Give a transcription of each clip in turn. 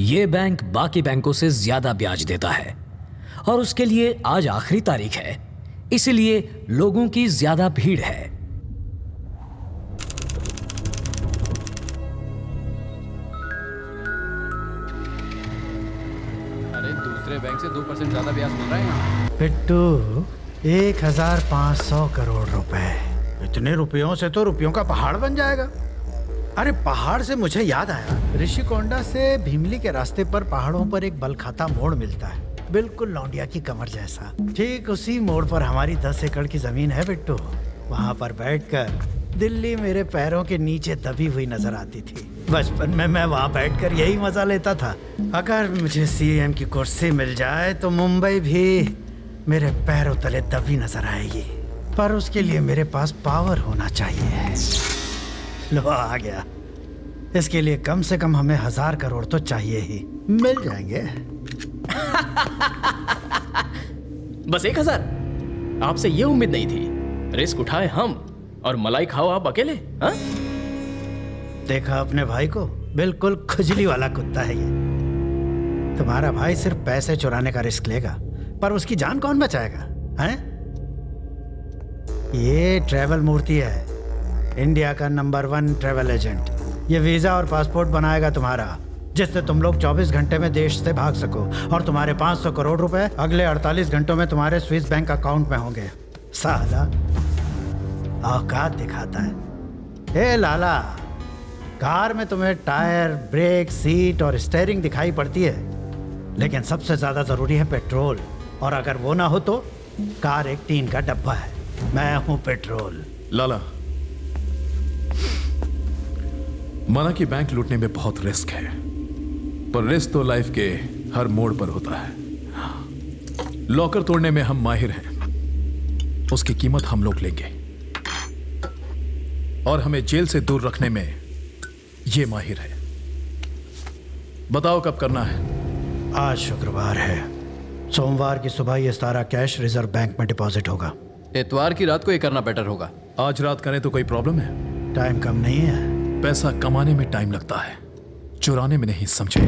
ये बैंक बाकी बैंकों से ज्यादा ब्याज देता है और उसके लिए आज आखिरी तारीख है, इसलिए लोगों की ज्यादा भीड़ है। अरे दूसरे बैंक से 2% ज्यादा ब्याज मिल रहा है यहाँ। पिट्टू, 1500 करोड़ रुपए। इतने रुपयों से तो रुपयों का पहाड़ बन जाएगा। अरे पहाड़ से मुझे याद आया, ऋषिकोंडा से भीमली के रास्ते पर पहाड़ों पर एक बलखाता मोड़ मिलता है, बिल्कुल लौंडिया की कमर जैसा। ठीक उसी मोड़ पर हमारी 10 एकड़ की जमीन है बिट्टू। वहाँ पर बैठकर दिल्ली मेरे पैरों के नीचे दबी हुई नजर आती थी। बचपन में मैं वहाँ बैठकर यही मजा लेता था। अगर मुझे सीएम की कुर्सी मिल जाए तो मुंबई भी मेरे पैरों तले दबी नजर आएगी, पर उसके लिए मेरे पास पावर होना चाहिए। लो आ गया। इसके लिए कम से कम हमें 1000 करोड़ तो चाहिए ही। मिल जाएंगे। बस 1000? आपसे ये उम्मीद नहीं थी। रिस्क उठाए हम और मलाई खाओ आप अकेले। हाँ? देखा अपने भाई को, बिल्कुल खुजली वाला कुत्ता है ये। तुम्हारा भाई सिर्फ पैसे चुराने का रिस्क लेगा, पर उसकी जान कौन बचाएगा? हैं? ये ट्रैवल मूर्ति है, इंडिया का नंबर 1 ट्रैवल एजेंट। ये वीजा और पासपोर्ट बनाएगा तुम्हारा, जिससे तुम लोग 24 घंटे में देश से भाग सको, और तुम्हारे 500 करोड़ रुपए अगले 48 घंटों में तुम्हारे स्विस बैंक अकाउंट में होंगे। साला औकात दिखाता है। ए लाला, कार में तुम्हें टायर, ब्रेक, सीट और स्टीयरिंग दिखाई पड़ती है, लेकिन सबसे ज्यादा जरूरी है पेट्रोल, और अगर वो ना हो तो कार एक टीन का डब्बा है। मैं हूं पेट्रोल। लाला, माना कि बैंक लूटने में बहुत रिस्क है, पर रिस्क तो लाइफ के हर मोड़ पर होता है। लॉकर तोड़ने में हम माहिर हैं, उसकी कीमत हम लोग लेंगे, और हमें जेल से दूर रखने में ये माहिर है। बताओ कब करना है? आज शुक्रवार है, सोमवार की सुबह ये सारा कैश रिजर्व बैंक में डिपॉजिट होगा। इतवार की रात को ये करना बेटर होगा। आज रात करें तो कोई प्रॉब्लम है? टाइम कम नहीं है। पैसा कमाने में टाइम लगता है, चुराने में नहीं, समझे?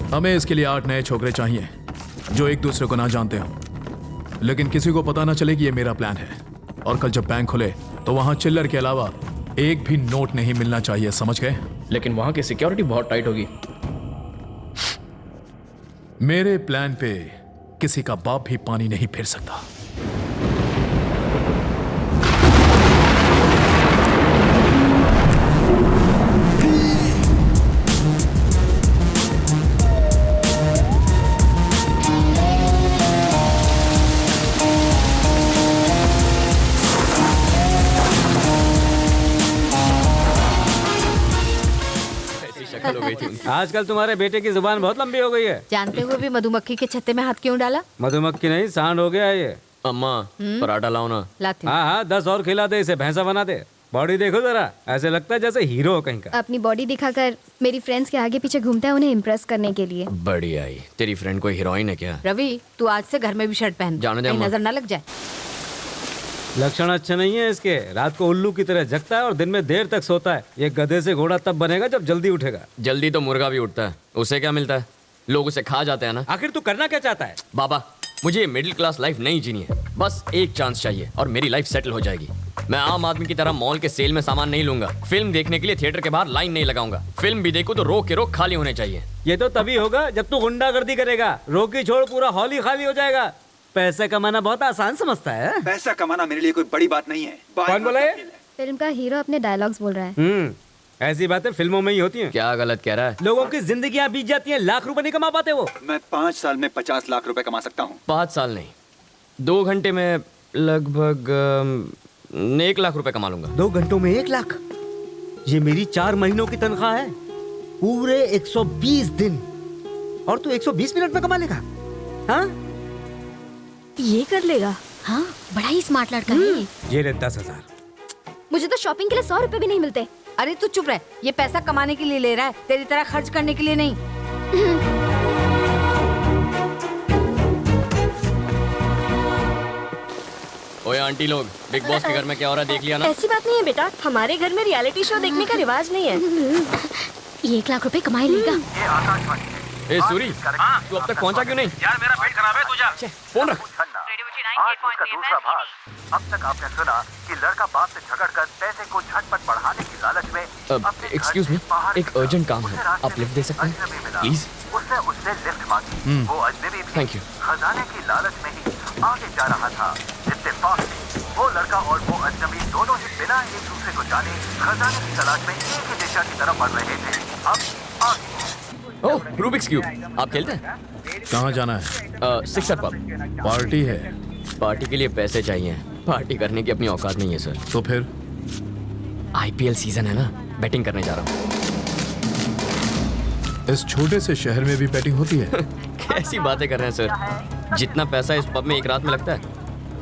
हमें इसके लिए 8 नए छोकरे चाहिए जो एक दूसरे को ना जानते हो, लेकिन किसी को पता ना चले कि ये मेरा प्लान है। और कल जब बैंक खुले तो वहां चिल्लर के अलावा एक भी नोट नहीं मिलना चाहिए, समझ गए? लेकिन वहां की सिक्योरिटी बहुत टाइट होगी। मेरे प्लान पे किसी का बाप भी पानी नहीं फिर सकता। आजकल तुम्हारे बेटे की जुबान बहुत लंबी हो गई है। जानते हुए भी मधुमक्खी के छत्ते में हाथ क्यों डाला? मधुमक्खी नहीं, सांड हो गया ये। अम्मा पराठा लाओ ना। लाती हूँ। हाँ, 10 और खिला दे, इसे भैंसा बना दे। बॉडी देखो जरा, ऐसे लगता है जैसे हीरो हो कहीं का। अपनी बॉडी दिखाकर मेरी फ्रेंड्स के आगे पीछे घूमता है उन्हें इम्प्रेस करने के लिए। बढ़िया ही। तेरी फ्रेंड कोई हीरोइन है क्या? रवि, तू आज से घर में भी शर्ट पहन, जाने दे कहीं अम्मा। नजर ना लग जाए। लक्षण अच्छे नहीं है इसके। रात को उल्लू की तरह जगता है और दिन में देर तक सोता है। ये गधे से घोड़ा तब बनेगा जब जल्दी उठेगा। जल्दी तो मुर्गा भी उठता है, उसे क्या मिलता है? लोग उसे खा जाते हैं ना। आखिर तू करना क्या चाहता है? बाबा, मुझे ये मिडिल क्लास लाइफ नहीं जीनी है। बस एक चांस चाहिए और मेरी लाइफ सेटल हो जाएगी। मैं आम आदमी की तरह मॉल के सेल में सामान नहीं लूंगा। फिल्म देखने के लिए थिएटर के बाहर लाइन नहीं लगाऊंगा। फिल्म भी देखूं तो रोक के रोक खाली होने चाहिए। ये तो तभी होगा जब तू गुंडागर्दी करेगा। रोकी छोड़ पूरा हॉल ही खाली हो जाएगा। पैसा कमाना बहुत आसान समझता है। पैसा कमाना मेरे लिए कोई बड़ी बात नहीं है। कौन बोला है? फिल्म का हीरो अपने डायलॉग्स बोल रहा है। ऐसी बातें फिल्मों में ही होती हैं। क्या गलत कह रहा है? लोगों की जिंदगियां बीत जाती हैं, लाख रुपए नहीं कमा पाते वो। मैं 5 साल में 50 लाख रुपए कमा सकता हूँ। 5 साल नहीं, 2 घंटे में लगभग 1 लाख रुपए कमा लूंगा। 2 घंटों में 1 लाख? ये मेरी 4 महीनों की तनख्वाह है, पूरे 120 दिन, और तू 120 मिनट में कमा लेगा? हाँ, ये कर लेगा। हाँ, बड़ा ही स्मार्ट लड़का है। ये ले 10,000। मुझे तो शॉपिंग के लिए 100 रुपए भी नहीं मिलते। अरे तू चुप रह, ये पैसा कमाने के लिए ले रहा है, तेरी तरह खर्च करने के लिए नहीं। ओए आंटी लोग, बिग बॉस के घर में क्या हो रहा है देख लिया ना? ऐसी बात नहीं है बेटा, हमारे घर में रियलिटी शो देखने का रिवाज नहीं है। ये 1 लाख रुपए कमाई लेगा। ए सूरी, तू अब तक पहुंचा क्यों नहीं? यार मेरा पेट खराब है, तू जा। फोन रख। आज उसका दूसरा भाग। अब तक आपने सुना कि लड़का बाप से झगड़कर पैसे को झटपट बढ़ाने की लालच में एक्सक्यूज मी, एक अर्जेंट काम है, आप लिफ्ट दे सकते हैं प्लीज? उसने उससे लिफ्ट मांगी। वो अजनबी भी थैंक यू। खजाने की लालच में ही आगे जा रहा था। इत्तेफाक से वो लड़का और वो अजनबी दोनों ही बिना एक दूसरे को जाने खजाने की तलाश में एक ही दिशा की तरफ बढ़ रहे थे। अब आगे। ओह, रूबिक्स क्यूब, आप खेलते हैं? कहाँ जाना है? Sixer pub. पार्टी है। पार्टी के लिए पैसे चाहिए, पार्टी करने की अपनी औकात नहीं है सर। तो फिर आईपीएल सीजन है ना, बैटिंग करने जा रहा हूँ। इस छोटे से शहर में भी बैटिंग होती है? कैसी बातें कर रहे हैं सर, जितना पैसा इस पब में एक रात में लगता है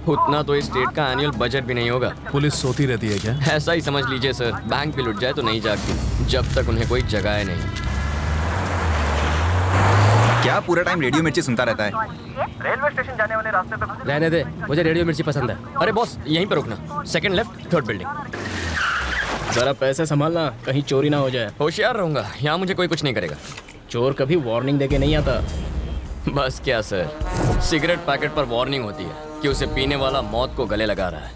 उतना तो इस स्टेट का एनुअल बजट भी नहीं होगा। पुलिस सोती रहती है क्या? ऐसा ही समझ लीजिए सर, बैंक भी लुट जाए तो नहीं जागती जब तक उन्हें कोई जगाए नहीं। क्या पूरा टाइम रेडियो मिर्ची सुनता रहता है? रेलवे स्टेशन जाने वाले रास्ते पे रहने दे, मुझे रेडियो मिर्ची पसंद है। अरे बॉस, यहीं पर रुकना, सेकंड लेफ्ट, थर्ड बिल्डिंग। जरा पैसे संभालना, कहीं चोरी ना हो जाए। होशियार रहूंगा, यहाँ मुझे कोई कुछ नहीं करेगा। चोर कभी वार्निंग देके नहीं आता। बस क्या सर, सिगरेट पैकेट पर वार्निंग होती है कि उसे पीने वाला मौत को गले लगा रहा है,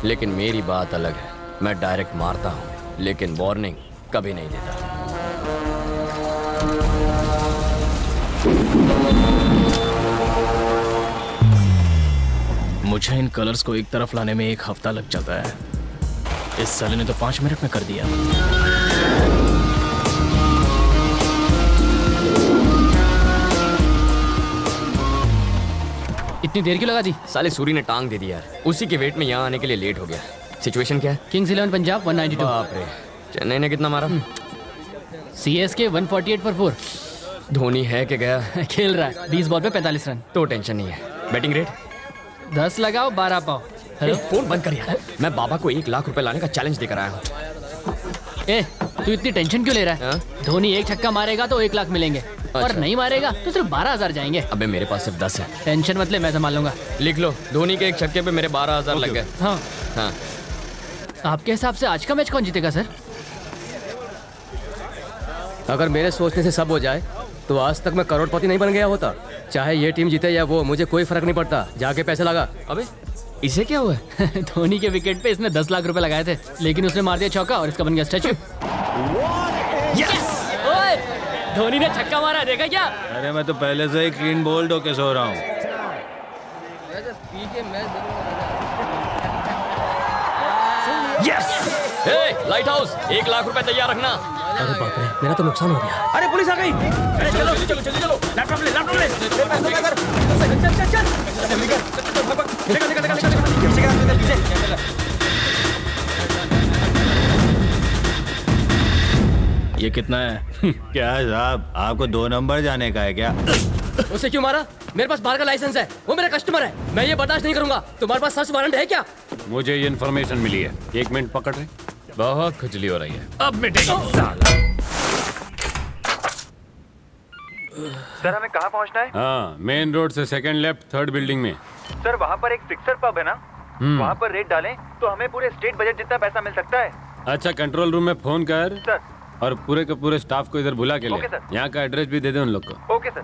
लेकिन मेरी बात अलग है। मैं डायरेक्ट मारता हूँ, लेकिन वार्निंग कभी नहीं देता। मुझे इन कलर्स को एक तरफ लाने में 1 हफ्ता लग जाता है। इस साले ने तो 5 मिनट में कर दिया। इतनी देर क्यों लगा दी? साले सूरी ने टांग दे दी यार, उसी के वेट में यहाँ आने के लिए लेट हो गया। सिचुएशन क्या है? किंग्स 11 पंजाब 192। बाप रे, चेन्नई ने कितना मारा? CSK 148 for 4। धोनी है कि गया? खेल रहा है, 20 बॉल पे 45 रन। तो टेंशन नहीं है। बैटिंग रेट 10 लगाओ 12 पाओ। हेलो, फोन बंद कर यार, मैं बाबा को 1 लाख रुपए लाने का चैलेंज देकर आया हूँ। ए, तू इतनी टेंशन क्यों ले रहा है? धोनी 1 छक्का मारेगा तो 1 लाख मिलेंगे, और नहीं मारेगा तो सिर्फ 12,000 जाएंगे। अबे मेरे पास सिर्फ 10 है। टेंशन मत ले, मैं संभाल लूंगा। लिख लो, धोनी के 1 छक्के पे मेरे 12,000 लग गए। हाँ हाँ। आपके हिसाब से आज का मैच कौन जीतेगा सर? अगर मेरे सोचने से सब हो जाए तो आज तक मैं करोड़पति नहीं बन गया होता। चाहे ये टीम जीते या वो, मुझे कोई फर्क नहीं पड़ता। जाके पैसे लगा। अबे इसे क्या हुआ? धोनी के विकेट पे इसने 10 लाख रुपए लगाए थे, लेकिन उसने मार दिया चौका और इसका बन गया स्टैचू। ओए, धोनी ने छक्का मारा, देखा क्या? अरे मैं तो पहले से ही क्लीन बोल्ड होके सो रहा हूँ। यस! हे, लाइट हाउस, 1 लाख रुपए तैयार रखना। अरे बाप रे, मेरा तो नुकसान हो गया। अरे पुलिस आ गई। अरे चलो चलो चलो चलो, लैपटॉप ले, लैपटॉप ले। चल चल चल, जल्दी कर। निकल निकल निकल निकल, पीछे का पीछे। ये कितना है? क्या साहब, आपको 2 नंबर जाने का है क्या? उसे क्यों मारा? मेरे पास बार का लाइसेंस है, वो मेरा कस्टमर है, मैं ये बर्दाश्त नहीं करूंगा। तुम्हारे पास सर्च वारंट है क्या? मुझे ये इन्फॉर्मेशन मिली है। 1 मिनट पकड़ रहे, बहुत खुजली हो रही है। अब मिटेगी साला। सर हमें कहाँ पहुँचना है? हाँ, मेन रोड से सेकंड लेफ्ट, थर्ड बिल्डिंग में। सर वहाँ पर एक फिक्सर पब है ना, वहाँ पर रेट डालें तो हमें पूरे स्टेट बजट जितना पैसा मिल सकता है। अच्छा, कंट्रोल रूम में फोन कर सर। और पूरे के पूरे स्टाफ को इधर बुला के ले। Okay sir. यहाँ का एड्रेस भी दे दे उन लोग को। Okay sir.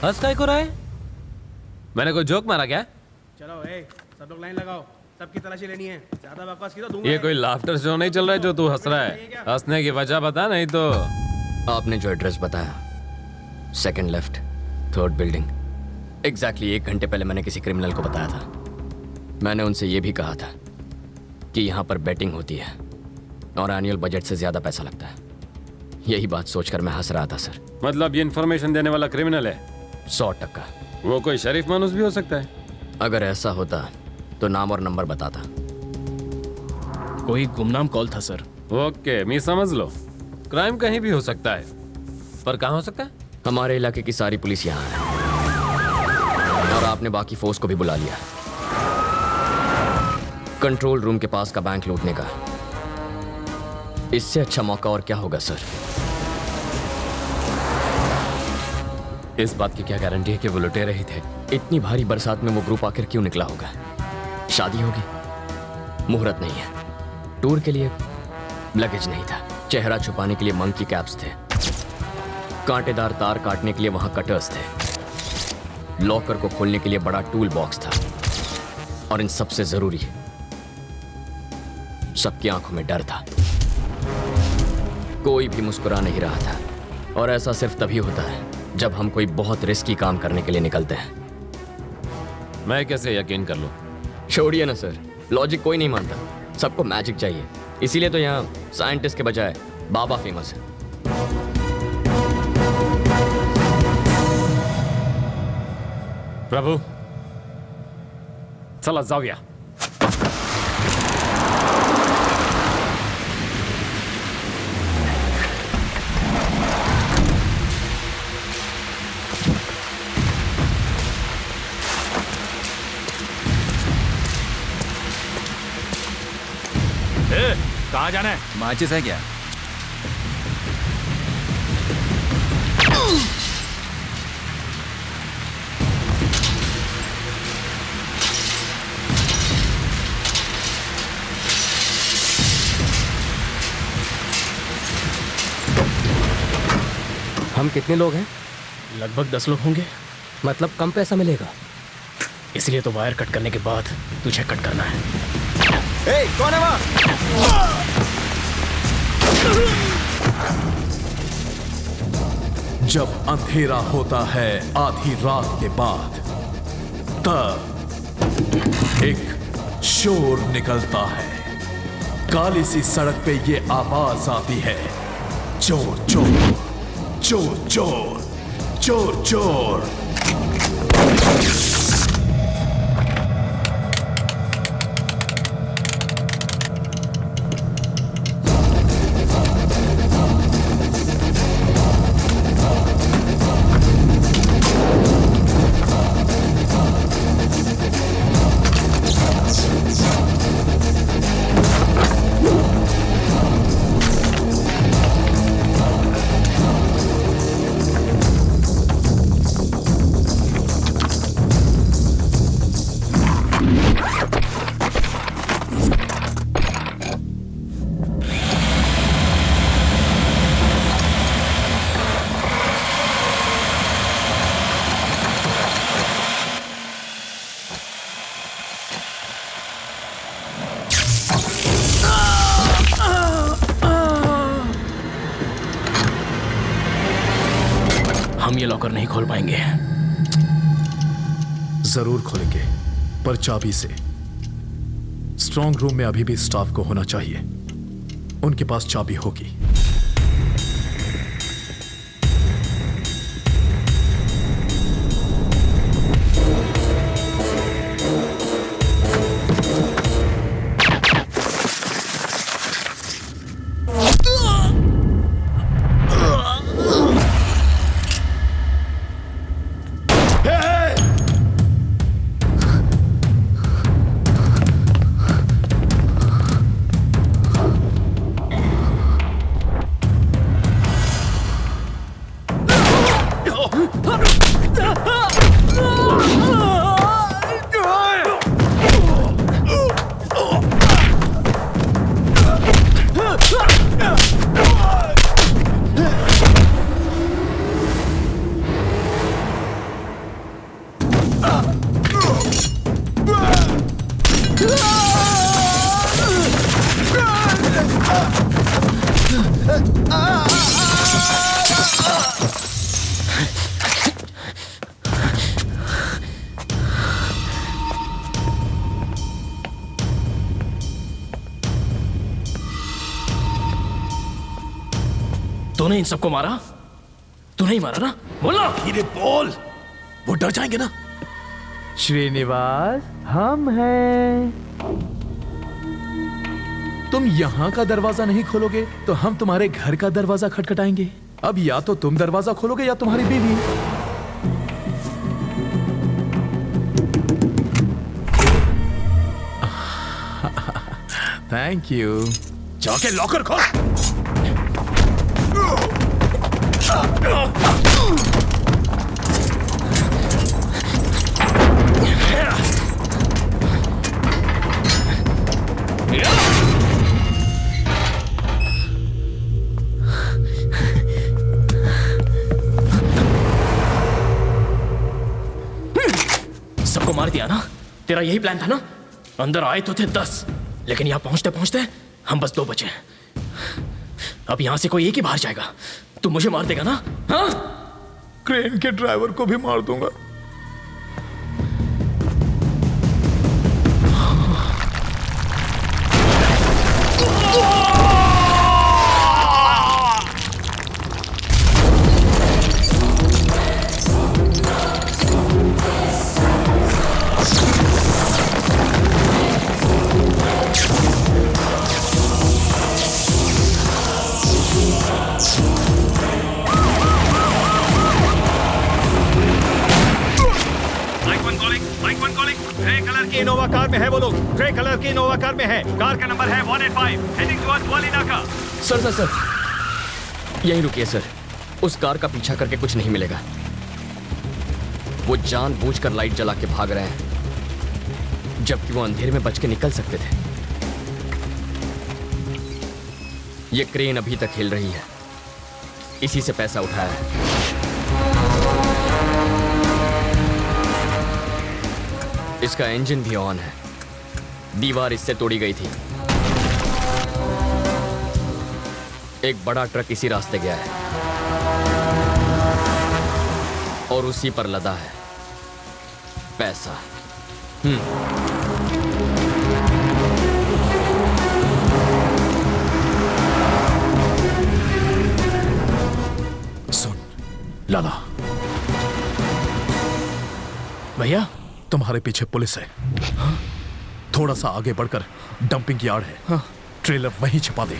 हंस काय को रहा है? मैंने कोई जोक मारा क्या? चलो ए, सब लोग लाइन लगाओ, सबकी तलाशी लेनी है। ज्यादा बकवास की तो दूंगा। ये कोई लाफ्टर शो नहीं चल रहा है जो तू हंस रहा है। हंसने की वजह बता, नहीं तो। आपने जो एड्रेस बताया, second left, third building, exactly 1 घंटे पहले मैंने किसी क्रिमिनल को बताया था। मैंने उनसे ये भी कहा था कि यहाँ पर बैटिंग होती है और एनुअल बजट से ज्यादा पैसा लगता है। यही बात सोचकर मैं हंस रहा था सर। मतलब ये इन्फॉर्मेशन देने वाला क्रिमिनल है? 100%। वो कोई शरीफ मानुस भी हो सकता है। अगर ऐसा होता तो नाम और नंबर बताता। कोई गुमनाम कॉल था सर। ओके, मैं समझ लो। क्राइम कहीं भी हो सकता है, पर कहाँ हो सकता है? हमारे इलाके की सारी पुलिस यहाँ है और आपने बाकी फोर्स को भी बुला लिया कंट्रोल रूम के पास का बैंक लूटने का। इससे अच्छा मौका और क्या होगा सर? इस बात की क्या गारंटी है कि वो लुटेरे ही थे? इतनी भारी बरसात में वो ग्रुप आखिर क्यों निकला होगा? शादी होगी, मुहूर्त नहीं है, टूर के लिए लगेज नहीं था, चेहरा छुपाने के लिए मंकी कैप्स थे, कांटेदार तार काटने के लिए वहां कटर्स थे, लॉकर को खोलने के लिए बड़ा टूल बॉक्स था, और इन सबसे जरूरी सबकी आंखों में डर था। कोई भी मुस्कुरा नहीं रहा था, और ऐसा सिर्फ तभी होता है जब हम कोई बहुत रिस्की काम करने के लिए निकलते हैं। मैं कैसे यकीन कर लूं? छोड़िए ना सर, लॉजिक कोई नहीं मानता, सबको मैजिक चाहिए। इसीलिए तो यहाँ साइंटिस्ट के बजाय बाबा फेमस है। प्रभु, चला जाऊया। कहाँ जाना है? माचिस है क्या? हम कितने लोग हैं? लगभग 10 लोग होंगे। मतलब कम पैसा मिलेगा? इसलिए तो वायर कट करने के बाद तुझे कट करना है। ए, कौन है वहाँ? जब अंधेरा होता है आधी रात के बाद, तब एक शोर निकलता है। काली सी सड़क पे ये आवाज आती है, चोर चोर चोर चोर चोर चोर। हम ये लॉकर नहीं खोल पाएंगे। जरूर खोलेंगे, पर चाबी से। स्ट्रांग रूम में अभी भी स्टाफ को होना चाहिए, उनके पास चाबी होगी। तूने इन सबको मारा? तू नहीं मारा ना? बोला। धीरे बोल, वो डर जाएंगे ना। श्रीनिवास, हम हैं। तुम यहाँ का दरवाजा नहीं खोलोगे तो हम तुम्हारे घर का दरवाजा खटखटाएंगे। अब या तो तुम दरवाजा खोलोगे या तुम्हारी बीवी। Thank you. जाके लॉकर खोल। सबको मार दिया ना? तेरा यही प्लान था ना? अंदर आए तो थे 10, लेकिन यहां पहुंचते पहुंचते हम बस 2 बचे। अब यहां से कोई एक ही बाहर जाएगा। तू मुझे मार देगा ना? हाँ? क्रेन के ड्राइवर को भी मार दूंगा। इनोवा कार में है वो लोग। ग्रे कलर की इनोवा कार में है। कार का नंबर है 185 हेडिंग टुवर्ड्स वाली नाका। सर यहीं रुकिए सर। उस कार का पीछा करके कुछ नहीं मिलेगा। वो जानबूझकर लाइट जला के भाग रहे हैं, जबकि वो अंधेरे में बच के निकल सकते थे। ये क्रेन अभी तक हिल रही है, इसी से पैसा उठाया है। इसका इंजन भी ऑन है। दीवार इससे तोड़ी गई थी। एक बड़ा ट्रक इसी रास्ते गया है और उसी पर लदा है पैसा। सुन लाला, भैया तुम्हारे पीछे पुलिस है। हाँ? थोड़ा सा आगे बढ़कर डंपिंग यार्ड है। हाँ? ट्रेलर वहीं छिपा दे।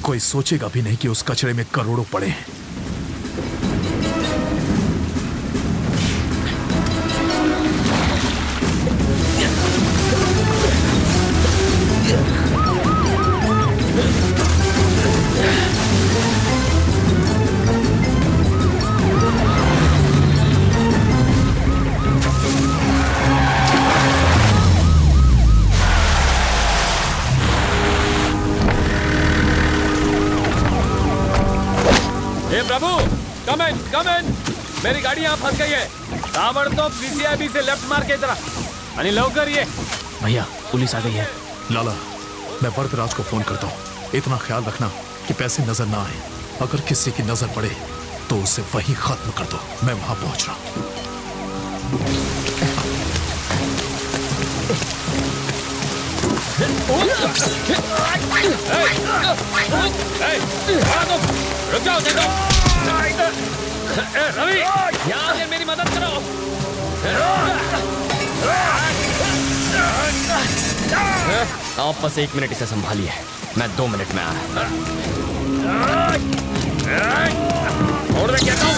कोई सोचेगा भी नहीं कि उस कचरे में करोड़ों पड़े हैं। प्रभु, कम इन। मेरी गाड़ी यहाँ फंस गई है। ताबड़तोब सीसीआईबी से लेफ्ट मार के इधर आणि लवकर ये। भैया पुलिस आ गई है। लाला, मैं वरदराज को फोन करता हूँ। इतना ख्याल रखना कि पैसे नजर ना आए। अगर किसी की नजर पड़े तो उसे वहीं खत्म कर दो। मैं वहां पहुंच रहा हूँ। रुक जाओ, देखो। रवि, यहाँ आके मेरी मदद करो। आप बस 1 मिनट इसे संभालिए, मैं 2 मिनट में आया। छोड़ दे, कहता हूँ।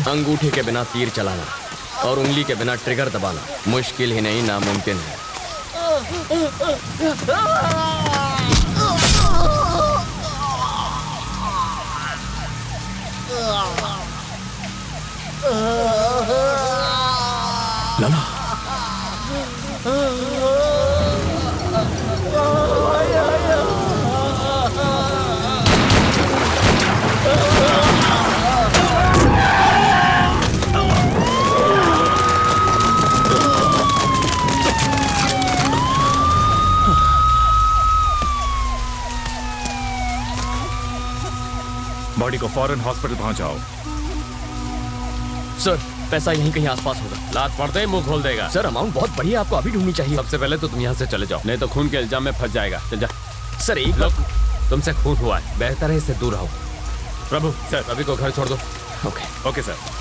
अंगूठे के बिना तीर चलाना और उंगली के बिना ट्रिगर दबाना मुश्किल ही नहीं, नामुमकिन है। लाला, बॉडी को फौरन हॉस्पिटल पहुंचाओ। सर पैसा यहीं कहीं आसपास होगा। लात पड़ते ही मुंह खोल देगा। सर अमाउंट बहुत बढ़िया, आपको अभी ढूंढनी चाहिए। सबसे पहले तो तुम यहाँ से चले जाओ, नहीं तो खून के इल्जाम में फंस जाएगा। चल जा। सर एक लोग, तुमसे खून हुआ है, बेहतर है इससे दूर रहो। प्रभु सर, रवि को घर छोड़ दो। Okay okay sir.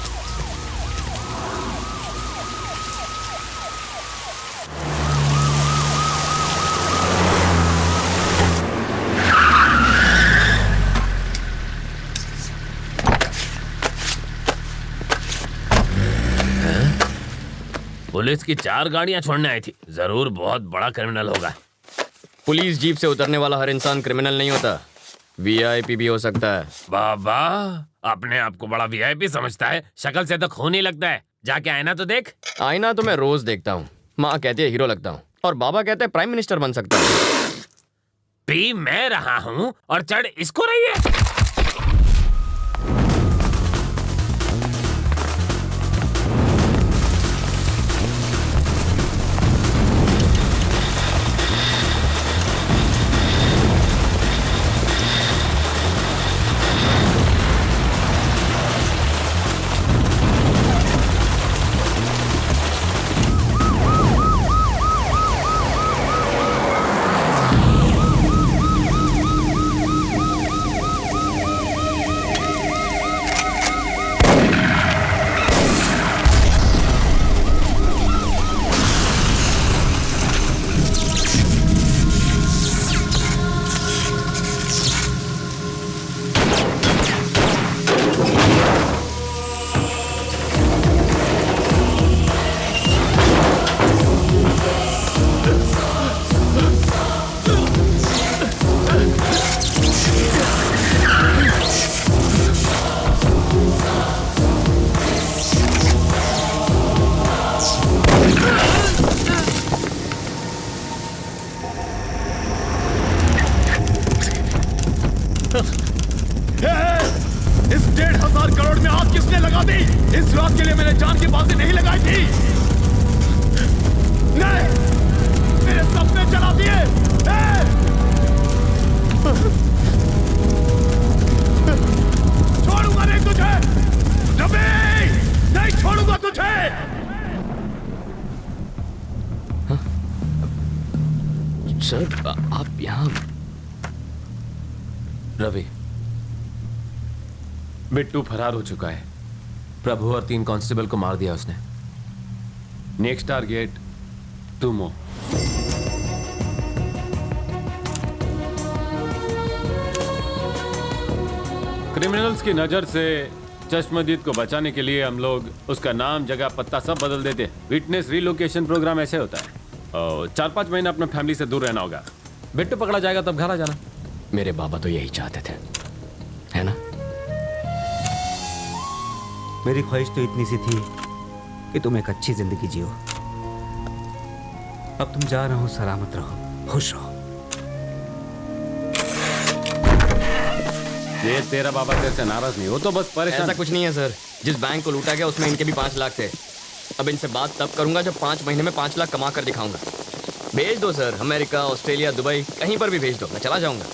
पुलिस की 4 गाड़ियां छोड़ने आई थी, जरूर बहुत बड़ा क्रिमिनल होगा। पुलिस जीप से उतरने वाला हर इंसान क्रिमिनल नहीं होता, वीआईपी भी हो सकता है। बाबा अपने आप को बड़ा वीआईपी समझता है, शक्ल से तो खून ही लगता है। जाके आईना तो देख। आईना तो मैं रोज देखता हूँ। माँ कहती है हीरो लगता हूँ और बाबा कहते हैं प्राइम मिनिस्टर बन सकता हूँ। पी मैं रहा हूँ और चढ़ इसको रही है। इस 1,500 करोड़ में आग किसने लगा दी? इस रात के लिए मैंने जान की बाजी नहीं लगाई थी। नहीं, मेरे सपने जला दिए। छोड़ूंगा नहीं तुझे रवि, नहीं छोड़ूंगा तुझे। सर आप यहाँ? रवि, बिट्टू फरार हो चुका है। प्रभु और 3 कांस्टेबल को मार दिया उसने। नेक्स्ट टारगेट तुम हो। क्रिमिनल्स की नजर से चश्मदीद को बचाने के लिए हम लोग उसका नाम, जगह, पत्ता सब बदल देते हैं। विटनेस रिलोकेशन प्रोग्राम ऐसे होता है। 4-5 महीने अपने फैमिली से दूर रहना होगा। बिट्टू पकड़ा जाएगा तब घर आ जाना। मेरे बाबा तो यही चाहते थे, है ना? मेरी ख्वाहिश तो इतनी सी थी कि तुम एक अच्छी जिंदगी जियो। अब तुम जा रहे हो, सलामत रहो, खुश रहो। ये तेरा बाबा तेरे से नाराज नहीं हो तो बस परेशान। ऐसा कुछ नहीं है सर। जिस बैंक को लूटा गया उसमें इनके भी 5 लाख थे। अब इनसे बात तब करूंगा जब 5 महीने में 5 लाख कमा कर दिखाऊंगा। भेज दो सर, अमेरिका, ऑस्ट्रेलिया, दुबई, कहीं पर भी भेज दो, मैं चला जाऊंगा।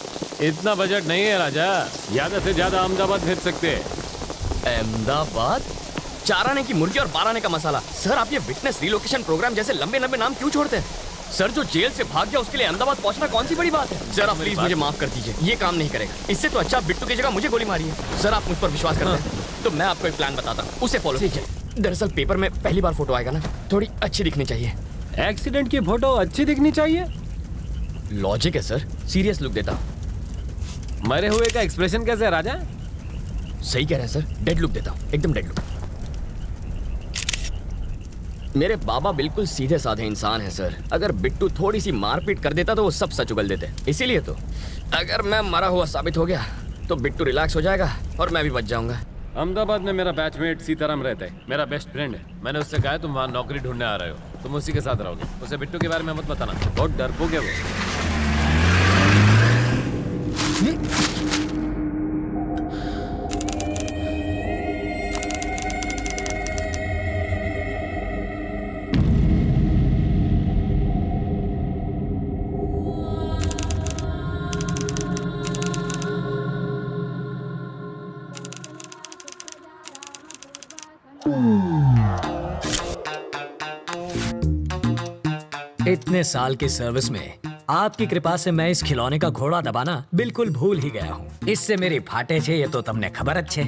इतना बजट नहीं है राजा, ज्यादा से ज्यादा अहमदाबाद भेज सकते हैं। अहमदाबाद? 4 आने की मुर्गी और 12 आने का मसाला। सर आप ये विटनेस रिलोकेशन प्रोग्राम जैसे लंबे लंबे नाम क्यों छोड़ते हैं? सर जो जेल से भाग गया उसके लिए अहमदाबाद पहुंचना कौन सी बड़ी बात है? सर आप प्लीज मुझे माफ कर दीजिए, ये काम नहीं करेगा। इससे तो अच्छा बिट्टू की जगह मुझे गोली मारी है। सर आप मुझ पर विश्वास करते हैं तो मैं आपको एक प्लान बताता हूँ, उसे फॉलो कीजिए। दरअसल पेपर में पहली बार फोटो आएगा ना, थोड़ी अच्छी दिखनी चाहिए। एक्सीडेंट की फोटो अच्छी दिखनी चाहिए? लॉजिक है सर, सीरियस लुक देता हूँ। मरे हुए का एक्सप्रेशन कैसे है राजा? सही कह रहे हैं सर, डेड लुक देता हूँ, एकदम डेड लुक। मेरे बाबा बिल्कुल सीधे साधे इंसान हैं सर। अगर बिट्टू थोड़ी सी मारपीट कर देता तो वो सब सच उगल देते। इसीलिए तो अगर मैं मरा हुआ साबित हो गया तो बिट्टू रिलैक्स हो जाएगा और मैं भी बच जाऊंगा। अहमदाबाद में मेरा बैचमेट सीताराम रहता है, मेरा बेस्ट फ्रेंड है। मैंने उससे कहा तुम वहाँ नौकरी ढूंढने आ रहे हो, तुम उसी के साथ रहोगे। उसे बिट्टू के बारे में मत बताना, बहुत डरपोक है वो। Hmm. इतने साल की सर्विस में आपकी कृपा से मैं इस खिलौने का घोड़ा दबाना बिल्कुल भूल ही गया हूँ। इससे मेरी फाटे छे ये तो तुमने खबर अच्छे।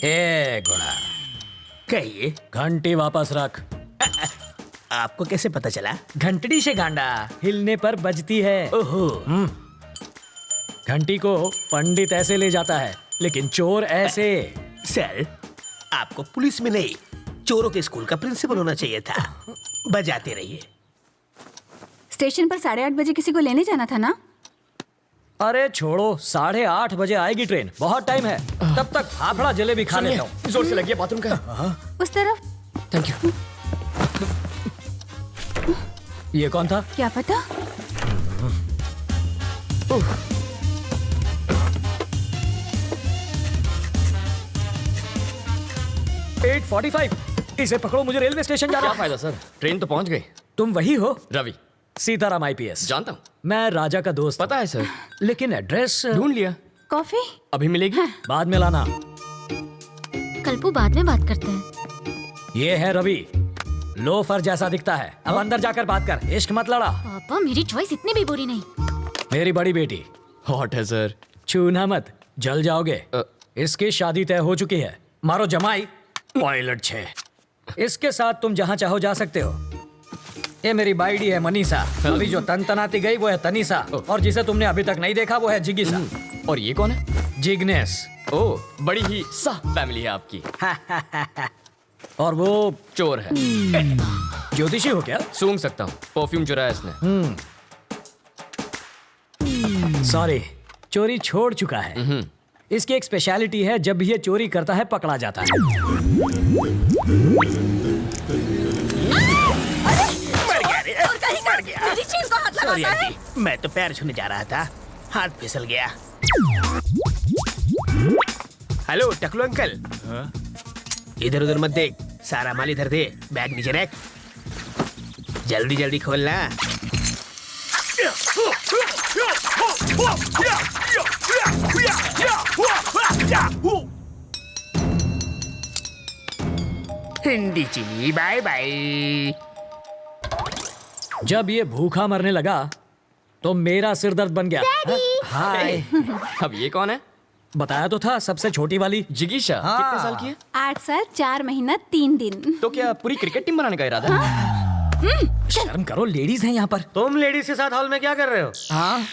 ए घोड़ा, कहिए, घंटी वापस रख। आपको कैसे पता चला? घंटड़ी से गांडा हिलने पर बजती है। ओहो। घंटी को पंडित ऐसे ले जाता है, लेकिन चोर ऐसे। सर, आपको पुलिस में नहीं, चोरों के स्कूल का प्रिंसिपल होना चाहिए था। बजाते रहिए। स्टेशन पर 8:30 बजे किसी को लेने जाना था ना? अरे छोड़ो, 8:30 बजे आएगी ट्रेन, बहुत टाइम है। तब तक फाफड़ा जलेबी खा लेता हूँ। जोर से लगी है बाथरूम का। उस तरफ। Thank you. ये कौन था? क्या पता। 8:45। इसे पकड़ो, मुझे रेलवे स्टेशन जाना क्या है। फायदा सर, ट्रेन तो पहुंच गई। तुम वही हो? रवि। सीताराम IPS। जानता हूँ। मैं राजा का दोस्त। पता है सर, लेकिन एड्रेस ढूंढ लिया। कॉफी अभी मिलेगी? बाद में लाना। कल्पू, बाद में बात करते हैं। ये है रवि, लोफर जैसा दिखता है। अब अंदर जाकर बात कर, इश्क मत लड़ा। पापा, मेरी चॉइस इतनी भी बुरी नहीं। मेरी बड़ी बेटी। हॉट है सर। छूना मत, जल जाओगे। इसकी शादी तय हो चुकी है। मारो जमाई, पायलट 6। इसके साथ तुम जहाँ चाहो जा सकते हो। ये मेरी बाइडी है मनीषा। अभी जो तनतनाती गई वो है तनीषा, और जिसे तुमने अभी तक नहीं देखा वो है जिगिसा। और ये कौन है? जिग्नेश। ओह, बड़ी ही साफ फैमिली है आपकी। और वो चोर है। ज्योतिषी हो क्या? सूंघ सकता हूँ, परफ्यूम चुराया इसने। सॉरी, चोरी छोड़ चुका है। इसकी एक स्पेशलिटी है, जब भी ये चोरी करता है पकड़ा जाता है। मर गया। मेरी चीज को हाथ सॉरी लगाता है। आंटी, मैं तो पैर छूने जा रहा था, हाथ फिसल गया। हेलो टकलू अंकल। इधर उधर मत देख, सारा माल इधर दे, बैग नीचे रख। जल्दी जल्दी खोलना। हिंदी चीनी बाय बाय। जब ये भूखा मरने लगा तो मेरा सिर दर्द बन गया। हाय। अब ये कौन है? बताया तो था, सबसे छोटी वाली जिगीशा। कितने साल की है? 8 साल 4 महीना 3 दिन। तो क्या पूरी क्रिकेट टीम बनाने का इरादा है? शर्म करो, लेडीज हैं यहाँ पर। तुम लेडीज के साथ हॉल में क्या कर रहे हो? हाँ,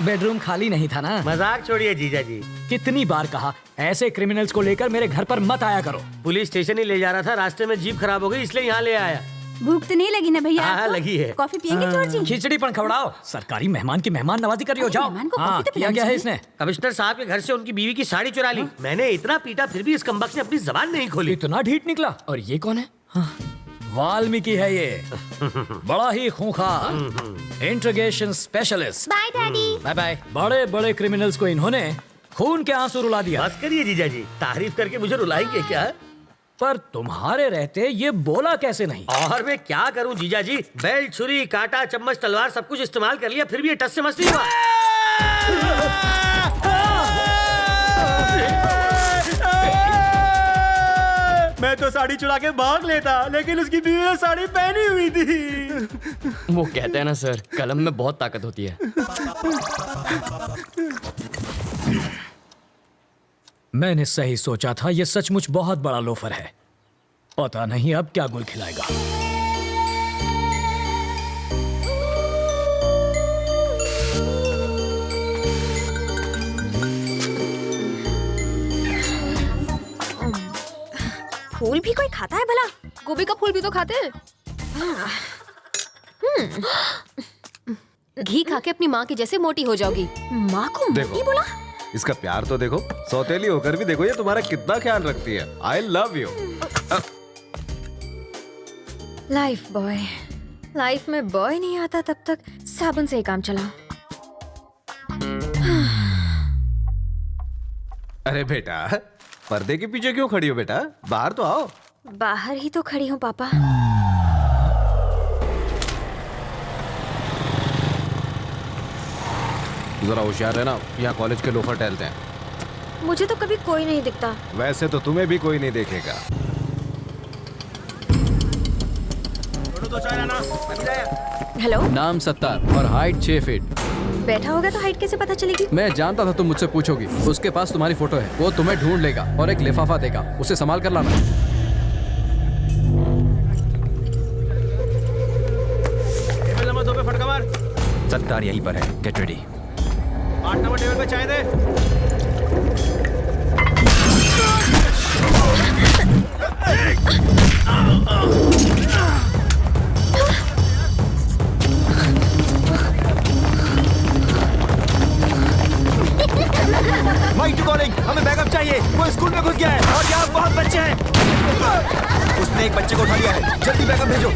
बेडरूम खाली नहीं था ना। मजाक छोड़िए जीजा जी। कितनी बार कहा, ऐसे क्रिमिनल्स को लेकर मेरे घर पर मत आया करो। पुलिस स्टेशन ही ले जा रहा था, रास्ते में जीप खराब हो गई, इसलिए यहाँ ले आया। भूख तो नहीं लगी ना भैया? हाँ, आपको? लगी है। कॉफी पियेंगे चोर जी? खिचड़ी पण खवड़ाओ। सरकारी मेहमान की मेहमान नवाजी कर रही हो, जाओ। मेहमान को हाँ, कॉफी तो किया पिलानी क्या है चाहिए। इसने? कमिश्नर साहब के घर से उनकी बीवी की साड़ी चुरा ली। मैंने इतना पीटा, फिर भी इस कमबख्त ने अपनी जबान नहीं खोली। इतना ढीठ निकला। और ये कौन है? वाल्मीकि है ये, बड़ा ही खूंखार interrogation specialist. Bye daddy. Bye bye. बड़े बड़े क्रिमिनल्स को इन्होंने खून के आंसू रुला दिया। बस करिए जीजा जी, तारीफ करके मुझे रुलाएंगे क्या? पर तुम्हारे रहते ये बोला कैसे नहीं? और मैं क्या करूं जीजा जी, बेल्ट, छुरी, कांटा, चम्मच, तलवार सब कुछ इस्तेमाल कर लिया, फिर भी ये टस से मस नहीं हुआ। मैं तो साड़ी चुरा के भाग लेता, लेकिन उसकी बीवी ने साड़ी पहनी हुई थी। वो कहते हैं ना सर, कलम में बहुत ताकत होती है। मैंने सही सोचा था, ये सचमुच बहुत बड़ा लोफर है। पता नहीं अब क्या गुल खिलाएगा। फूल भी कोई खाता है भला? गोभी का फूल भी तो खाते हैं। घी खा के अपनी माँ की जैसे मोटी हो जाओगी। माँ को मोटी बोला? इसका प्यार तो देखो, सौतेली होकर भी देखो ये तुम्हारा कितना ख्याल रखती है। आई love you. Life boy. Life में बॉय नहीं आता तब तक साबुन से ही काम चलाओ। अरे बेटा, पर्दे के पीछे क्यों खड़ी हो बेटा? बाहर तो आओ। बाहर ही तो खड़ी हूँ पापा। जरा होशियार रहना, यहाँ कॉलेज के लोफर टहलते हैं। मुझे तो कभी कोई नहीं दिखता। वैसे तो तुम्हें भी कोई नहीं देखेगा। दो चाय लाना, अभी लाया। हेलो, नाम सत्तार और हाइट 6 फीट। बैठा होगा तो हाइट कैसे पता चलेगी? मैं जानता था तुम मुझसे पूछोगी। उसके पास तुम्हारी फोटो है, वो तुम्हें ढूंढ लेगा और एक लिफाफा देगा, उसे संभाल कर लाना। टेबल नंबर 2 पे फटका मार। सत्तार यहीं पर है, गेट रेडी। 8 नंबर टेबल पे चाय दे। माइक टू कॉलिंग, हमें बैकअप चाहिए। वो स्कूल में घुस गया है और यहाँ बहुत बच्चे हैं। उसने एक बच्चे को उठा लिया है, जल्दी बैकअप भेजो।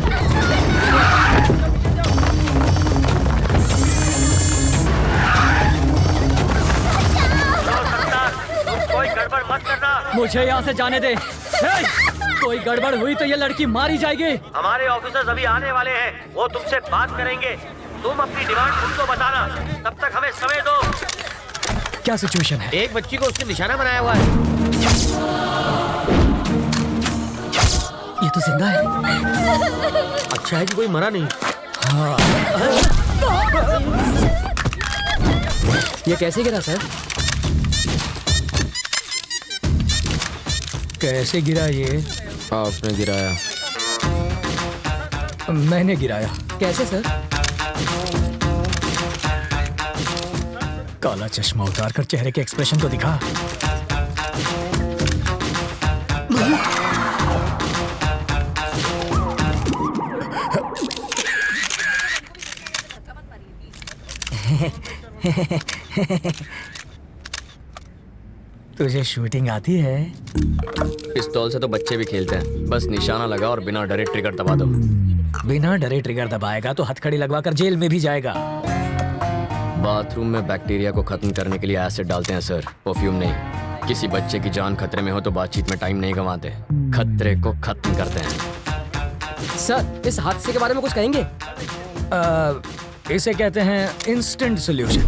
कोई गड़बड़ मत करना। मुझे यहाँ से जाने दे। कोई गड़बड़ हुई तो ये लड़की मारी जाएगी। हमारे ऑफिसर्स अभी आने वाले हैं, वो तुमसे बात करेंगे। तुम अपनी डिमांड उनको बताना, तब तक हमें समय दो। क्या सिचुएशन है? एक बच्ची को उसने निशाना बनाया हुआ है। ये तो जिंदा है। अच्छा है कि कोई मरा नहीं। हाँ। ये कैसे गिरा सर? कैसे गिरा ये? आपने गिराया। मैंने गिराया। कैसे सर? काला चश्मा उतार कर चेहरे के एक्सप्रेशन तो दिखा। तुझे शूटिंग आती है? पिस्तौल से तो बच्चे भी खेलते हैं, बस निशाना लगा और बिना डरे ट्रिगर दबा दो। बिना डरे ट्रिगर दबाएगा तो हथकड़ी लगवा कर जेल में भी जाएगा। बाथरूम में बैक्टीरिया को खत्म करने के लिए एसिड डालते हैं सर, परफ्यूम नहीं। किसी बच्चे की जान खतरे में हो तो बातचीत में टाइम नहीं गंवाते, खतरे को खत्म करते हैं। सर, इस हादसे के बारे में कुछ कहेंगे? इसे कहते हैं इंस्टेंट सॉल्यूशन।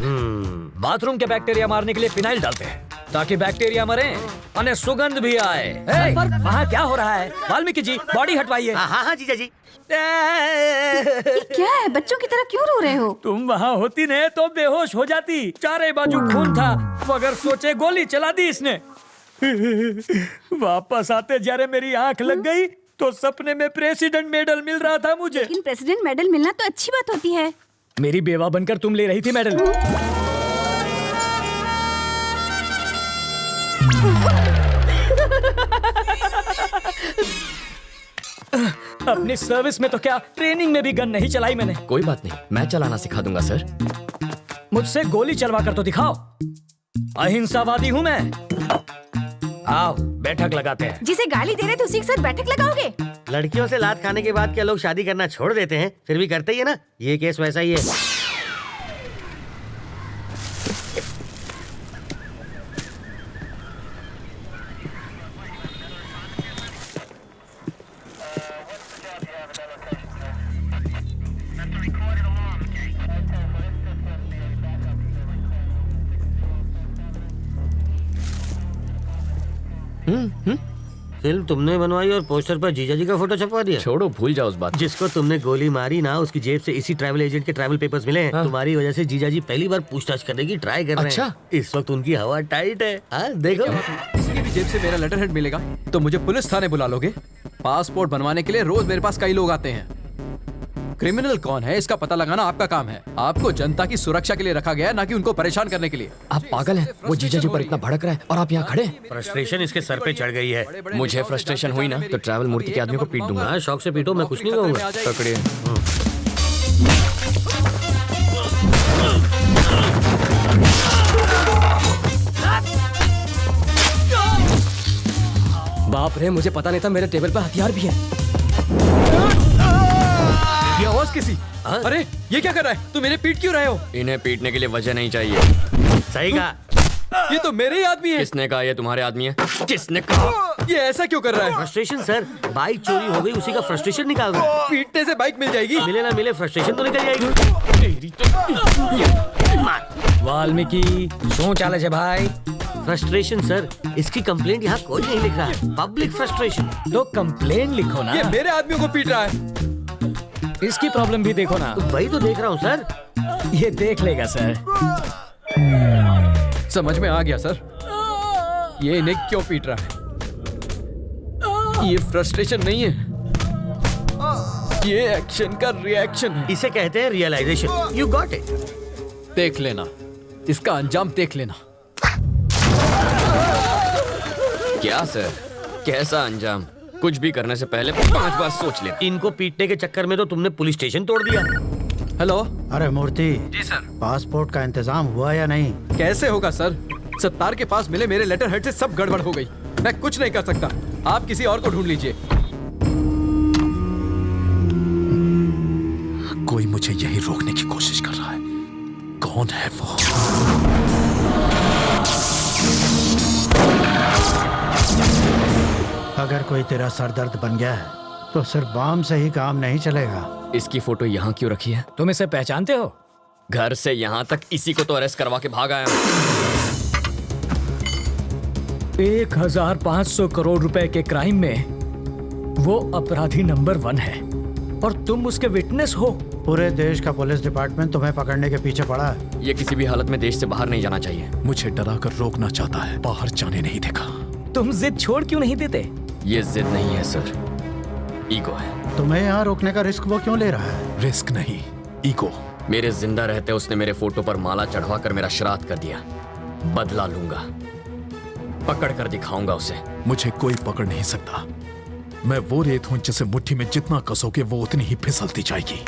बाथरूम के बैक्टीरिया मारने के लिए फिनाइल डालते हैं ताकि बैक्टीरिया मरे और सुगंध भी आए। पर वहाँ क्या हो रहा है? वाल्मीकि जी, बॉडी हटवाइए। हाँ जीजा जी। क्या है? बच्चों की तरह क्यों रो रहे हो? तुम वहाँ होती ने तो बेहोश हो जाती। चारे बाजू खून था, मगर सोचे गोली चला दी इसने। वापस आते जरे मेरी आंख लग गई तो सपने में प्रेसिडेंट मेडल मिल रहा था मुझे। लेकिन प्रेसिडेंट मेडल मिलना तो अच्छी बात होती है। मेरी बेवा बनकर तुम ले रही थी मेडल। अपनी सर्विस में तो क्या, ट्रेनिंग में भी गन नहीं चलाई मैंने। कोई बात नहीं, मैं चलाना सिखा दूंगा सर। मुझसे गोली चलवा कर तो दिखाओ। अहिंसावादी हूँ मैं। आओ बैठक लगाते हैं। जिसे गाली दे रहे थे उसी के साथ बैठक लगाओगे? लड़कियों से लात खाने के बाद क्या लोग शादी करना छोड़ देते हैं? फिर भी करते ही है ना। ये केस वैसा ही है। फिल्म तुमने बनवाई और पोस्टर पर जीजा जी का फोटो छपवा दिया। छोड़ो, भूल जाओ उस बात। जिसको तुमने गोली मारी ना, उसकी जेब से इसी ट्रैवल एजेंट के ट्रैवल पेपर्स मिले हैं। तुम्हारी वजह से जीजा जी पहली बार पूछताछ करने की ट्राई कर रहे हैं। इस वक्त उनकी हवा टाइट है। देखो, किसी की भी जेब से मेरा लेटर हेड मिलेगा तो मुझे पुलिस थाने बुला लोगे? पासपोर्ट बनवाने के लिए रोज मेरे पास कई लोग आते हैं। क्रिमिनल कौन है इसका पता लगाना आपका काम है। आपको जनता की सुरक्षा के लिए रखा गया है, ना कि उनको परेशान करने के लिए। आप पागल हैं? वो जीजा जी पर इतना भड़क रहा है और आप यहाँ खड़े। फ्रस्ट्रेशन इसके सर पे चढ़ गई है। मुझे फ्रस्ट्रेशन हुई ना तो ट्रैवल मूर्ति के आदमी को पीट दूंगा। हाँ, शौक से पीटो, मैं कुछ नहीं कहूँगा। पकड़िए। बाप रे, मुझे पता नहीं था मेरे टेबल पर हथियार भी है। ये आवाज किसी? अरे ये क्या कर रहा है? तुम मेरे पीट क्यों रहे हो? इन्हें पीटने के लिए वजह नहीं चाहिए। सही कहा। ये तो मेरे ही आदमी है। किसने कहा ये तुम्हारे आदमी है? किसने कहा? ये ऐसा क्यों कर रहा है? फ्रस्ट्रेशन सर, बाइक चोरी हो गई, उसी का फ्रस्ट्रेशन निकाल रहा है। पीटने से बाइक मिल जाएगी? मिले ना मिले, फ्रस्ट्रेशन तो निकल जाएगी। वाल्मीकि शू चाले छे भाई? फ्रस्ट्रेशन सर, इसकी कंप्लेंट यहाँ कोई नहीं लिख रहा है। Public frustration. तो कंप्लेंट लिखो ना। ये मेरे आदमियों को पीट रहा है। इसकी प्रॉब्लम भी देखो ना। वही तो देख रहा हूँ सर। ये देख लेगा सर। समझ में आ गया सर, ये इन्हें क्यों पीट रहा है। ये फ्रस्ट्रेशन नहीं है, ये एक्शन का रिएक्शन है। इसे कहते हैं रियलाइजेशन। You got it. देख लेना, इसका अंजाम देख लेना। क्या सर, कैसा अंजाम? कुछ भी करने से पहले 5 बार सोच ले। इनको पीटने के चक्कर में तो तुमने पुलिस स्टेशन तोड़ दिया। हेलो। अरे मूर्ति जी सर। पासपोर्ट का इंतजाम हुआ या नहीं? कैसे होगा सर, सत्तार के पास मिले मेरे लेटर हेड से सब गड़बड़ हो गई। मैं कुछ नहीं कर सकता, आप किसी और को ढूंढ लीजिए। कोई मुझे यही रोकने की कोशिश कर रहा है। कौन है वो? अगर कोई तेरा सरदर्द बन गया है तो सिर्फ बम से ही काम नहीं चलेगा। इसकी फोटो यहाँ क्यों रखी है? तुम इसे पहचानते हो? घर से यहाँ तक इसी को तो अरेस्ट करवा के भाग आया हूँ। 1500 करोड़ रुपए के क्राइम में वो अपराधी नंबर 1 है और तुम उसके विटनेस हो। पूरे देश का पुलिस डिपार्टमेंट तुम्हें पकड़ने के पीछे पड़ा है। ये किसी भी हालत में देश से बाहर नहीं जाना चाहिए। मुझे डरा कर रोकना चाहता है, बाहर जाने नहीं देगा। तुम जिद छोड़ क्यों नहीं देते? ये जिद नहीं है सर, ईगो है। तुम्हें यहाँ रोकने का रिस्क वो क्यों ले रहा है? रिस्क नहीं, ईगो। मेरे जिंदा रहते उसने मेरे फोटो पर माला चढ़वा कर मेरा श्राद्ध कर दिया। बदला लूंगा, पकड़ कर दिखाऊंगा उसे। मुझे कोई पकड़ नहीं सकता। मैं वो रेत हूं जिसे मुट्ठी में जितना कसोगे वो उतनी ही फिसलती जाएगी।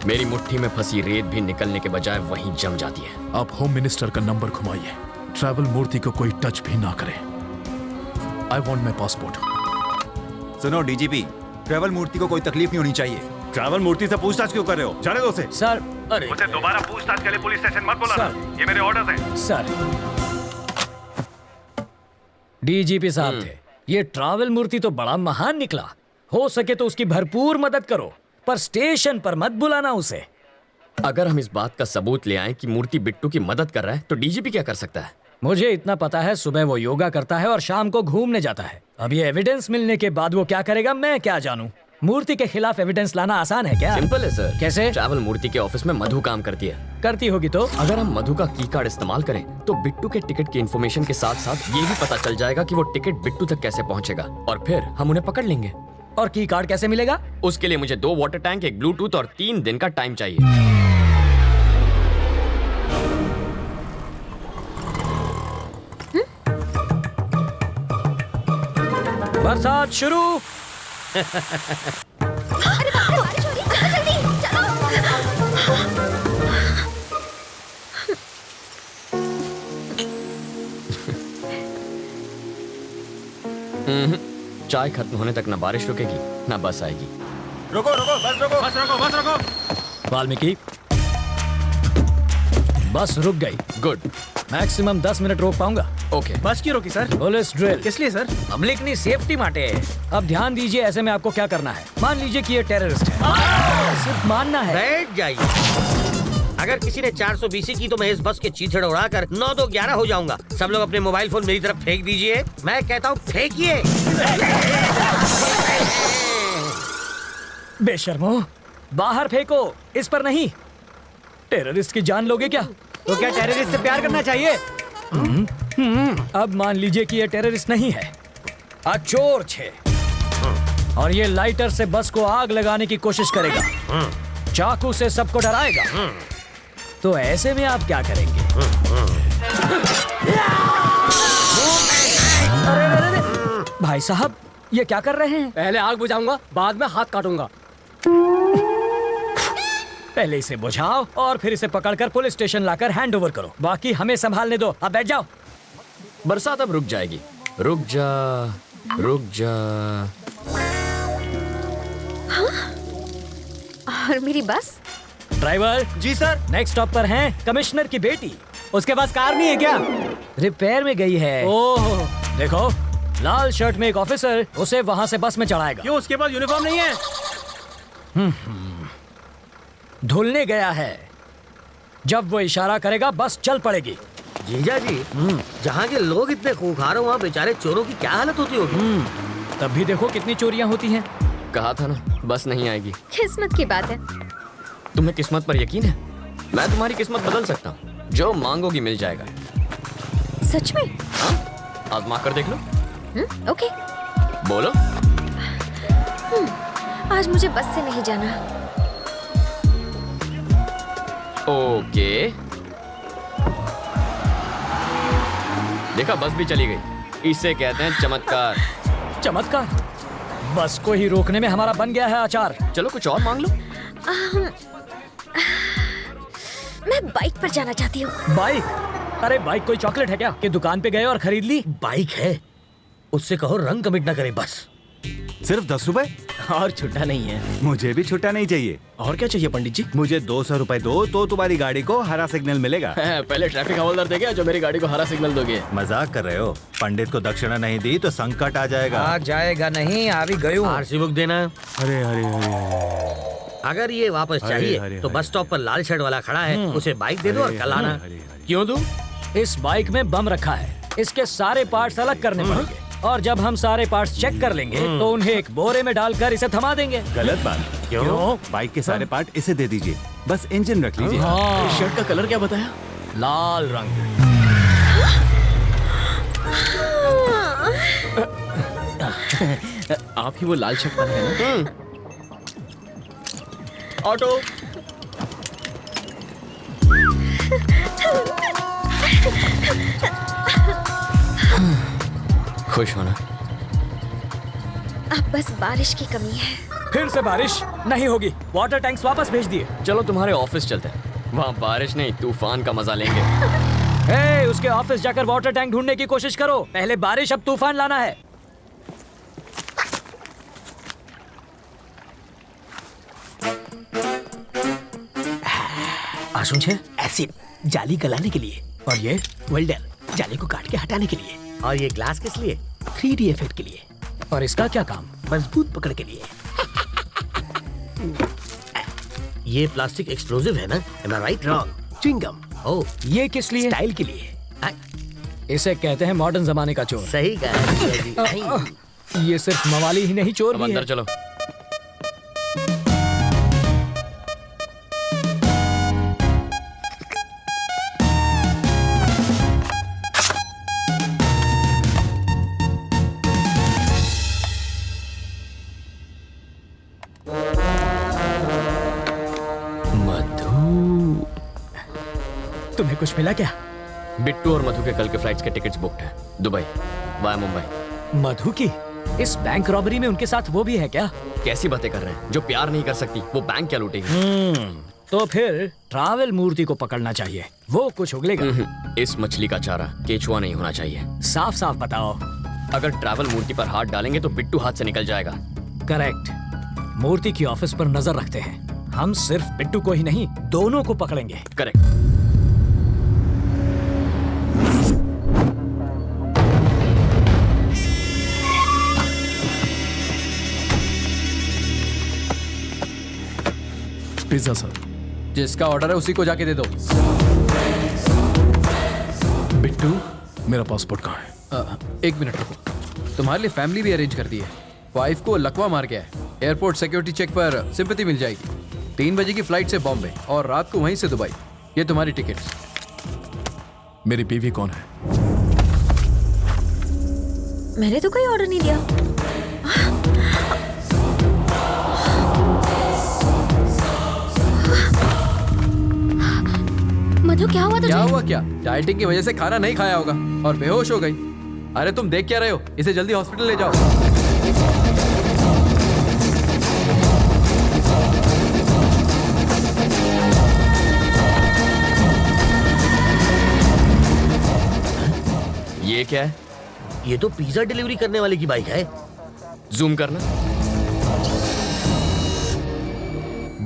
मेरी मुट्ठी में फंसी रेत भी निकलने के बजाय वहीं जम जाती है। आप होम मिनिस्टर का नंबर घुमाइए। ट्रैवल मूर्ति को कोई टच भी ना करे। I want my passport. सुनो डीजीपी, ट्रैवल मूर्ति को कोई तकलीफ नहीं होनी चाहिए। ट्रैवल मूर्ति से पूछताछ क्यों कर रहे हो? जाने दो उसे। सर, अरे मुझे दोबारा पूछताछ के लिए पुलिस स्टेशन मत बुलाना, ये मेरे ऑर्डर्स हैं। सर, डीजीपी साहब थे। ये ट्रैवल मूर्ति तो बड़ा महान निकला। हो सके तो उसकी भरपूर मदद करो, पर स्टेशन पर मत बुलाना उसे। अगर हम इस बात का सबूत ले आए कि मूर्ति बिट्टू की मदद कर रहा है तो डीजीपी क्या कर सकता है? मुझे इतना पता है, सुबह वो योगा करता है और शाम को घूमने जाता है। अब ये एविडेंस मिलने के बाद वो क्या करेगा मैं क्या जानूं। मूर्ति के खिलाफ एविडेंस लाना आसान है क्या? सिंपल है सर। कैसे? ट्रैवल मूर्ति के ऑफिस में मधु काम करती है। करती होगी तो? अगर हम मधु का की कार्ड इस्तेमाल करें तो बिट्टू के टिकट की इन्फॉर्मेशन के साथ साथ ये भी पता चल जाएगा कि वो टिकट बिट्टू तक कैसे पहुंचेगा और फिर हम उन्हें पकड़ लेंगे। और की कार्ड कैसे मिलेगा? उसके लिए मुझे 2 वाटर टैंक, एक ब्लूटूथ और 3 दिन का टाइम चाहिए। बरसात शुरू। चाय खत्म होने तक ना बारिश रुकेगी ना बस आएगी। रुको रुको, बस रुको, बस रुको, बस रुको। वाल्मीकि, बस रुक गई। गुड। मैक्सिमम 10 मिनट रोक पाऊंगा। ओके। बस की रोकी सर? Police drill. किस लिए सर? पब्लिक की सेफ्टी माटे। अब ध्यान दीजिए, ऐसे में आपको क्या करना है। मान लीजिए कि ये टेररिस्ट है, सिर्फ मानना है। बैठ जाइए। अगर किसी ने 420 की तो मैं इस बस के चीथड़ उड़ाकर 9 2 11 हो जाऊंगा। सब लोग अपने मोबाइल फोन मेरी तरफ फेंक दीजिए। मैं कहता हूँ फेंकिए। बेशर्मो, बाहर फेंको, इस पर नहीं। टेररिस्ट की जान लोगे क्या? तो क्या टेररिस्ट से प्यार करना चाहिए? अब मान लीजिए कि ये टेररिस्ट नहीं है, चोर छे, और ये लाइटर से बस को आग लगाने की कोशिश करेगा, चाकू से सबको डराएगा। तो ऐसे में आप क्या करेंगे? अरे, भाई साहब, ये क्या कर रहे हैं? पहले आग बुझाऊंगा, बाद में हाथ काटूंगा। पहले इसे बुझाओ और फिर इसे पकड़कर पुलिस स्टेशन लाकर हैंड ओवर करो। बाकी हमें संभालने दो। अब बैठ जाओ। बरसात अब रुक जाएगी। रुक जा, रुक जा। हाँ? और मेरी बस? ड्राइवर जी सर। नेक्स्ट स्टॉप पर हैं कमिश्नर की बेटी। उसके पास कार नहीं है क्या? रिपेयर में गई है। ओह, देखो, लाल शर्ट में एक ऑफिसर उसे वहां से बस में चढ़ाएगा। क्यों, उसके पास यूनिफॉर्म नहीं है? धुलने गया है। जब वो इशारा करेगा बस चल पड़ेगी। जीजा जी, जहाँ के लोग इतने खूंखार हो वहाँ बेचारे चोरों की क्या हालत होती होगी? तब भी देखो कितनी चोरियां होती हैं। कहा था ना बस नहीं आएगी। किस्मत की बात है। तुम्हें किस्मत पर यकीन है? मैं तुम्हारी किस्मत बदल सकता हूँ। जो मांगोगी मिल जाएगा। सच में? हाँ, आजमा कर देख लो। ओके। बोलो। आज मुझे बस से नहीं जाना। ओके। देखा, बस भी चली गई। इसे कहते हैं चमत्कार। चमत्कार? बस को ही रोकने में हमारा बन गया है आचार। चलो कुछ और मांग लो। मैं बाइक पर जाना चाहती हूँ। बाइक? अरे बाइक कोई चॉकलेट है क्या कि दुकान पे गए और खरीद ली? बाइक है, उससे कहो रंग कमिट ना करे बस। सिर्फ 10 रुपए? और छुट्टा नहीं है। मुझे भी छुट्टा नहीं चाहिए। और क्या चाहिए पंडित जी? मुझे 200 रुपए दो तो तुम्हारी गाड़ी को हरा सिग्नल मिलेगा। पहले ट्रैफिक हवलदार देगा जो मेरी गाड़ी को हरा सिग्नल दोगे। मजाक कर रहे हो? पंडित को दक्षिणा नहीं दी तो संकट आ जाएगा। आ जाएगा नहीं, आ भी गई। आरसी बुक देना। अरे अरे अरे, अगर ये वापस चाहिए तो बस स्टॉप पर लाल शर्ट वाला खड़ा है, उसे बाइक दे दो और कल आना। क्यों दूं? इस बाइक में बम रखा है, इसके सारे पार्ट्स अलग करने पड़ेंगे और जब हम सारे पार्ट्स चेक कर लेंगे तो उन्हें एक बोरे में डालकर इसे थमा देंगे। गलत बात। क्यों? बाइक के सारे पार्ट इसे दे दीजिए, बस इंजन रख लीजिए। शर्ट का कलर क्या बताया? लाल रंग। आप ही वो लाल शर्ट वाले हैं ना? ऑटो। खुश होना। अब बस बारिश की कमी है। फिर से बारिश नहीं होगी। वाटर टैंक्स वापस भेज दिए। चलो तुम्हारे ऑफिस चलते हैं, वहाँ बारिश नहीं तूफान का मजा लेंगे। हे, उसके ऑफिस जाकर वाटर टैंक ढूंढने की कोशिश करो। पहले बारिश अब तूफान लाना है। आशुन छे एसिड जाली गलाने के लिए, और ये वेल्डर जाली को काट के हटाने के लिए, और ये ग्लास किस लिए? 3D इफेक्ट के लिए, और इसका क्या काम? मजबूत पकड़ के लिए। ये प्लास्टिक एक्सप्लोजिव है ना? Am I right? Wrong. Chewing gum. Oh, ये किस लिए? स्टाइल के लिए। इसे कहते हैं मॉडर्न जमाने का चोर। सही कहा। ये सिर्फ मवाली ही नहीं, चोर अब भी है। अंदर चलो। तुम्हें कुछ मिला क्या? बिट्टू और मधु के कल के फ्लाइट्स के टिकट्स बुक्ड हैं, दुबई वाया मुंबई। मधु की? इस बैंक रॉबरी में उनके साथ वो भी है क्या? कैसी बातें कर रहे हैं? जो प्यार नहीं कर सकती वो बैंक क्या लूटेगी? तो फिर ट्रैवल मूर्ति को पकड़ना चाहिए, वो कुछ उगलेगा। इस मछली का चारा केचुआ नहीं होना चाहिए। साफ साफ बताओ। अगर ट्रैवल मूर्ति पर हाथ डालेंगे तो बिट्टू हाथ से निकल जाएगा। करेक्ट। मूर्ति की ऑफिस पर नजर रखते हैं। हम सिर्फ बिट्टू को ही नहीं, दोनों को पकड़ेंगे। करेक्ट। Pizza sir. जिसका ऑर्डर है उसी को जाके दे दो। बिट्टू, मेरा पासपोर्ट कहाँ है? 1 मिनट रुको। तुम्हारे लिए फैमिली भी अरेंज कर दी है। वाइफ को लकवा मार गया है। एयरपोर्ट सिक्योरिटी चेक पर सिंपैथी मिल जाएगी। 3 बजे की फ्लाइट से बॉम्बे और रात को वहीं से दुबई। ये तुम्हारी टिकट्स। मेरी बीवी कौन है? मैंने तो कोई ऑर्डर नहीं दिया। मधु, क्या हुआ तुझे? क्या हुआ क्या? डाइटिंग की वजह से खाना नहीं खाया होगा और बेहोश हो गई। अरे तुम देख क्या रहे हो? इसे जल्दी हॉस्पिटल ले जाओ। ये क्या है? ये तो पिज्जा डिलीवरी करने वाले की बाइक है। जूम करना।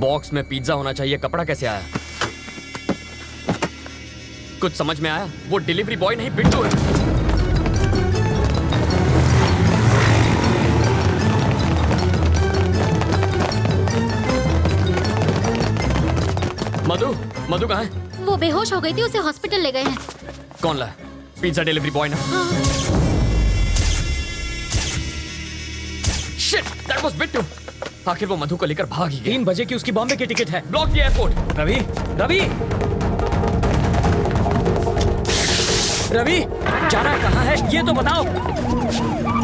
बॉक्स में पिज्जा होना चाहिए, कपड़ा कैसे आया? कुछ समझ में आया? वो डिलीवरी बॉय नहीं बिट्टू है। मधु कहाँ है? वो बेहोश हो गई थी, उसे हॉस्पिटल ले गए हैं। कौन लाया? पिज्जा डिलीवरी बॉय ना? Shit, that was Bittu. आखिर वो मधु को लेकर भाग ही गया। 3 बजे की उसकी बॉम्बे की टिकट है। ब्लॉक किया एयरपोर्ट। रवि रवि रवि जाना कहाँ है ये तो बताओ।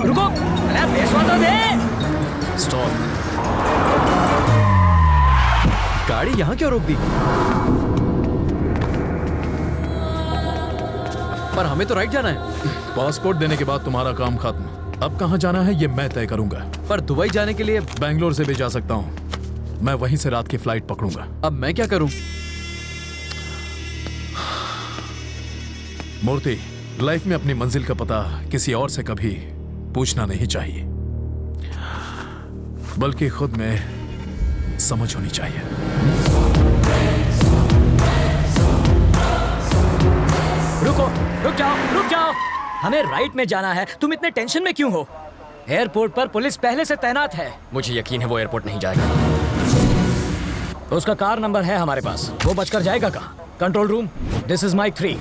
रुको, अरे पैसा तो दे। स्टॉप। गाड़ी यहाँ क्यों रोक दी? पर हमें तो राइट जाना है। पासपोर्ट देने के बाद तुम्हारा काम खत्म। अब कहाँ जाना है ये मैं तय करूंगा। पर दुबई जाने के लिए बैंगलोर से भी जा सकता हूँ। मैं वहीं से रात की फ्लाइट पकड़ूंगा। अब मैं क्या करूं? मूर्ति, लाइफ में अपनी मंजिल का पता किसी और से कभी पूछना नहीं चाहिए, बल्कि खुद में समझ होनी चाहिए। रुक जाओ। हमें राइट में जाना है, तुम इतने टेंशन में क्यों हो? एयरपोर्ट पर पुलिस पहले से तैनात है। मुझे यकीन है वो एयरपोर्ट नहीं जाएगा। उसका कार नंबर है हमारे पास, वो बचकर जाएगा कहाँ? Control room, this is Mike 3,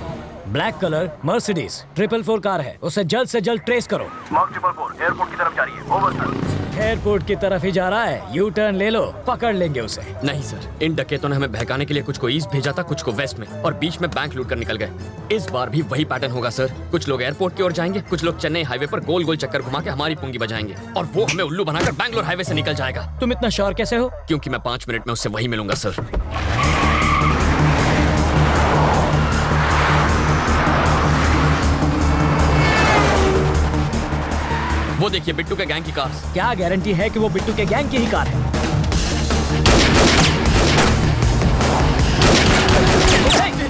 black colour Mercedes 444 car है, उसे जल्द से जल्द ट्रेस करो। मार्क 444 एयरपोर्ट की तरफ जा रही है। Over sir. एयरपोर्ट की तरफ ही जा रहा है, यू टर्न ले लो, पकड़ लेंगे उसे। नहीं सर, इन डकैतों ने हमें बहकाने के लिए कुछ को ईस्ट भेजा था, कुछ को वेस्ट में, और बीच में बैंक लूट कर निकल गए। इस बार भी वही पैटर्न होगा सर। कुछ लोग एयरपोर्ट की ओर जाएंगे, कुछ लोग चेन्नई हाईवे पर गोल गोल चक्कर घुमा के हमारी पुंगी बजाएंगे, और वो हमें उल्लू बनाकर बैंगलोर हाईवे से निकल जाएगा। तुम इतना श्योर कैसे हो? क्योंकि मैं 5 मिनट में उससे वही मिलूंगा सर। वो देखिए बिट्टू के गैंग की कार। क्या गारंटी है कि वो बिट्टू के गैंग की ही कार है?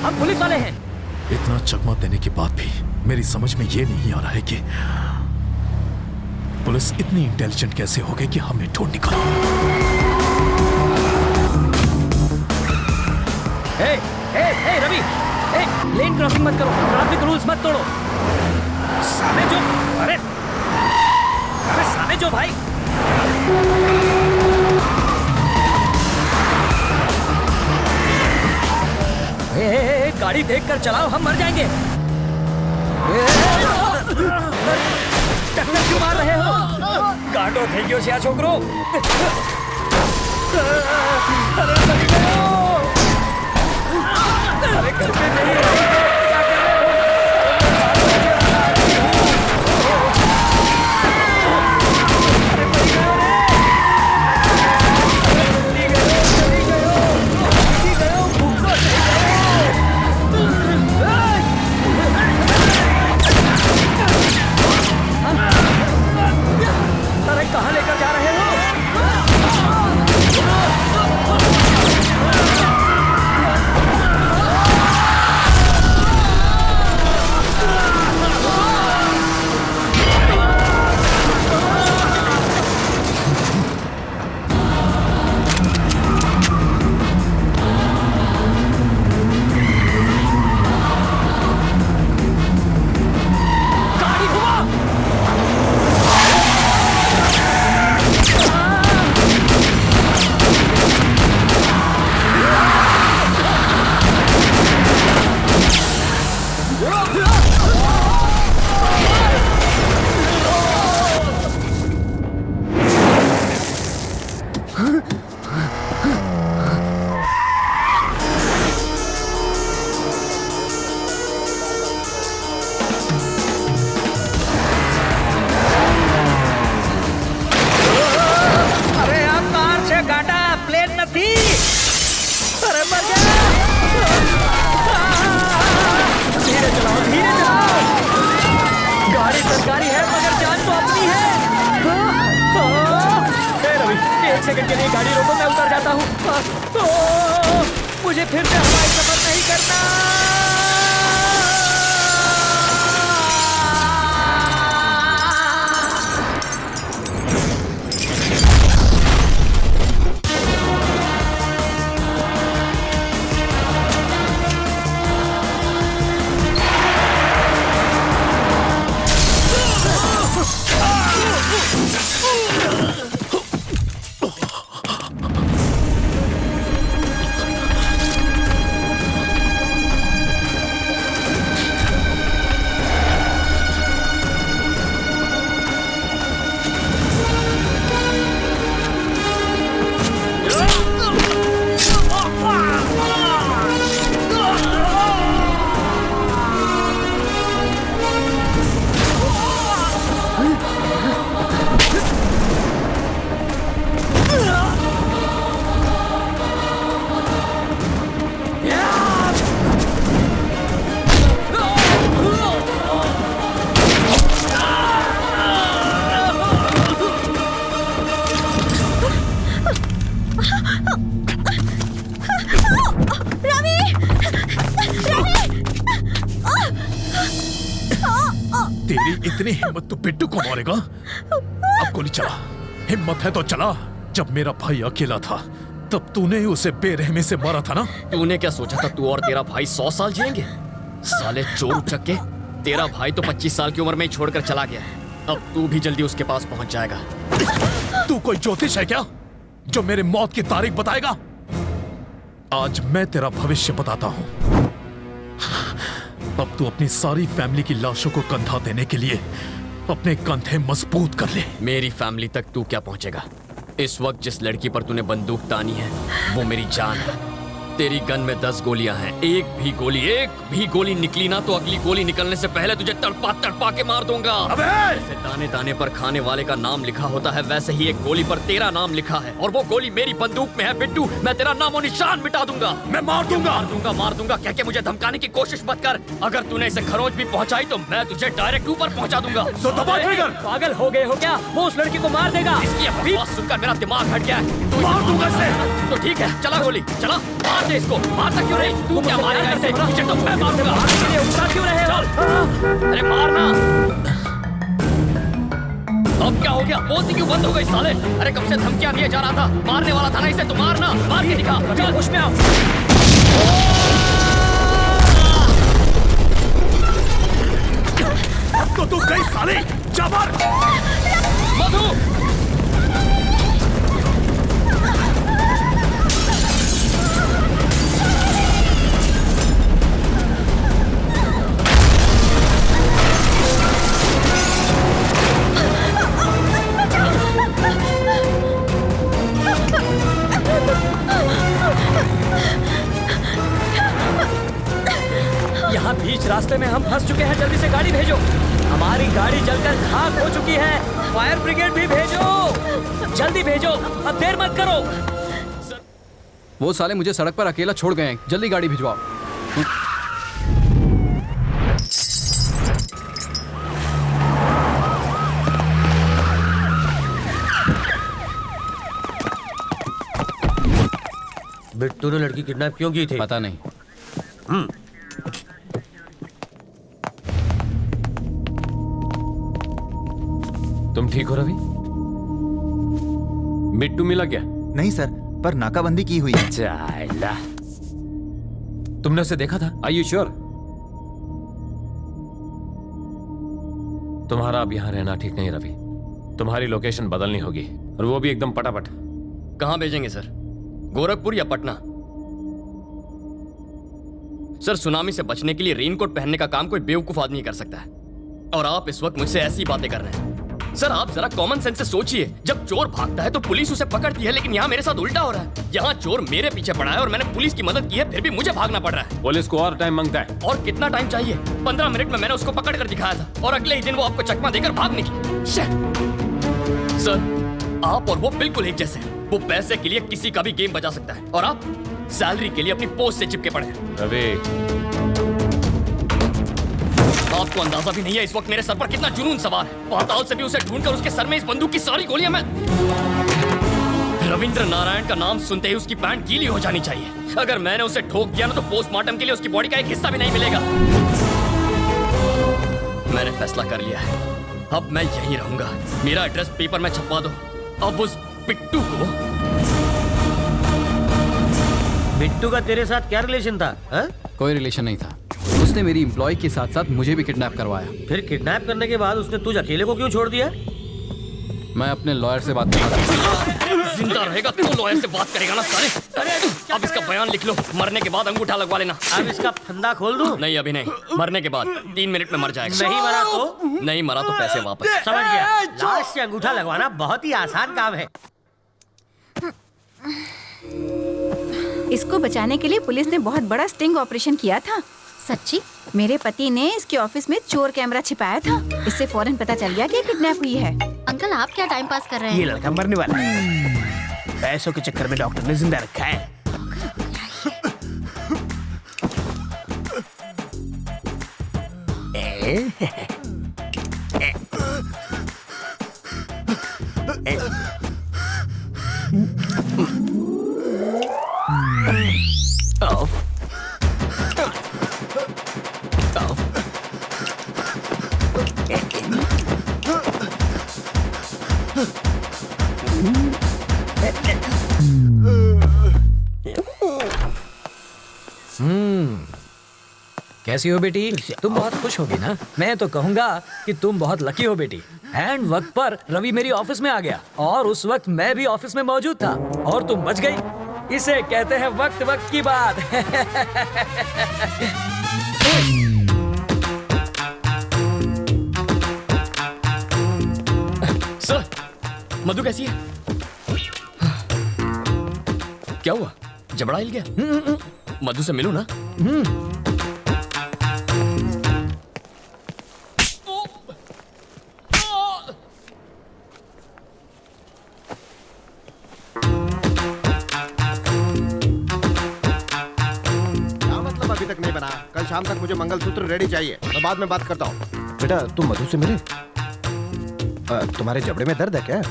हम पुलिस वाले हैं। इतना चकमा देने के बाद भी मेरी समझ में ये नहीं आ रहा है कि पुलिस इतनी इंटेलिजेंट कैसे हो गई कि हमें ढूंढ निकाला। रवि, लेन क्रॉसिंग मत करो, ट्रैफिक रूल्स मत तोड़ो। सामने जो, अरे सामने जो भाई। गाड़ी देखकर चलाओ, हम मर जाएंगे। टक्कर क्यों मार रहे हो? गांडो થઈ ગયો છે આ છોકરો। अरे घर पे नहीं है, क्या कर रहे हो? अरे कहाँ लेकर जा रहे हो? सेकंड के लिए गाड़ी रोको, मैं उतर जाता हूँ। मुझे फिर से हवाई सफर नहीं करना। तेरी इतनी हिम्मत तो बिट्टू को मारेगा? अब गोली चला, हिम्मत है तो चला। जब मेरा भाई अकेला था तब तूने ही उसे बेरहमी से मारा था ना? तूने क्या सोचा था तू और तेरा भाई 100 साल जिएंगे? साले चोर उचक्के, तेरा भाई तो 25 साल की उम्र में ही छोड़कर चला गया है। अब तू भी जल्दी उसके पास पहुंच जाएगा। तू कोई ज्योतिष है क्या जो मेरे मौत की तारीख बताएगा? आज मैं तेरा भविष्य बताता हूं। अब तू अपनी सारी फैमिली की लाशों को कंधा देने के लिए अपने कंधे मजबूत कर ले। मेरी फैमिली तक तू क्या पहुंचेगा? इस वक्त जिस लड़की पर तूने बंदूक तानी है वो मेरी जान है। तेरी गन में 10 गोलियां हैं। एक भी गोली निकली ना तो अगली गोली निकलने से पहले तुझे तड़पा तड़पा के मार दूंगा। जैसे दाने दाने पर खाने वाले का नाम लिखा होता है वैसे ही एक गोली पर तेरा नाम लिखा है और वो गोली मेरी बंदूक में है। बिट्टू, मैं तेरा नामो निशान मिटा दूंगा। मैं मार दूंगा कह के मुझे धमकाने की कोशिश मत कर। अगर तूने इसे खरोंच भी पहुंचाई तो मैं तुझे डायरेक्ट ऊपर पहुंचा दूंगा। तो दबा ट्रिगर। पागल हो गए हो क्या? वो उस लड़की को मार देगा। इसकी आवाज सुनकर मेरा दिमाग हट गया है। तू मार दूंगा इसे। तो ठीक है, चला गोली चला, मार दे इसको। मारता क्यों नहीं? तू क्या मारेगा इसे? तुझे तो मैं मारूंगा। क्यों रहे हो? अरे मारना। अब क्या हो गया? बोलती क्यों बंद हो गई साले? अरे कब से धमकियां दिए जा रहा था, मारने वाला था ना इसे, तो मारना, मार के दिखा। चल होश में आओ। अब तो तू गई साले, जा मार। मधु, यहाँ बीच रास्ते में हम फंस चुके हैं। जल्दी से गाड़ी भेजो। हमारी गाड़ी जलकर खाक हो चुकी है। फायर ब्रिगेड भी भेजो, जल्दी भेजो, अब देर मत करो। वो साले मुझे सड़क पर अकेला छोड़ गए हैं, जल्दी गाड़ी भिजवाओ। बिट्टू ने लड़की किडनैप क्यों की थी? पता नहीं। तुम ठीक हो रवि? बिट्टू मिला क्या? नहीं सर, पर नाकाबंदी की हुई है। चाइला। तुमने उसे देखा था? Are you sure? तुम्हारा अब यहां रहना ठीक नहीं रवि। तुम्हारी लोकेशन बदलनी होगी और वो भी एकदम पटापट। कहाँ भेजेंगे सर? गोरखपुर या पटना? सर, सुनामी से बचने के लिए रेनकोट पहनने का काम कोई बेवकूफ आदमी कर सकता है और आप इस वक्त मुझसे ऐसी बातें कर रहे हैं। सर, आप जरा कॉमन सेंस से सोचिए। जब चोर भागता है तो पुलिस उसे पकड़ती है, लेकिन यहाँ मेरे साथ उल्टा हो रहा है। यहाँ चोर मेरे पीछे पड़ा है और मैंने पुलिस की मदद की है, फिर भी मुझे भागना पड़ रहा है। पुलिस को और टाइम मांगता है। और कितना टाइम चाहिए? 15 मिनट में मैंने उसको पकड़ कर दिखाया था और अगले ही दिन वो आपको चकमा देकर भाग निकली। सर, आप और वो बिल्कुल एक जैसे हैं। वो पैसे के लिए किसी का भी गेम बजा सकता है और आप सैलरी के लिए अपनी पोस्ट से चिपके पड़े हैं। रवि, आपको अंदाजा भी नहीं है इस वक्त मेरे सर पर कितना जुनून सवार है। पाताल से भी उसे ढूंढकर उसके सर में इस बंदूक की सारी गोलियां मैं... रविंद्र नारायण का नाम सुनते ही उसकी पैंट गीली हो जानी चाहिए। अगर मैंने उसे ठोक दिया ना तो पोस्टमार्टम के लिए उसकी बॉडी का एक हिस्सा भी नहीं मिलेगा। मैंने फैसला कर लिया है, अब मैं यहीं रहूंगा। मेरा एड्रेस पेपर में छपवा दो। अब उस बिट्टू को... बिट्टू का तेरे साथ क्या रिलेशन था? हा? कोई रिलेशन नहीं था। उसने मेरी एम्प्लॉय के साथ साथ मुझे भी किडनैप करवाया। फिर किडनैप करने के बाद उसने तुझे अकेले को क्यों छोड़ दिया? मैं अपने लॉयर से बात करूंगा। जिंदा रहेगा तो लॉयर से बात करेगा ना साले। अब इसका बयान लिख लो, मरने के बाद अंगूठा लगवा लेना। अब इसका फंदा खोल दूं? नहीं, अभी नहीं। मरने के बाद 3 मिनट में मर जाएगा। नहीं मरा तो? नहीं मरा तो पैसे वापस। समझ गया। लाश से अंगूठा लगवाना बहुत ही आसान काम है। इसको बचाने के लिए पुलिस ने बहुत बड़ा स्टिंग ऑपरेशन किया था। सच्ची? मेरे पति ने इसके ऑफिस में चोर कैमरा छिपाया था। इससे फौरन पता चल गया कि किडनैप हुई है। अंकल, आप क्या टाइम पास कर रहे हैं? ये लड़का मरने वाला है। पैसों के चक्कर में डॉक्टर ने जिंदा रखा है। कैसी हो बेटी? तुम बहुत खुश होगी ना? मैं तो कहूंगा कि तुम बहुत लकी हो बेटी। एंड वक्त पर रवि मेरी ऑफिस में आ गया और उस वक्त मैं भी ऑफिस में मौजूद था और तुम बच गई। इसे कहते हैं वक्त वक्त की बात। सर, मधु कैसी है? क्या हुआ? जबड़ा हिल गया? मधु से मिलूं ना? क्या मतलब अभी तक नहीं बना? कल शाम तक मुझे मंगलसूत्र रेडी चाहिए। मैं बाद में बात करता हूँ। बेटा तुम मधु से मिले? तुम्हारे जबड़े में दर्द है क्या?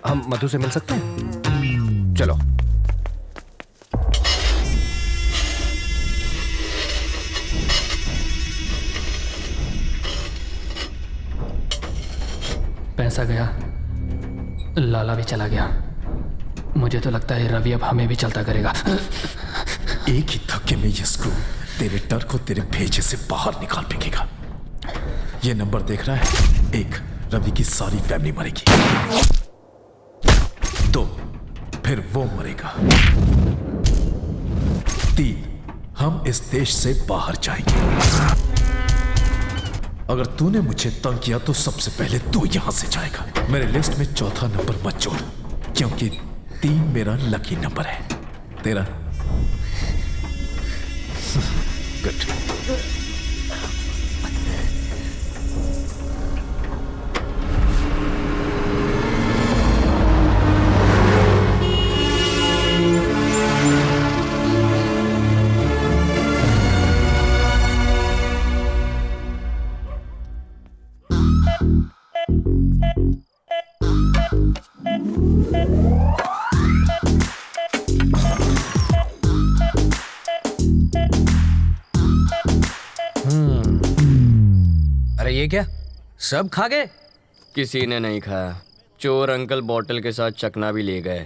हम मधु से मिल सकते हैं? चलो। पैसा गया, लाला भी चला गया। मुझे तो लगता है रवि अब हमें भी चलता करेगा। एक ही धक्के में ये स्क्रू तेरे डर को तेरे भेजे से बाहर निकाल फेंकेगा। ये नंबर देख रहा है? 1, रवि की सारी फैमिली मरेगी। 2, फिर वो मरेगा। 3, हम इस देश से बाहर जाएंगे। अगर तूने मुझे तंग किया तो सबसे पहले तू यहां से जाएगा। मेरे लिस्ट में चौथा नंबर मत जोड़, क्योंकि 3 मेरा लकी नंबर है। तेरा गुड। अरे ये क्या? सब खा गए? किसी ने नहीं खाया। चोर अंकल बोतल के साथ चकना भी ले गए।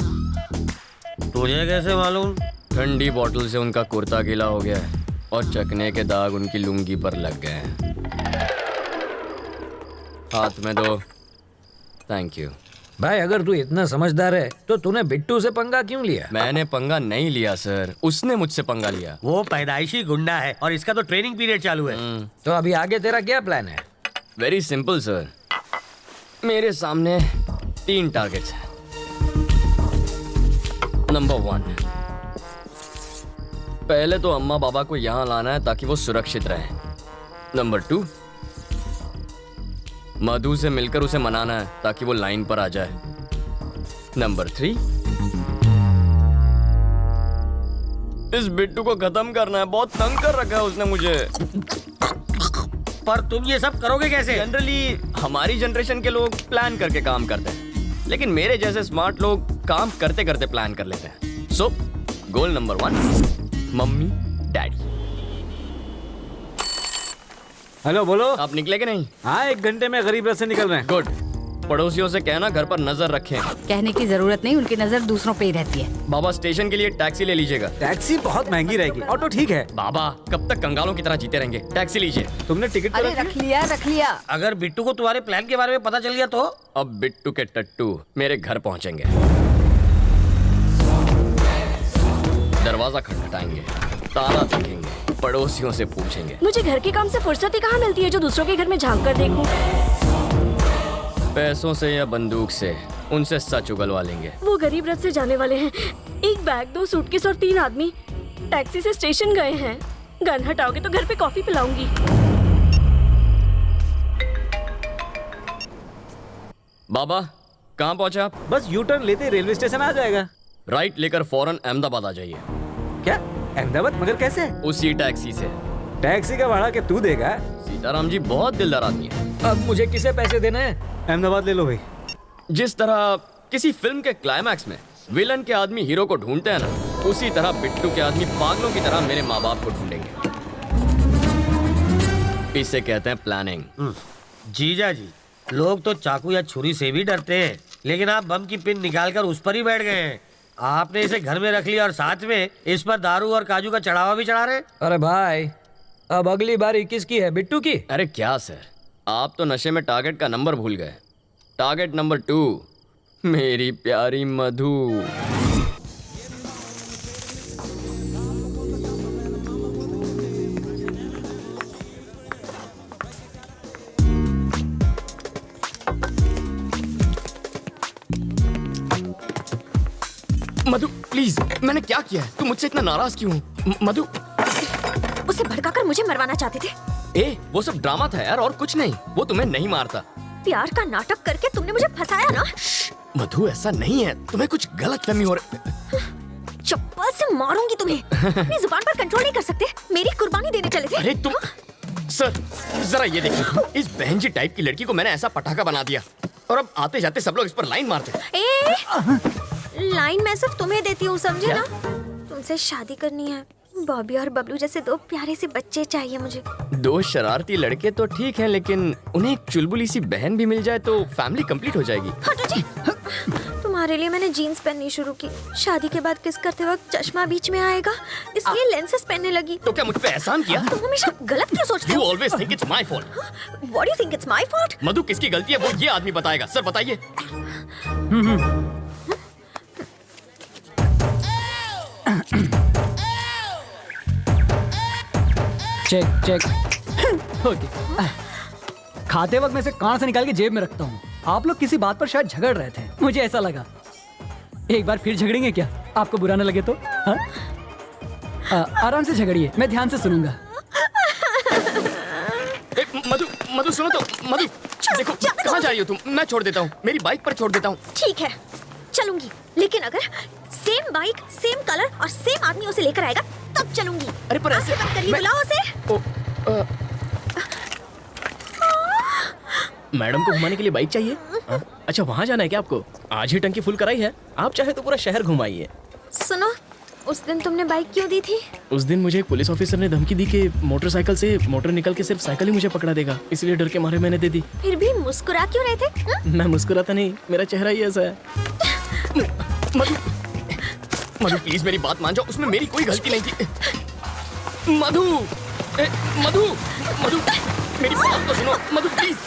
तुझे कैसे मालूम? ठंडी बोतल से उनका कुर्ता गीला हो गया है और चकने के दाग उनकी लुंगी पर लग गए हैं। हाथ में दो। Thank you. भाई अगर तू इतना समझदार है तो तूने बिट्टू से पंगा क्यों लिया? मैंने पंगा नहीं लिया सर, उसने मुझसे पंगा लिया। वो पैदाइशी गुंडा है और इसका तो ट्रेनिंग पीरियड चालू है। तो अभी आगे तेरा क्या प्लान है? Very simple sir. मेरे सामने 3 टारगेट्स हैं। नंबर 1, पहले तो अम्मा बाबा को यहाँ लाना है ताकि वो सुरक्षित रहें। नंबर 2, मधु से मिलकर उसे मनाना है ताकि वो लाइन पर आ जाए। नंबर 3, इस बिट्टू को खत्म करना है। बहुत तंग कर रखा है उसने मुझे। पर तुम ये सब करोगे कैसे? जनरली हमारी जनरेशन के लोग प्लान करके काम करते हैं, लेकिन मेरे जैसे स्मार्ट लोग काम करते करते प्लान कर लेते हैं। So goal number 1, mummy daddy. Hello बोलो। आप निकले कि नहीं? हाँ, 1 घंटे में गरीब रथ से निकल रहे हैं। गुड। पड़ोसियों से कहना घर पर नजर रखें। कहने की जरूरत नहीं, उनकी नजर दूसरों पे ही रहती है। बाबा स्टेशन के लिए टैक्सी ले लीजिएगा। टैक्सी बहुत महंगी रहेगी, ऑटो ठीक है। बाबा कब तक कंगालों की तरह जीते रहेंगे? टैक्सी लीजिए। तुमने टिकट अरे रख लिया। अगर बिट्टू को तुम्हारे प्लान के बारे में पता चल गया तो? अब बिट्टू के टट्टू मेरे घर पहुंचेंगे, दरवाजा खटखटाएंगे, ताला देखेंगे, पड़ोसियों से पूछेंगे। मुझे घर के काम से फुर्सत ही कहाँ मिलती है जो दूसरों के घर में झांक कर देखूं। पैसों से या बंदूक से उनसे सच उगलवा लेंगे। वो गरीब रथ से जाने वाले हैं। 1 बैग, 2 सूटकेस और 3 आदमी टैक्सी से स्टेशन गए हैं। गन हटाओगे तो घर पे कॉफी पिलाऊंगी। बाबा कहाँ पहुँचे आप? बस यू टर्न लेते रेलवे स्टेशन आ जाएगा। राइट लेकर फौरन अहमदाबाद आ जाइए। क्या अहमदाबाद? मगर कैसे? उसी टैक्सी से। टैक्सी का भाड़ा क्या तू देगा? सीताराम जी बहुत दिलदार आदमी है। अब मुझे किसे पैसे देने हैं? अहमदाबाद ले लो भाई। जिस तरह किसी फिल्म के क्लाइमैक्स में विलन के आदमी हीरो को ढूंढते हैं ना, उसी तरह बिट्टू के आदमी पागलों की तरह मेरे माँ बाप को ढूंढेंगे। इसे कहते हैं प्लानिंग। जीजा जी, लोग तो चाकू या छुरी से भी डरते हैं, लेकिन आप बम की पिन निकालकर उस पर ही बैठ गए हैं। आपने इसे घर में रख लिया और साथ में इस पर दारू और काजू का चढ़ावा भी चढ़ा रहे। अरे भाई, अब अगली बारी किसकी है, बिट्टू की? अरे क्या सर, आप तो नशे में टारगेट का नंबर भूल गए। टारगेट नंबर 2 मेरी प्यारी मधु। मधु प्लीज, मैंने क्या किया है? तुम मुझसे इतना नाराज क्यों हो? मधु, उसे भड़काकर मुझे मरवाना चाहते थे। ए, वो सब ड्रामा था यार, और कुछ नहीं। वो तुम्हें नहीं मारता। प्यार का नाटक करके तुमने मुझे फंसाया ना। मधु ऐसा नहीं है, तुम्हें कुछ गलतफहमी हो रही। चप्पल से मारूंगी तुम्हें। अपनी जुबान पर कंट्रोल नहीं कर सकते। मेरी कुर्बानी देने चले थे। अरे तुम सर, जरा ये देखिए, इस बहन जी टाइप की लड़की को मैंने ऐसा पटाखा बना दिया, और अब आते जाते सब लोग इस पर लाइन मारते। लाइन मैं सिर्फ तुम्हें देती हूँ, समझे ना? तुमसे शादी करनी है। बॉबी और बबलू जैसे 2 प्यारे से बच्चे चाहिए मुझे। 2 शरारती लड़के तो ठीक है, लेकिन उन्हें एक चुलबुली सी बहन भी मिल जाए तो फैमिली कंप्लीट हो जाएगी। हटो जी। तुम्हारे लिए मैंने जीन्स पहननी शुरू की। शादी के बाद किस करते वक्त चश्मा बीच में आएगा, इसलिए लेंसेज पहनने लगी। तो क्या मुझ पे एहसान किया? तुम हमेशा गलत क्यों सोचते हो? You always think it's my fault. What do you think it's my fault? मधु, किसकी गलती है वो ये आदमी बताएगा। सर बताइए। Check check. ओके। खाते वक्त मैं इसे कान से निकाल के जेब में रखता हूँ। आप लोग किसी बात पर शायद झगड़ रहे थे, मुझे ऐसा लगा। एक बार फिर झगड़ेंगे क्या? आपको बुरा न लगे तो? आराम से झगड़िए, मैं ध्यान से सुनूंगा। मधु, मधु सुनो तो। मधु देखो, कहाँ जा रही हो तुम? मैं छोड़ देता हूँ, मेरी बाइक पर छोड़ देता हूँ। ठीक है, चलूंगी, लेकिन अगर सेम बाइक, सेम कलर और सेम आदमी उसे लेकर आएगा तब चलूंगी। अरे पर ऐसे बुलाओ उसे। मैडम को घुमाने के लिए बाइक चाहिए? अच्छा, वहाँ जाना है क्या आपको? आज ही टंकी फुल कराई है, आप चाहे तो पूरा शहर घुमाइए। सुनो, उस दिन तुमने बाइक क्यों दी थी? उस दिन मुझे एक पुलिस ऑफिसर ने धमकी दी कि मोटरसाइकिल से मोटर निकल के सिर्फ साइकिल ही मुझे पकड़ा देगा, इसलिए डर के मारे मैंने दे दी। फिर भी मुस्कुरा क्यों रहे थे? मैं मुस्कुराता नहीं, मेरा चेहरा ही ऐसा है। मधु, मधु प्लीज मेरी बात मान जाओ, उसमें मेरी कोई गलती नहीं थी। मधु, मधु, मधु मेरी बात तो सुनो। मधु प्लीज।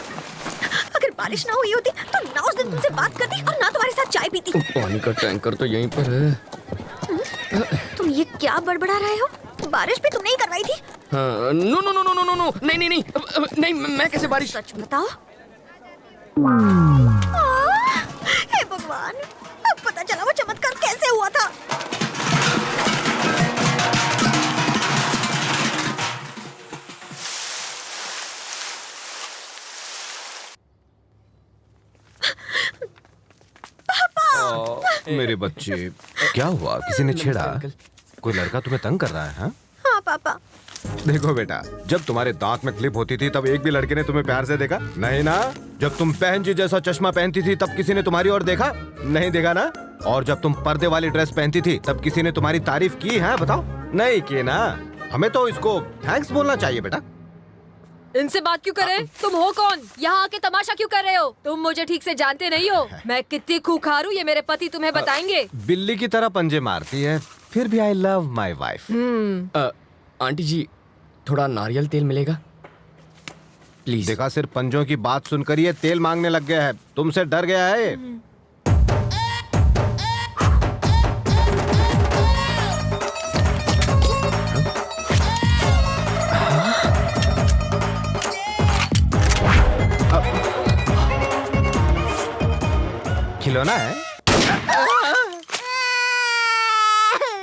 अगर बारिश ना हुई होती तो ना उस दिन तुमसे बात करती और ना तुम्हारे साथ चाय पीती। पानी का टैंकर तो यहीं पर है। तुम ये क्या बड़बड़ा रहे हो? बारिश भी तुमने ही करवाई थी। हाँ, no no no no no no, नहीं नहीं नहीं नहीं, मैं कैसे बारिश? सच बताओ। हे भगवान, अब पता चला वो चमत्कार कैसे हुआ था। मेरे बच्चे, क्या हुआ? किसी ने छेड़ा? कोई लड़का तुम्हें तंग कर रहा है? हाँ पापा। देखो बेटा, जब तुम्हारे दांत में क्लिप होती थी तब एक भी लड़के ने तुम्हें प्यार से देखा? नहीं ना। जब तुम बहन जी जैसा चश्मा पहनती थी तब किसी ने तुम्हारी ओर देखा? नहीं देखा ना। और जब तुम पर्दे वाली ड्रेस पहनती थी तब किसी ने तुम्हारी तारीफ की है? बताओ, नहीं की ना। हमें तो इसको थैंक्स बोलना चाहिए बेटा। इनसे बात क्यों करे? तुम हो कौन? यहाँ आके तमाशा क्यों कर रहे हो? तुम मुझे ठीक से जानते नहीं हो। मैं कितनी खूंखार हूँ ये मेरे पति तुम्हें बताएंगे। बिल्ली की तरह पंजे मारती है, फिर भी I love my wife. Aunty जी, थोड़ा नारियल तेल मिलेगा प्लीज? देखा, सिर्फ पंजों की बात सुनकर ये तेल मांगने लग गया है। तुमसे डर गया है। खिलौना है?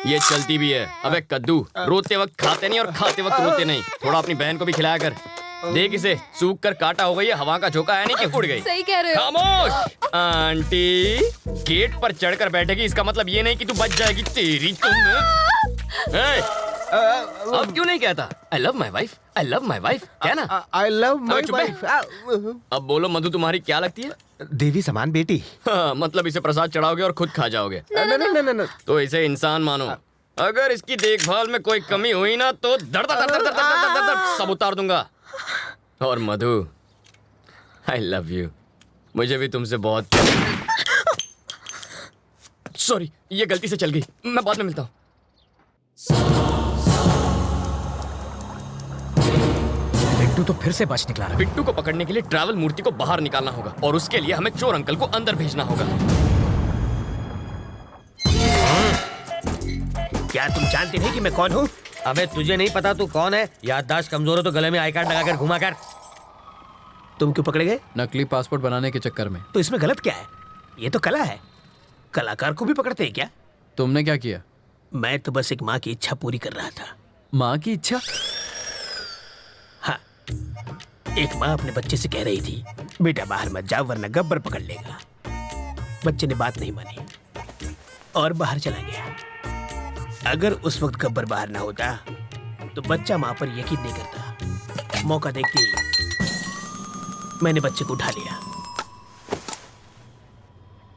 ये चलती भी है। अबे कद्दू, रोते वक्त खाते नहीं और खाते वक्त रोते नहीं। थोड़ा अपनी बहन को भी खिलाया कर। देख इसे, सूख कर काटा हो गई है, हवा का झोंका है नहीं कि उड़ गई। सही कह रहे हो। खामोश। आंटी गेट पर चढ़कर बैठेगी, इसका मतलब ये नहीं कि तू बच जाएगी। तेरी तुम अब क्यों नहीं कहता आई love my wife, I love my wife? क्या ना आई लव माई वाइफ। अब बोलो मधु तुम्हारी क्या लगती है? देवी समान बेटी। हाँ, मतलब इसे प्रसाद चढ़ाओगे और खुद खा जाओगे? नहीं। तो इसे इंसान मानो। अगर इसकी देखभाल में कोई कमी हुई ना तो दर्द दर्द दर्द दर्द दर्द दर्द सब उतार दूंगा। और मधु, आई लव यू। मुझे भी तुमसे बहुत। सॉरी, ये गलती से चल गई, मैं बाद में मिलता हूँ। बिट्टू तो फिर से बच निकला। बिट्टू को पकड़ने के लिए ट्रैवल मूर्ति को बाहर निकालना होगा और उसके लिए हमें चोर अंकल को अंदर भेजना होगा। क्या तुम जानते नहीं कि मैं कौन हूँ? अबे तुझे नहीं पता तू कौन है? याददाश्त कमजोर हो तो गले में आई कार्ड लगाकर घुमा कर। तुम क्यों पकड़े गए? नकली पासपोर्ट बनाने के चक्कर में। तो इसमें गलत क्या है? ये तो कला है। कलाकार को भी पकड़ते हैं क्या? तुमने क्या किया? मैं तो बस एक माँ की इच्छा पूरी कर रहा था। माँ की इच्छा? हाँ, एक माँ अपने बच्चे से कह रही थी, बेटा बाहर मत जाओ वरना गब्बर पकड़ लेगा। बच्चे ने बात नहीं मानी और बाहर चला गया। अगर उस वक्त गब्बर बाहर ना होता तो बच्चा माँ पर यकीन नहीं करता। मौका देखते ही मैंने बच्चे को उठा लिया।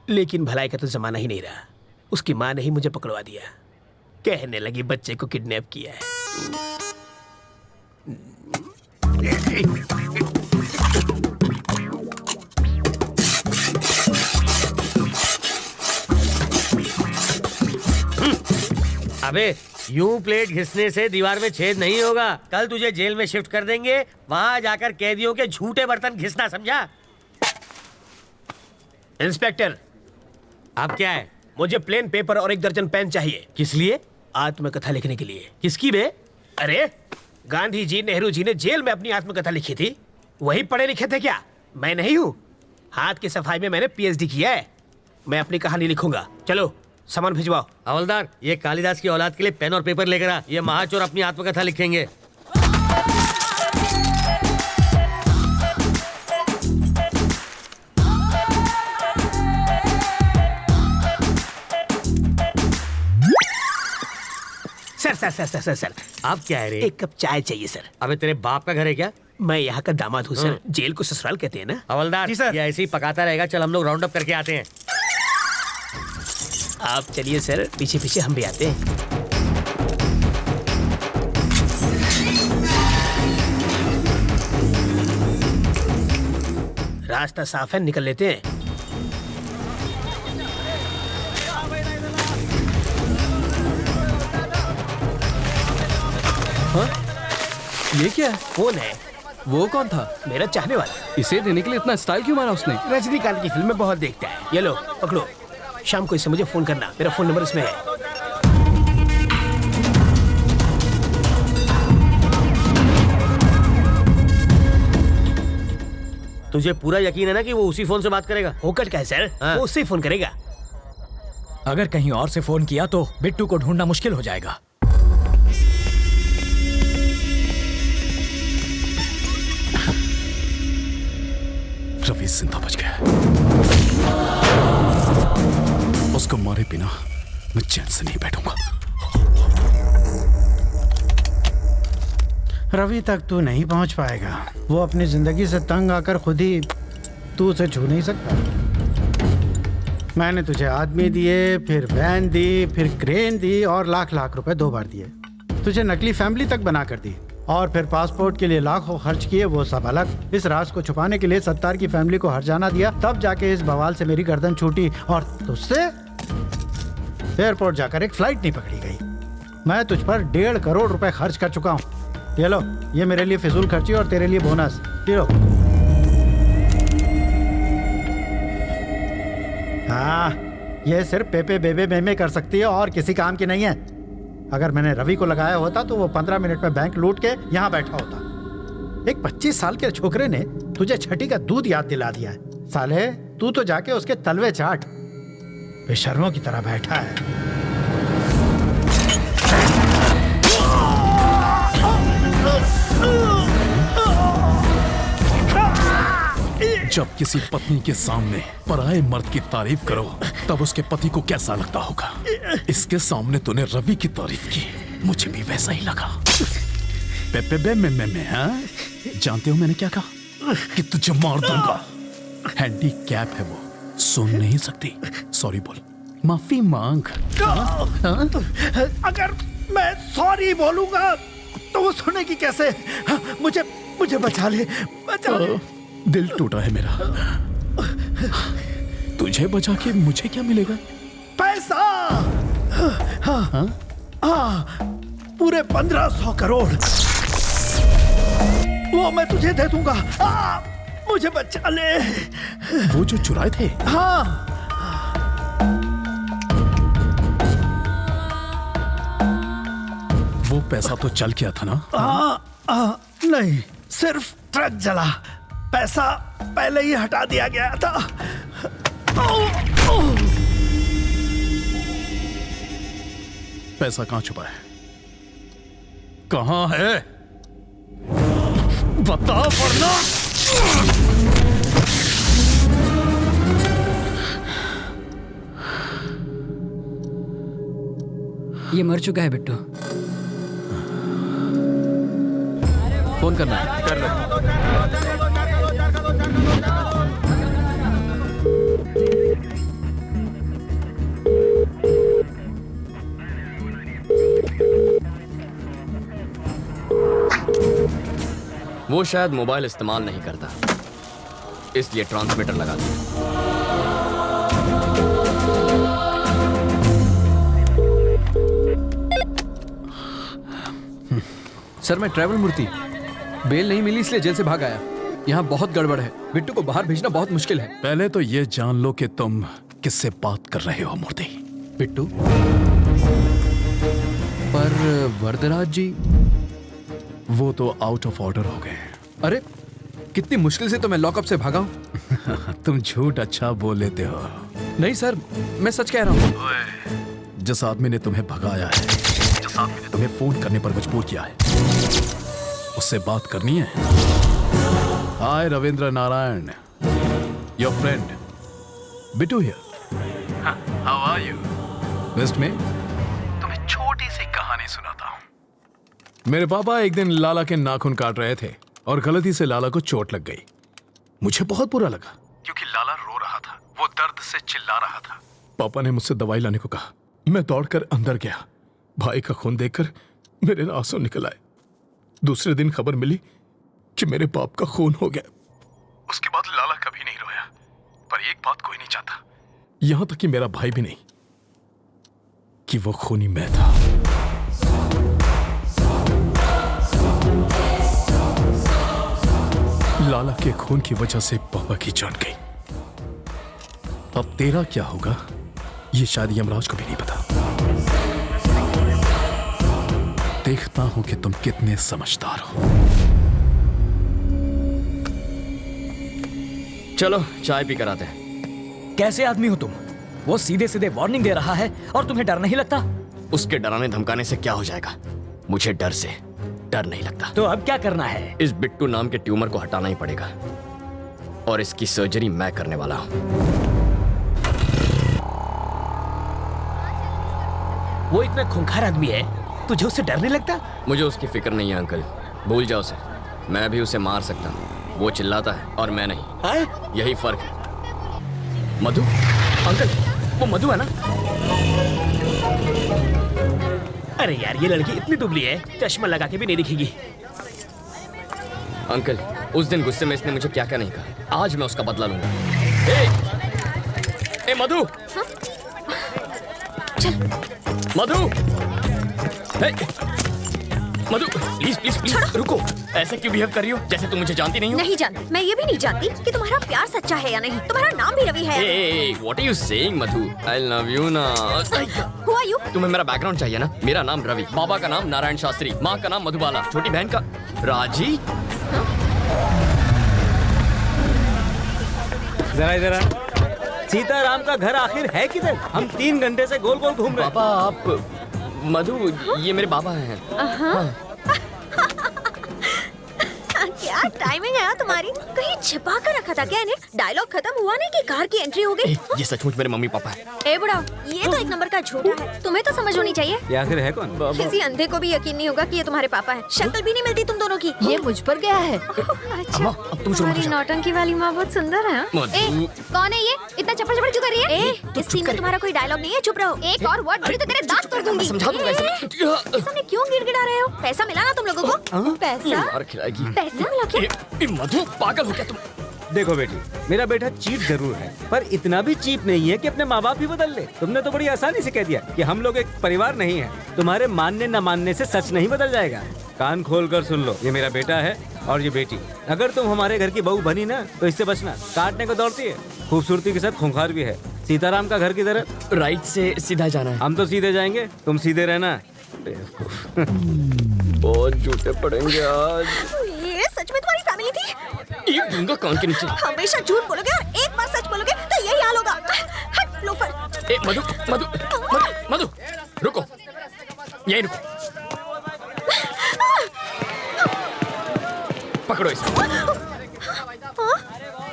लेकिन भलाई का तो जमाना ही नहीं रहा। उसकी माँ ने ही मुझे पकड़वा दिया। कहने लगी बच्चे को किडनैप किया है। अबे यूं प्लेट घिसने से दीवार में छेद नहीं होगा। कल तुझे जेल में शिफ्ट कर देंगे, वहां जाकर कैदियों के झूठे बर्तन घिसना, समझा? इंस्पेक्टर, आप क्या है? मुझे प्लेन पेपर और 1 दर्जन पेन चाहिए। किस लिए? आत्मकथा लिखने के लिए। किसकी बे? अरे गांधी जी, नेहरू जी ने जेल में अपनी आत्मकथा लिखी थी। वही पढ़े लिखे थे क्या? मैं नहीं हूँ। हाथ की सफाई में मैंने PhD किया है। मैं अपनी कहानी लिखूंगा। चलो सामान भिजवाओ। हवलदार, ये कालिदास की औलाद के लिए पेन और पेपर लेकर आ। ये महाचोर अपनी आत्मकथा लिखेंगे। सर, आप क्या है रे? 1 कप चाय चाहिए सर। अबे तेरे बाप का घर है क्या? मैं यहाँ का दामाद हूँ सर। जेल को ससुराल कहते हैं ना। हवलदार, ये ऐसे ही पकाता रहेगा। चल हम लोग राउंड अप करके आते हैं। आप चलिए सर, पीछे पीछे हम भी आते हैं। रास्ता साफ है, निकल लेते हैं। हाँ? ये क्या है? कौन है? वो कौन था? मेरा चाहने वाला। इसे देने के लिए इतना स्टाइल क्यों मारा उसने? रजनीकांत की फिल्में बहुत देखता है। ये लो पकड़ो। शाम को इससे मुझे फोन करना। मेरा फोन नंबर इसमें है। तुझे पूरा यकीन है ना कि वो उसी फोन से बात करेगा? होकर क्या है सर? हाँ। वो उससे फोन करेगा। अगर कहीं और से फोन किया तो बिट्टू को ढूंढना मुश्किल हो जाएगा। रवि जिंदा बच गया। उसको मारे बिना मैं चैन से नहीं बैठूंगा। रवि तक तू नहीं पहुंच पाएगा। वो अपनी जिंदगी से तंग आकर खुद ही तू उसे छू नहीं सकता। मैंने तुझे आदमी दिए, फिर वैन दी, फिर क्रेन दी और लाख लाख रुपए 2 बार दिए। तुझे नकली फैमिली तक बना कर दी और फिर पासपोर्ट के लिए लाखों खर्च किए, वो सब अलग। इस राज को छुपाने के लिए सत्तार की फैमिली को हर्जाना दिया, तब जाके इस बवाल से मेरी गर्दन छूटी और तुझसे एयरपोर्ट जाकर एक फ्लाइट नहीं पकड़ी गई। मैं तुझ पर 1.5 करोड़ रुपए खर्च कर चुका हूँ। ये लो, ये मेरे लिए फिजूल खर्ची और तेरे लिए बोनस। ये लो। हाँ, ये सिर्फ पेपे बेबे मेमे कर सकती है और किसी काम की नहीं है। अगर मैंने रवि को लगाया होता तो वो 15 मिनट में बैंक लूट के यहाँ बैठा होता। एक 25 साल के छोकरे ने तुझे छठी का दूध याद दिला दिया है। साले, तू तो जाके उसके तलवे चाट। बेशर्मों की तरह बैठा है। जब किसी पत्नी के सामने पराये मर्द की तारीफ करो तब उसके पति को कैसा लगता होगा। इसके सामने तूने रवि की तारीफ की, मुझे भी वैसा ही लगा। हाँ? जानते हो मैंने क्या कहा? कि तुझे मार दूंगा। हैंडीकैप है वो, सुन नहीं सकती। सॉरी बोल, माफी मांग। अगर मैं सॉरी बोलूंगा तो वो सुनेगी कैसे? मुझे बचा ले, बचा ले। दिल टूटा है मेरा। तुझे बचा के मुझे क्या मिलेगा? पैसा। हाँ, पूरे 1500 करोड़। वो मैं तुझे दे दूंगा। मुझे बचा ले। वो जो चुराए थे? हाँ। वो पैसा तो चल गया था ना? नहीं, सिर्फ ट्रक जला, पैसा पहले ही हटा दिया गया था। पैसा कहाँ छुपा है? कहाँ है? बता वरना। ये मर चुका है बिट्टू। फोन करना है। कर लो। वो शायद मोबाइल इस्तेमाल नहीं करता, इसलिए ट्रांसमीटर लगा दिया। सर मैं ट्रैवल मूर्ति, बेल नहीं मिली इसलिए जेल से भाग आया। यहाँ बहुत गड़बड़ है, बिट्टू को बाहर भेजना बहुत मुश्किल है। पहले तो ये जान लो कि तुम किससे बात कर रहे हो मूर्ति। बिट्टू? पर वरदराज जी? वो तो आउट ऑफ ऑर्डर हो गए। अरे कितनी मुश्किल से तो मैं लॉकअप से भागा हूँ। तुम झूठ अच्छा बोल लेते हो। नहीं सर, मैं सच कह रहा हूँ। जिस आदमी ने तुम्हें भगाया है, जिस आदमी ने तुम्हें फोन करने पर मजबूर किया है, उससे बात करनी है। Hi Ravindra Narayan, your friend Bittu here. How are you? वेस्ट में तुम्हें छोटी सी कहानी सुनाता हूं। मेरे पापा एक दिन लाला के नाखून काट रहे थे और गलती से लाला को चोट लग गई। मुझे बहुत बुरा लगा क्योंकि लाला रो रहा था, वो दर्द से चिल्ला रहा था। पापा ने मुझसे दवाई लाने को कहा। मैं दौड़कर अंदर गया। भाई का खून देखकर मेरे आंसू निकल आए। दूसरे दिन खबर मिली कि मेरे बाप का खून हो गया। उसके बाद लाला कभी नहीं रोया, पर एक बात कोई नहीं चाहता, यहां तक कि मेरा भाई भी नहीं, कि वो खूनी मैं था। लाला के खून की वजह से पापा की जान गई। अब तेरा क्या होगा ये शायद यमराज को भी नहीं पता। देखता हूं कि तुम कितने समझदार हो। चलो चाय पी कर आते हैं। कैसे आदमी हो तुम? वो सीधे सीधे वार्निंग दे रहा है और तुम्हें डर नहीं लगता? उसके डराने धमकाने से क्या हो जाएगा? मुझे डर से डर नहीं लगता। तो अब क्या करना है? इस बिट्टू नाम के ट्यूमर को हटाना ही पड़ेगा और इसकी सर्जरी मैं करने वाला हूं। वो इतना खूंखार आदमी है, तुझे उससे डर नहीं लगता? मुझे उसकी फिक्र नहीं है अंकल, भूल जाओ उसे। मैं भी उसे मार सकता हूँ, वो चिल्लाता है और मैं नहीं। यही फर्क है। मधु? अंकल वो मधु है ना? अरे यार ये लड़की इतनी दुबली है, चश्मा लगा के भी नहीं दिखेगी। अंकल उस दिन गुस्से में इसने मुझे क्या क्या नहीं कहा, आज मैं उसका बदला लूंगा। ए मधु! चल। मधु! मधु प्लीज प्लीज प्लीज रुको। ऐसे क्यों बिहेव कर रही हो जैसे तुम मुझे जानती नहीं हो? नहीं जानती। मैं ये भी नहीं जानती कि तुम्हारा प्यार सच्चा है या नहीं। तुम्हारा नाम भी रवि है। What are you saying Madhu? I love you ना। Who are you? तुम्हें मेरा बैकग्राउंड चाहिए ना? मेरा नाम रवि, बाबा का नाम नारायण शास्त्री, माँ का नाम मधुबाला, छोटी बहन का राजी। जरा इधर सीताराम का घर आखिर है किधर? हम 3 घंटे से गोल गोल घूम रहे हैं। पापा आप मधु, ये मेरे बाबा हैं। क्या टाइमिंग है तुम्हारी? कहीं छिपा कर रखा था क्या इन्हें? डायलॉग खत्म हुआ नहीं कि कार की एंट्री हो गई? ये सचमुच मेरे मम्मी पापा है। ए बुढ़ा, ये तो एक नंबर का झूठा है। तुम्हें तो समझ होनी चाहिए। ये आखिर है कौन? किसी अंधे को भी यकीन नहीं होगा कि ये तुम्हारे पापा है। शक्ल भी नहीं मिलती तुम दोनों की। ये मुझ पर गया है। अच्छा, अब तुम तुम्हारी नौटंकी वाली माँ बहुत सुंदर है। कौन है ये? इतना चप्पड़ चप्पड़ क्यों कर रही है? इस सीन में तुम्हारा कोई डायलॉग नहीं है, चुप रहो। एक और वर्ड बोली तो तेरे दांत तोड़ दूंगी। समझा दूंगा इसे। सामने क्यों गिड़गिड़ा रहे हो? पैसा मिला ना तुम लोगों को? पैसा? और खिलाएगी। पैसा मिला क्या? मधु पागल हो क्या तुम? देखो बेटी, मेरा बेटा चीप जरूर है, पर इतना भी चीप नहीं है कि अपने माँ बाप ही बदल ले। तुमने तो बड़ी आसानी से कह दिया कि हम लोग एक परिवार नहीं है। तुम्हारे मानने न मानने से सच नहीं बदल जाएगा। कान खोल कर सुन लो, ये मेरा बेटा है और ये बेटी, अगर तुम हमारे घर की बहू बनी ना तो इससे बचना, काटने को दौड़ती है, खूबसूरती के साथ खूंखार भी है। सीताराम का घर किधर है? राइट से सीधा जाना है। हम तो सीधे जाएंगे, तुम सीधे रहना। बहुत झूठे पड़ेंगे आज। ये सच में तुम्हारी फैमिली थी? ये दूंगा कान के नीचे। हमेशा झूठ बोलोगे और एक बार सच बोलोगे तो यही हाल होगा। हट लोफर। ए मधु मधु मधु मधु रुको, यही रुको। पकड़ो इसे।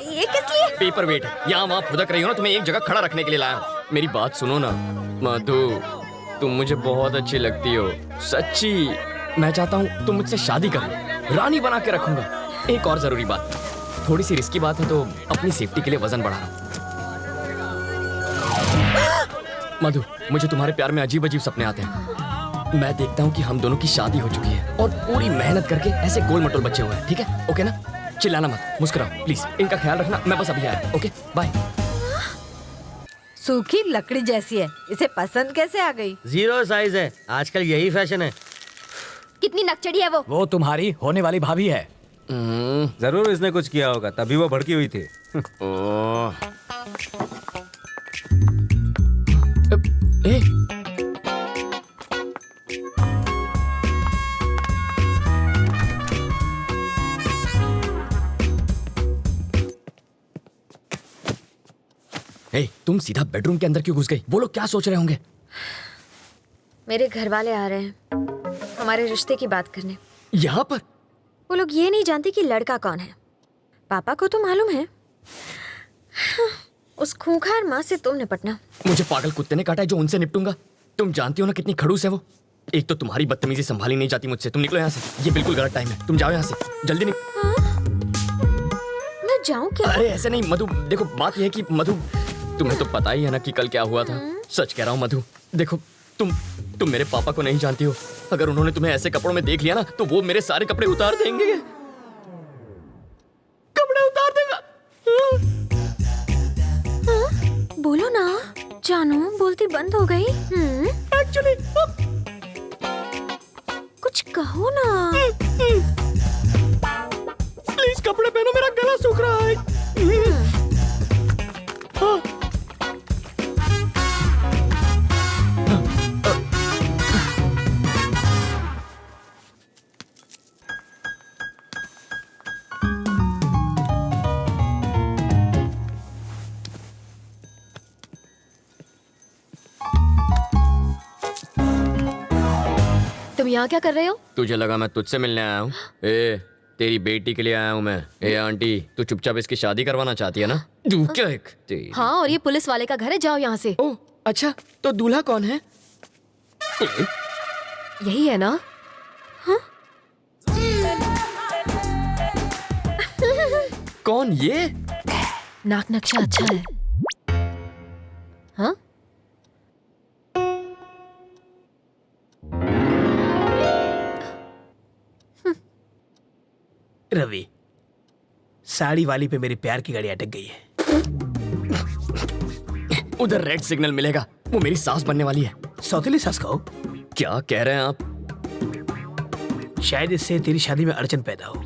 ये किस लिए? पेपर वेट है, यहाँ वहाँ फुदक रही हो ना, तुम्हें एक जगह खड़ा रखने के लिए लाया हूँ। मेरी बात सुनो ना मधु, तुम मुझे बहुत अच्छी लगती हो, सच्ची। मैं चाहता हूँ तुम मुझसे शादी कर लो, रानी बना के रखूंगा। एक और जरूरी बात, थोड़ी सी रिस्की बात है तो अपनी सेफ्टी के लिए वजन बढ़ा रहा हूँ। मधु, मुझे तुम्हारे प्यार में अजीब अजीब सपने आते हैं। मैं देखता हूँ कि हम दोनों की शादी हो चुकी है और पूरी मेहनत करके ऐसे गोल मटोल बच्चे हुए हैं, ठीक है? ओके ना? चिल्लाना मत, मुस्कुराओ प्लीज, इनका ख्याल रखना। मैं बस अभी आया, ओके बाय। सूखी लकड़ी जैसी है, इसे पसंद कैसे आ गई? 0 साइज है, आजकल यही फैशन है। कितनी नकचड़ी है वो तुम्हारी होने वाली भाभी है। जरूर इसने कुछ किया होगा, तभी वो भड़की हुई थी। ए, ए, तुम सीधा बेडरूम के अंदर क्यों घुस गई? वो लोग क्या सोच रहे होंगे? मेरे घर वाले आ रहे हैं हमारे रिश्ते की बात करने। यहाँ पर? वो लोग ये नहीं जानते कि लड़का कौन है। पापा को तो मालूम है। उस खूंखार माँ से तुम निपटना। मुझे पागल कुत्ते ने काटा है जो उनसे निपटूंगा। तुम जानती हो ना कितनी खड़ूस है वो। एक तो तुम्हारी बदतमीजी संभाली नहीं जाती मुझसे। तुम निकलो यहाँ से, ये बिल्कुल गलत टाइम है। तुम जाओ यहाँ से, जल्दी मैं जाऊँ क्या? अरे ऐसे नहीं मधु, देखो बात यह है कि मधु, तुम्हें तो पता ही है ना कि कल क्या हुआ था। सच कह रहा हूँ मधु, देखो तुम मेरे पापा को नहीं जानती हो। अगर उन्होंने तुम्हें ऐसे कपड़ों में देख लिया ना तो वो मेरे सारे कपड़े उतार देंगे। कपड़े उतार देगा। बोलो ना जानू, बोलती बंद हो गई। एक्चुअली कुछ कहो ना। प्लीज कपड़े पहनो, मेरा गला सूख रहा है। तुम यहाँ क्या कर रहे हो? तुझे लगा मैं तुझसे मिलने आया हूँ? ए, तेरी बेटी के लिए आया हूँ मैं। ए आंटी, तू चुपचाप इसकी शादी करवाना चाहती है ना? तू क्या एक हाँ, और ये पुलिस वाले का घर है, जाओ यहाँ से। ओह अच्छा, तो दूल्हा कौन है? यही है ना? हाँ? कौन ये? नाक नक्शा अच्छा है। हाँ? रवि, साड़ी वाली पे मेरी प्यार की गाड़ी अटक गई है। उधर रेड सिग्नल मिलेगा, वो मेरी सास बनने वाली है। सौतेली सास कहो? क्या कह रहे हैं आप? शायद इससे तेरी शादी में अड़चन पैदा हो।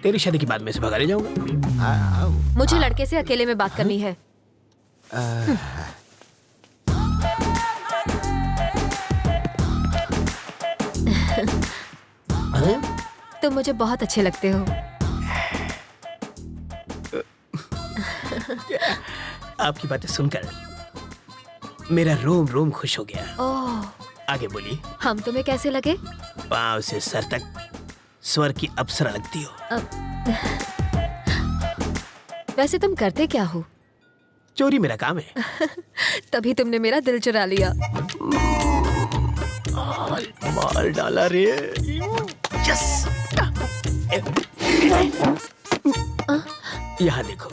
तेरी शादी के बाद मैं इसे भगा ले जाऊंगा। मुझे लड़के से अकेले में बात करनी है। तुम मुझे बहुत अच्छे लगते हो। आपकी बातें सुनकर मेरा रोम रोम खुश हो गया। ओह, आगे बोलिए। हम तुम्हें कैसे लगे? पांव से सर तक स्वर की अप्सरा लगती हो। वैसे तुम करते क्या हो? चोरी मेरा काम है। तभी तुमने मेरा दिल चुरा लिया। माल डाला रे। यस। यहाँ देखो,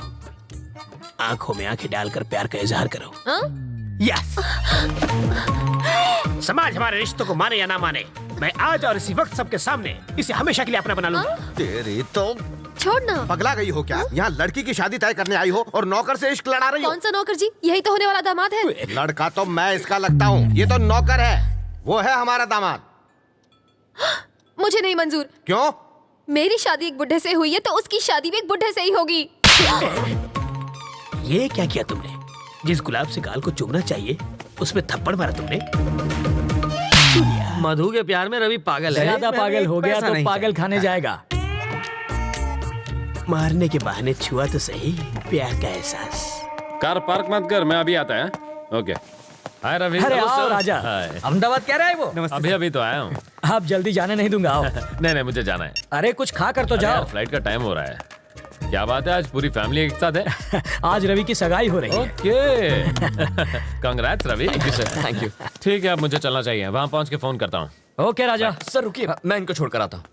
आंखों में आंखें डालकर प्यार का इजहार करो। यस। समाज हमारे रिश्तों को माने या ना माने, मैं आज और इसी वक्त सबके सामने इसे हमेशा के लिए अपना बना लूंगा। तेरी तो छोड़ना। पगला गई हो क्या? यहाँ लड़की की शादी तय करने आई हो और नौकर से इश्क लड़ा रही हो। कौन सा नौकर जी? यही तो होने वाला दामाद है। लड़का तो मैं इसका लगता हूँ, ये तो नौकर है। वो है हमारा दामाद। मुझे नहीं मंजूर। क्यों? मेरी शादी एक बुढ़े से हुई है तो उसकी शादी भी एक बुढ़े से ही होगी। ये क्या किया तुमने? जिस गुलाब से गाल को चूमना चाहिए उसमें थप्पड़ मारा तुमने। मधु के प्यार में रवि पागल है। ज्यादा पागल हो गया तो पागल खाने जाएगा। मारने के बहाने छुआ तो सही प्यार का एहसास। कार पार्क मत कर, मैं अभी आता है। ओके। हाय रवि। अरे हेलो आओ सर। राजा। हाय। अहमदाबाद कह रहा है वो। अभी अभी तो आया हूँ। आप जल्दी जाने नहीं दूंगा, आओ। नहीं मुझे जाना है। अरे कुछ खा कर तो अरे जाओ। यार, फ्लाइट का टाइम हो रहा है। क्या बात है, आज पूरी फैमिली एक साथ है? आज रवि की सगाई हो रही है। Okay. Congrats Ravi. Thank you. ठीक है, अब मुझे चलना चाहिए। वहाँ पहुँच के फोन करता हूँ। ओके राजा। सर रुकिए, मैं इनको छोड़कर आता हूँ।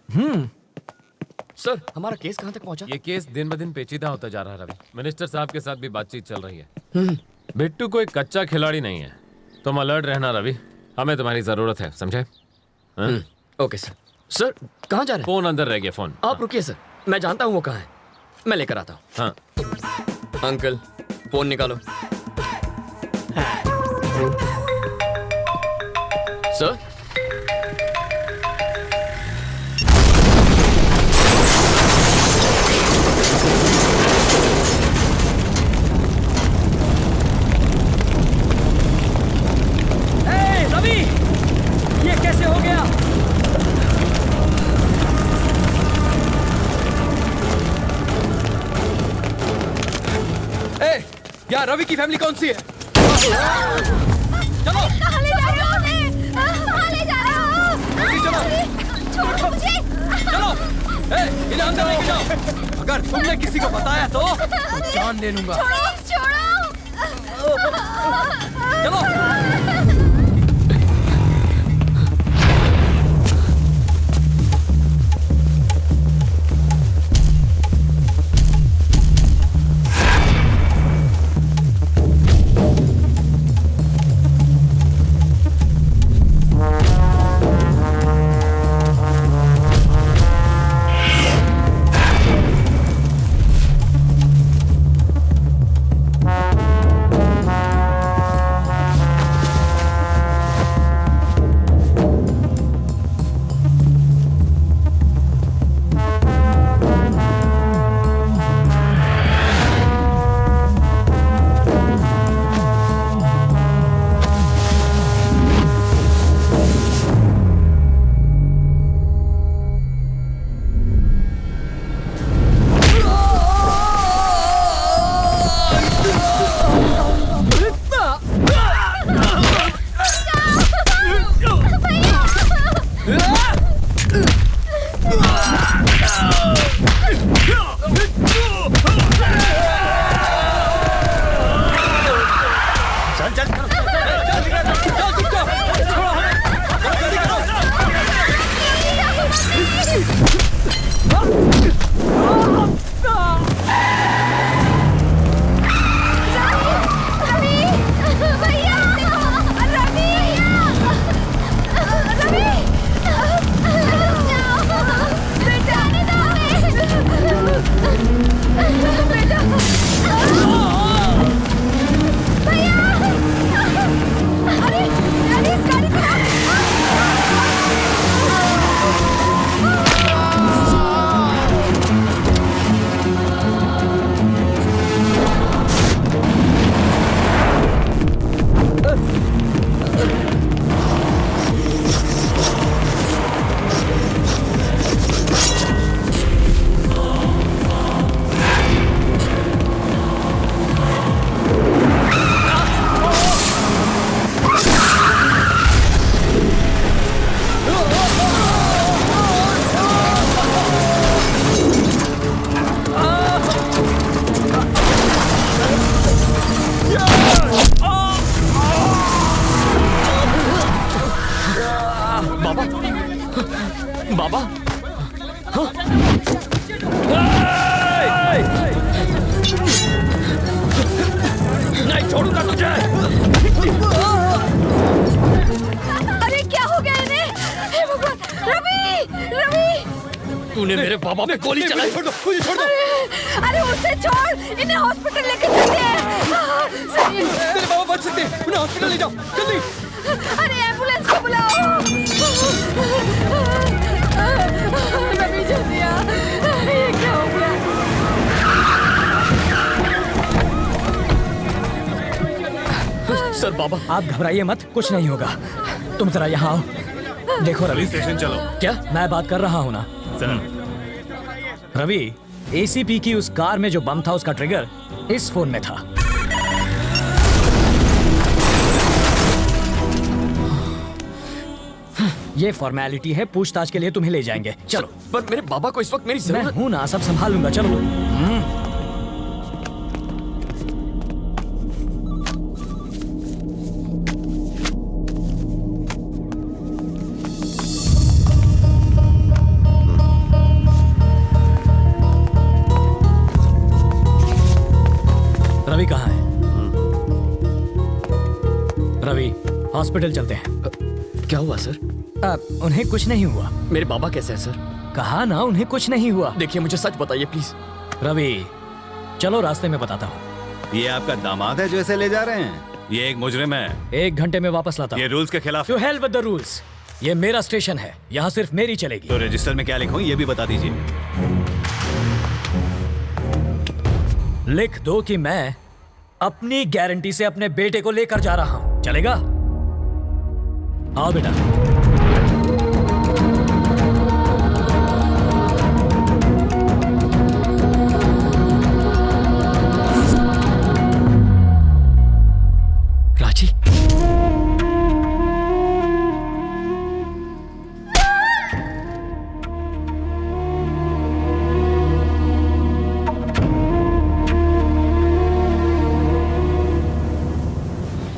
सर हमारा केस कहाँ तक पहुँचा? ये केस दिन ब दिन पेचीदा होता जा रहा है रवि। मिनिस्टर साहब के साथ भी बातचीत चल रही है। बिट्टू कोई कच्चा खिलाड़ी नहीं है। तुम अलर्ट रहना रवि, हमें तुम्हारी जरूरत है, समझे? Okay sir. सर कहाँ जा रहे हैं? फोन अंदर रह गया। फोन आप रुकिए सर, मैं जानता हूँ वो कहाँ है, मैं लेकर आता हूँ। हाँ। अंकल फोन निकालो। सर रवि, ये कैसे हो गया? यार रवि की फैमिली कौन सी है? चलो कहाँ ले जा रहे हो हमें? कहाँ ले जा रहे हो? चलो छोड़ो मुझे। चलो इन्हें अंदर लेके जाओ। अगर तुमने किसी को बताया तो जान ले लूंगा। छोड़ो। चलो बाबा नहीं छोड़ूंगा तुझे। अरे क्या हो गया इन्हें? हे भगवान, रवि, रवि! तूने मेरे बाबा पे गोली चलाई। छोड़ दो, मुझे छोड़ दो। अरे उसे छोड़, इन्हें हॉस्पिटल लेकर चलते हैं। तेरे बाबा बच सकते हैं, उन्हें हॉस्पिटल ले जाओ जल्दी। अरे एम्बुलेंस को बुलाओ। रवि जल्दी आ। सर बाबा आप घबराइए मत, कुछ नहीं होगा। तुम जरा यहाँ आओ। देखो रवि, स्टेशन चलो। क्या मैं बात कर रहा हूँ ना सर। रवि, एसीपी की उस कार में जो बम था उसका ट्रिगर इस फोन में था। ये फॉर्मेलिटी है, पूछताछ के लिए तुम्हें ले जाएंगे। चलो। पर मेरे बाबा को इस वक्त मेरी मैं जरूरत हूं ना, सब संभाल लूंगा। चलो। रवि कहाँ है? रवि, हॉस्पिटल चलते हैं। क्या हुआ सर? उन्हें कुछ नहीं हुआ। मेरे बाबा कैसे हैं सर? कहा ना उन्हें कुछ नहीं हुआ। देखिए मुझे सच बताइए प्लीज। रवि, चलो रास्ते में बताता हूँ। ये आपका दामाद है जो ऐसे ले जा रहे हैं? ये एक मुजरिम है। 1 घंटे में वापस लाता हूँ। ये रूल्स के खिलाफ to hell with the rules. ये मेरा स्टेशन है, यहाँ सिर्फ मेरी चलेगी। तो रजिस्टर में क्या लिखूं ये भी बता दीजिए। लिख दो कि मैं अपनी गारंटी से अपने बेटे को लेकर जा रहा हूँ। चलेगा? आओ बेटा। राजी,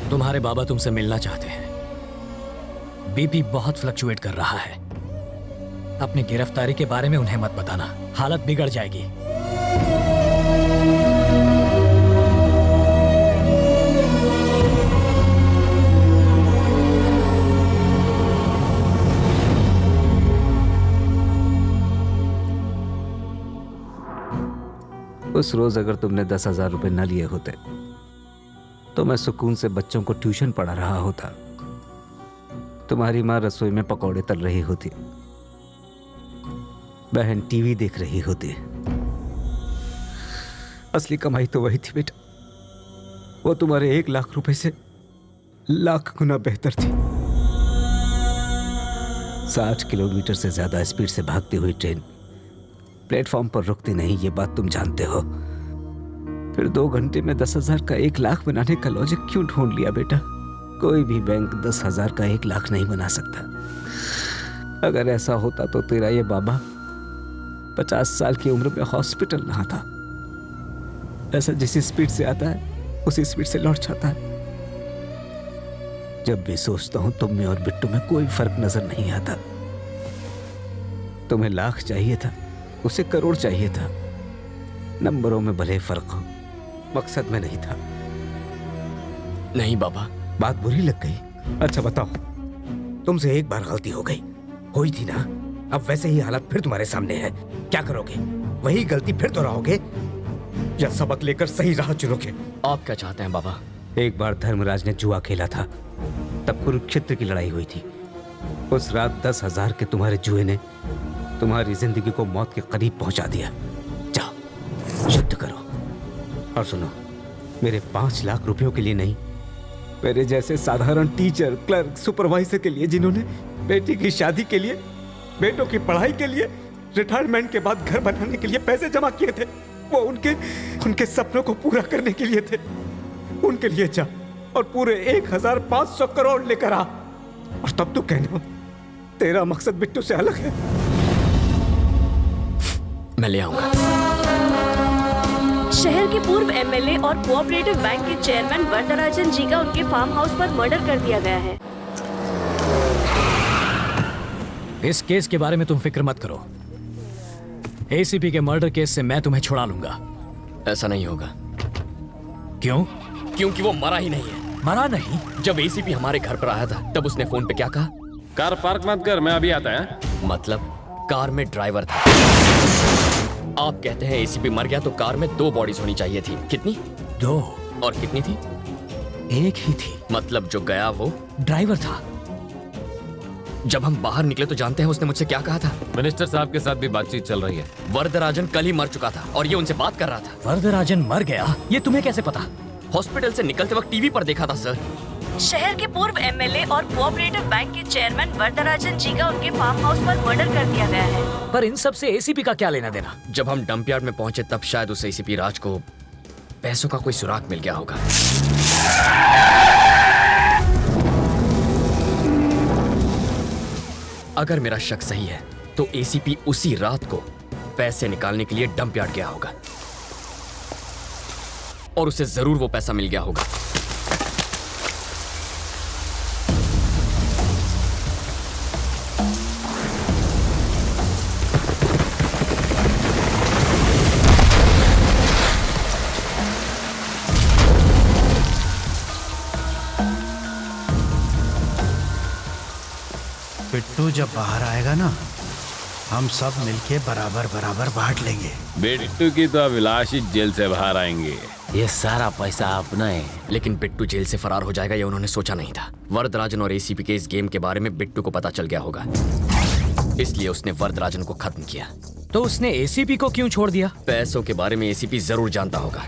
तुम्हारे बाबा तुमसे मिलना चाहते हैं। बीपी बहुत फ्लक्चुएट कर रहा है। अपनी गिरफ्तारी के बारे में उन्हें मत बताना, हालत बिगड़ जाएगी। उस रोज अगर तुमने 10,000 रुपए न लिए होते तो मैं सुकून से बच्चों को ट्यूशन पढ़ा रहा होता। तुम्हारी माँ रसोई में पकौड़े तल रही होती, बहन टीवी देख रही होती। असली कमाई तो वही थी बेटा, वो तुम्हारे 1 लाख रुपए से लाख गुना बेहतर थी। 60 किलोमीटर से ज्यादा स्पीड से भागती हुई ट्रेन प्लेटफॉर्म पर रुकती नहीं, ये बात तुम जानते हो। फिर 2 घंटे में 10,000 का 1 लाख बनाने का लॉजिक क्यों ढूंढ लिया बेटा? कोई भी बैंक 10,000 का 1 लाख नहीं बना सकता। अगर ऐसा होता तो तेरा ये बाबा 50 साल की उम्र में हॉस्पिटल रहा था। ऐसा जिस स्पीड से आता है उसी स्पीड से लौट जाता है। जब भी सोचता हूं तुम में और बिट्टू में कोई फर्क नजर नहीं आता। तुम्हें लाख चाहिए था, उसे करोड़ चाहिए था। नंबरों में भले फर्क हो, मकसद में नहीं था। नहीं बाबा। बात बुरी लग गई? अच्छा बताओ, तुमसे एक बार गलती हो गई, हुई थी ना? अब वैसे ही हालत फिर तुम्हारे सामने है। क्या करोगे? वही गलती फिर दोहराओगे या सबक लेकर सही राह चुनोगे? आप क्या चाहते हैं बाबा? एक बार धर्मराज ने जुआ खेला था, तब कुरुक्षेत्र की लड़ाई हुई थी। उस रात 10,000 के तुम्हारे जुए ने तुम्हारी जिंदगी को मौत के करीब पहुंचा दिया। जाओ युद्ध करो। और सुनो, मेरे 5 लाख रुपयों के लिए नहीं, मेरे जैसे साधारण टीचर, क्लर्क, सुपरवाइजर के लिए जिन्होंने बेटी की शादी के लिए, बेटों की पढ़ाई के लिए, रिटायरमेंट के बाद घर बनाने के लिए पैसे जमा किए थे, वो उनके सपनों को पूरा करने के लिए थे। उनके लिए जा और पूरे 1,500 करोड़ लेकर आ। और तब तो कहना तेरा मकसद बिट्टू से अलग है। मैं ले आऊंगा। शहर के पूर्व एमएलए और कोऑपरेटिव बैंक के चेयरमैन वरदराजन जी का उनके फार्म हाउस पर मर्डर कर दिया गया है। इस केस के बारे में तुम फिक्र मत करो। एसीपी के मर्डर केस से मैं तुम्हें छुड़ा लूंगा। ऐसा नहीं होगा। क्यों? क्योंकि वो मरा ही नहीं है। मरा नहीं? जब एसीपी हमारे घर पर आया था तब उसने फोन पे क्या कहा? कार पार्क मत कर, मैं अभी आता है। मतलब कार में ड्राइवर था। आप कहते हैं एसीपी मर गया तो कार में 2 बॉडीज होनी चाहिए थी। कितनी? 2। और कितनी थी? 1 ही थी। मतलब जो गया वो ड्राइवर था। जब हम बाहर निकले तो जानते हैं उसने मुझसे क्या कहा था? मिनिस्टर साहब के साथ भी बातचीत चल रही है। वरदराजन कल ही मर चुका था और ये उनसे बात कर रहा था। वरदराजन मर गया? ये तुम्हें कैसे पता? हॉस्पिटल से निकलते वक्त टीवी पर देखा था सर। शहर के पूर्व एमएलए और कोऑपरेटिव बैंक के चेयरमैन वरदराजन जी का उनके फार्म हाउस पर मर्डर कर दिया गया है। पर इन सब से एसीपी का क्या लेना देना? जब हम डंप यार्ड में पहुंचे तब शायद उस एसीपी राज को पैसों का कोई सुराग मिल गया होगा। अगर मेरा शक सही है तो एसीपी उसी रात को पैसे निकालने के लिए डंप यार्ड गया होगा और उसे जरूर वो पैसा मिल गया होगा। बिट्टू जब बाहर आएगा ना, हम सब मिलके बराबर बराबर बांट लेंगे। बिट्टू की तो अभिलाष ही जेल से बाहर आएंगे। ये सारा पैसा अपना है। लेकिन बिट्टू जेल से फरार हो जाएगा ये उन्होंने सोचा नहीं था। वरदराजन और एसीपी के इस गेम के बारे में बिट्टू को पता चल गया होगा, इसलिए उसने वरदराजन को खत्म किया। तो उसने एसीपी को क्यों छोड़ दिया? पैसों के बारे में एसीपी जरूर जानता होगा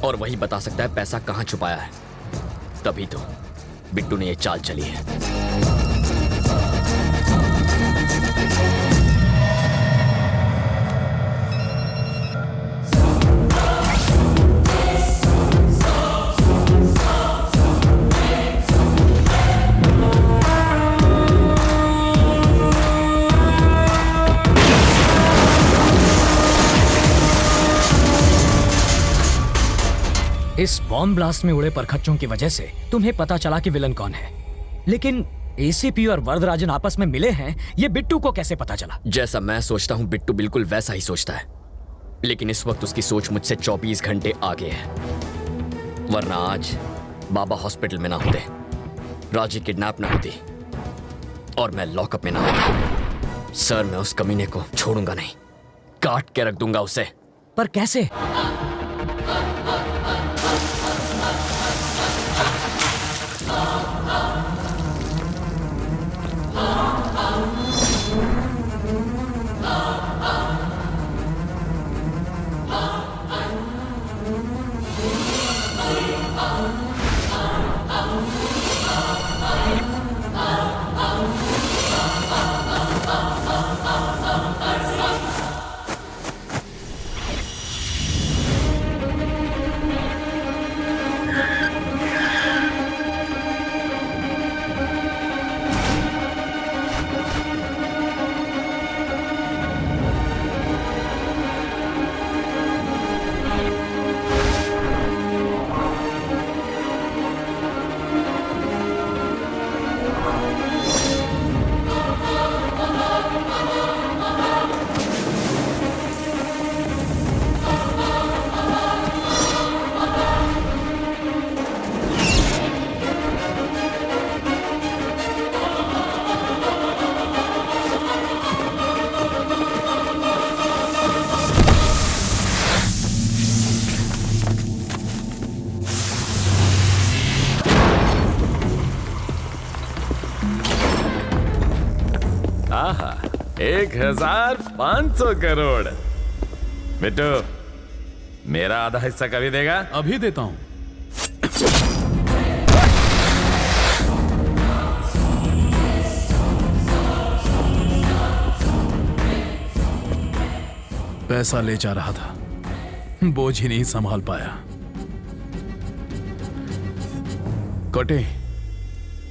और वही बता सकता है पैसा कहाँ छुपाया है। तभी तो बिट्टू ने ये चाल चली है। इस बॉम्ब ब्लास्ट में उड़े परखच्चों की वजह से तुम्हें पता चला कि विलन कौन है, लेकिन एसीपी और वरदराजन आपस में मिले हैं, ये बिट्टू को कैसे पता चला? जैसा मैं सोचता हूँ बिट्टू बिल्कुल वैसा ही सोचता है, लेकिन इस वक्त उसकी सोच मुझसे 24 घंटे आगे है। वरना आज बाबा हॉस्पिटल में ना होते, राजी किडनैप ना होती और मैं लॉकअप में ना होता। सर, मैं उस कमीने को छोड़ूंगा नहीं, काट के रख दूंगा उसे। पर कैसे? आहा, 1500 करोड़। बेटो, मेरा आधा हिस्सा कभी देगा? अभी देता हूं। पैसा ले जा रहा था, बोझ ही नहीं संभाल पाया। कटे,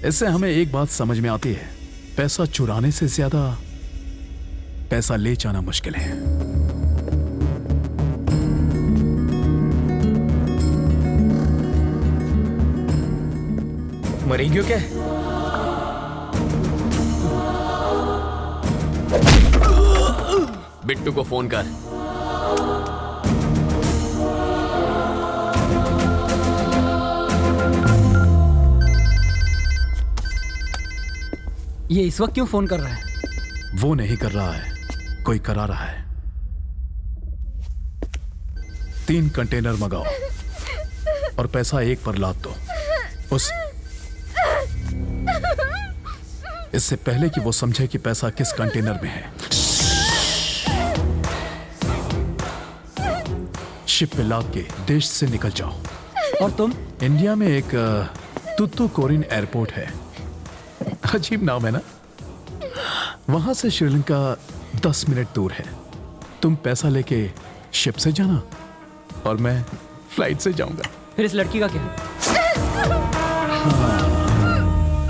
इससे हमें एक बात समझ में आती है, पैसा चुराने से ज्यादा पैसा ले जाना मुश्किल है। मरी क्यों क्या? बिट्टू को फोन कर। ये इस वक्त क्यों फोन कर रहा है? वो नहीं कर रहा है, कोई करा रहा है। 3 कंटेनर मंगाओ और पैसा एक पर लाद दो। इससे पहले कि वो समझे कि पैसा किस कंटेनर में है, शिप पे लाद के देश से निकल जाओ। और तुम? इंडिया में एक तुतुकोरिन एयरपोर्ट है। अजीब नाम है ना? वहां से श्रीलंका 10 मिनट दूर है। तुम पैसा लेके शिप से जाना और मैं फ्लाइट से जाऊंगा। फिर इस लड़की का क्या?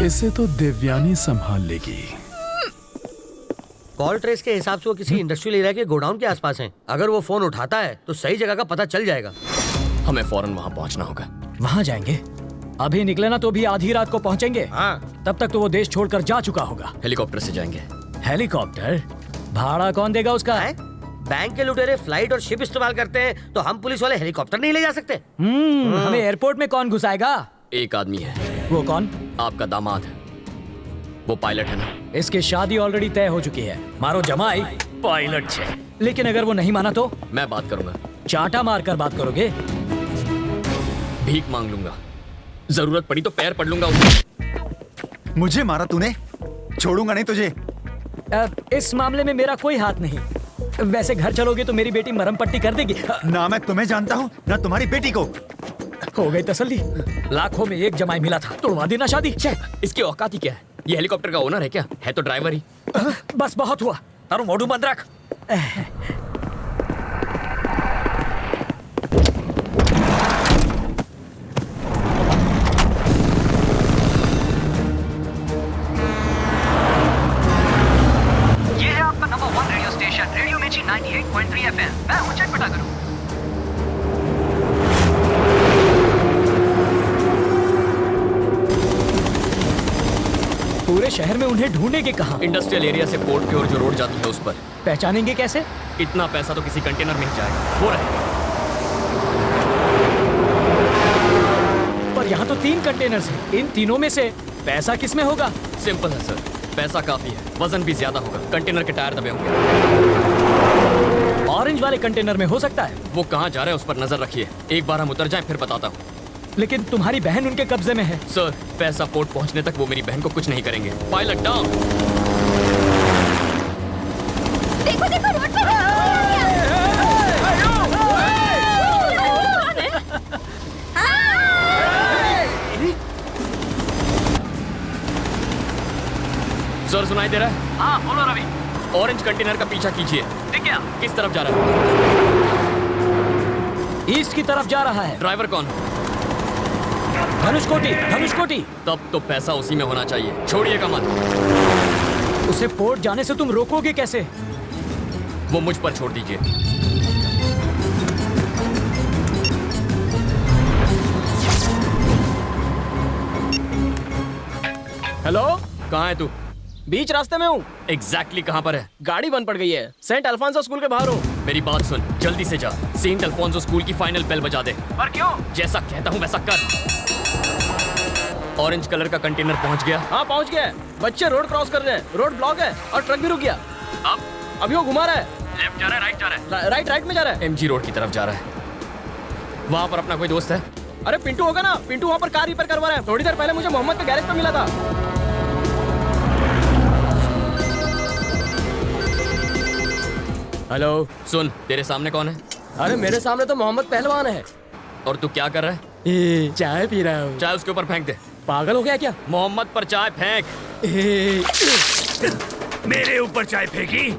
इसे तो देवयानी संभाल लेगी। कॉल ट्रेस के हिसाब से वो किसी इंडस्ट्रियल एरिया के गोडाउन के आसपास हैं। अगर वो फोन उठाता है तो सही जगह का पता चल जाएगा। हमें फौरन वहां पहुंचना होगा। वहां जाएंगे? अभी निकले ना तो भी आधी रात को पहुंचेंगे। हाँ। तब तक तो वो देश छोड़कर जा चुका होगा। हेलीकॉप्टर से जाएंगे। हेलीकॉप्टर? भाड़ा कौन देगा उसका? बैंक के लुटेरे फ्लाइट और शिप इस्तेमाल करते हैं तो हम पुलिस वाले हेलीकॉप्टर नहीं ले जा सकते। हमें एयरपोर्ट में कौन घुसाएगा? एक आदमी है। वो कौन? आपका दामाद। वो पायलट है ना? इसकी शादी ऑलरेडी तय हो चुकी है। मारो जमाई पायलट छे। लेकिन अगर वो नहीं माना तो? मैं बात करूंगा। चाटा मारकर बात करोगे? भीख मांग लूंगा। जरूरत पड़ी तो पैर पड़ लूंगा उसके। मुझे मारा तूने, छोड़ूंगा नहीं तुझे। इस मामले में मेरा कोई हाथ नहीं। वैसे घर चलोगे तो मेरी बेटी मरहम पट्टी कर देगी। ना मैं तुम्हें जानता हूँ ना तुम्हारी बेटी को। हो गई तसल्ली। लाखों में एक जमाई मिला था, तोड़वा देना शादी। इसकी औकात ही क्या है? ये हेलीकॉप्टर का ओनर है क्या? है तो ड्राइवर ही। बस बहुत हुआ। तारो मोडू बंद रख। ये है आपका नंबर 1 रेडियो स्टेशन, रेडियो मिर्ची 98.3 FM। मैं हूं चटपटा करूं। पूरे शहर में उन्हें ढूंढेंगे कहाँ? इंडस्ट्रियल एरिया से पोर्ट की ओर जो रोड जाती है उस पर। पहचानेंगे कैसे? इतना पैसा तो किसी कंटेनर में ही जाएगा। वो रहेगा। पर यहाँ तो 3 कंटेनर्स हैं। इन तीनों में से पैसा किस में होगा? सिंपल है सर, पैसा काफी है, वजन भी ज्यादा होगा। कंटेनर के टायर दबे होंगे। ऑरेंज वाले कंटेनर में हो सकता है। वो कहाँ जा रहा है उस पर नजर रखिए। एक बार हम उतर जाएं फिर बताता हूँ। लेकिन तुम्हारी बहन उनके कब्जे में है। सर, पैसा पोर्ट पहुंचने तक वो मेरी बहन को कुछ नहीं करेंगे। Pilot down. देखो देखो रोड पर सर, सुनाई दे रहा है? हाँ बोलो रवि। ऑरेंज कंटेनर का पीछा कीजिए। ठीक है। किस तरफ जा रहा है? ईस्ट की तरफ जा रहा है। ड्राइवर कौन? धनुषकोटी। धनुषकोटी। तब तो पैसा उसी में होना चाहिए। छोड़िएगा मत। उसे पोर्ट जाने से तुम रोकोगे कैसे? वो मुझ पर छोड़ दीजिए। हेलो, कहाँ है तू? बीच रास्ते में हूँ। एग्जैक्टली कहाँ पर है? गाड़ी बंद पड़ गई है। सेंट अल्फांसो स्कूल के बाहर हूँ। मेरी बात सुन, जल्दी से जा। सेंट अल्फोंसो स्कूल की फाइनल बेल बजा दे। पर क्यों? जैसा कहता हूँ वैसा कर। ऑरेंज कलर का कंटेनर पहुँच गया? हाँ पहुँच गया। बच्चे रोड क्रॉस कर रहे हैं। रोड ब्लॉक है और ट्रक भी रुक गया। अब अभी वो घुमा रहा है। लेफ्ट जा रहा है, राइट जा रहा है? राइट में जा रहा है। एमजी रोड की तरफ जा रहा है। वहाँ पर अपना कोई दोस्त है? अरे पिंटू होगा ना। पिंटू वहाँ पर कार रिपेयर करवा रहा है। थोड़ी देर पहले मुझे मोहम्मद के गैरेज पर मिला था। हेलो, सुन, तेरे सामने कौन है? अरे मेरे सामने तो मोहम्मद पहलवान है। और तू क्या कर रहा है? चाय पी रहा हूँ। चाय उसके ऊपर फेंक दे। पागल हो गया क्या? मोहम्मद पर चाय फेंक। मेरे ऊपर चाय फेंकी?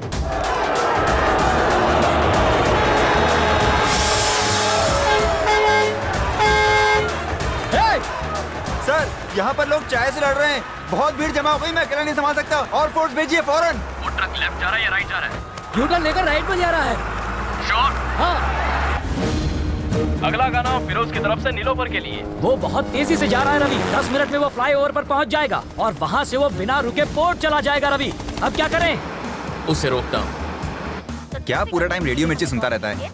सर, यहाँ पर लोग चाय से लड़ रहे हैं। बहुत भीड़ जमा हो गई, मैं अकेला नहीं संभाल सकता। और फोर्स भेजिए फौरन। वो ट्रक लेफ्ट जा रहा है या राइट जा रहा है? यूटर्न लेकर राइट में जा रहा है। श्योर? हाँ। अगला गाना फिरोज की तरफ से नीलोफर के लिए। वो बहुत तेजी से जा रहा है रवि। 10 मिनट में वो फ्लाईओवर पर पहुंच जाएगा और वहां से वो बिना रुके पोर्ट चला जाएगा। रवि, अब क्या करें? उसे रोकता हूँ। क्या पूरा टाइम रेडियो मिर्ची सुनता रहता है?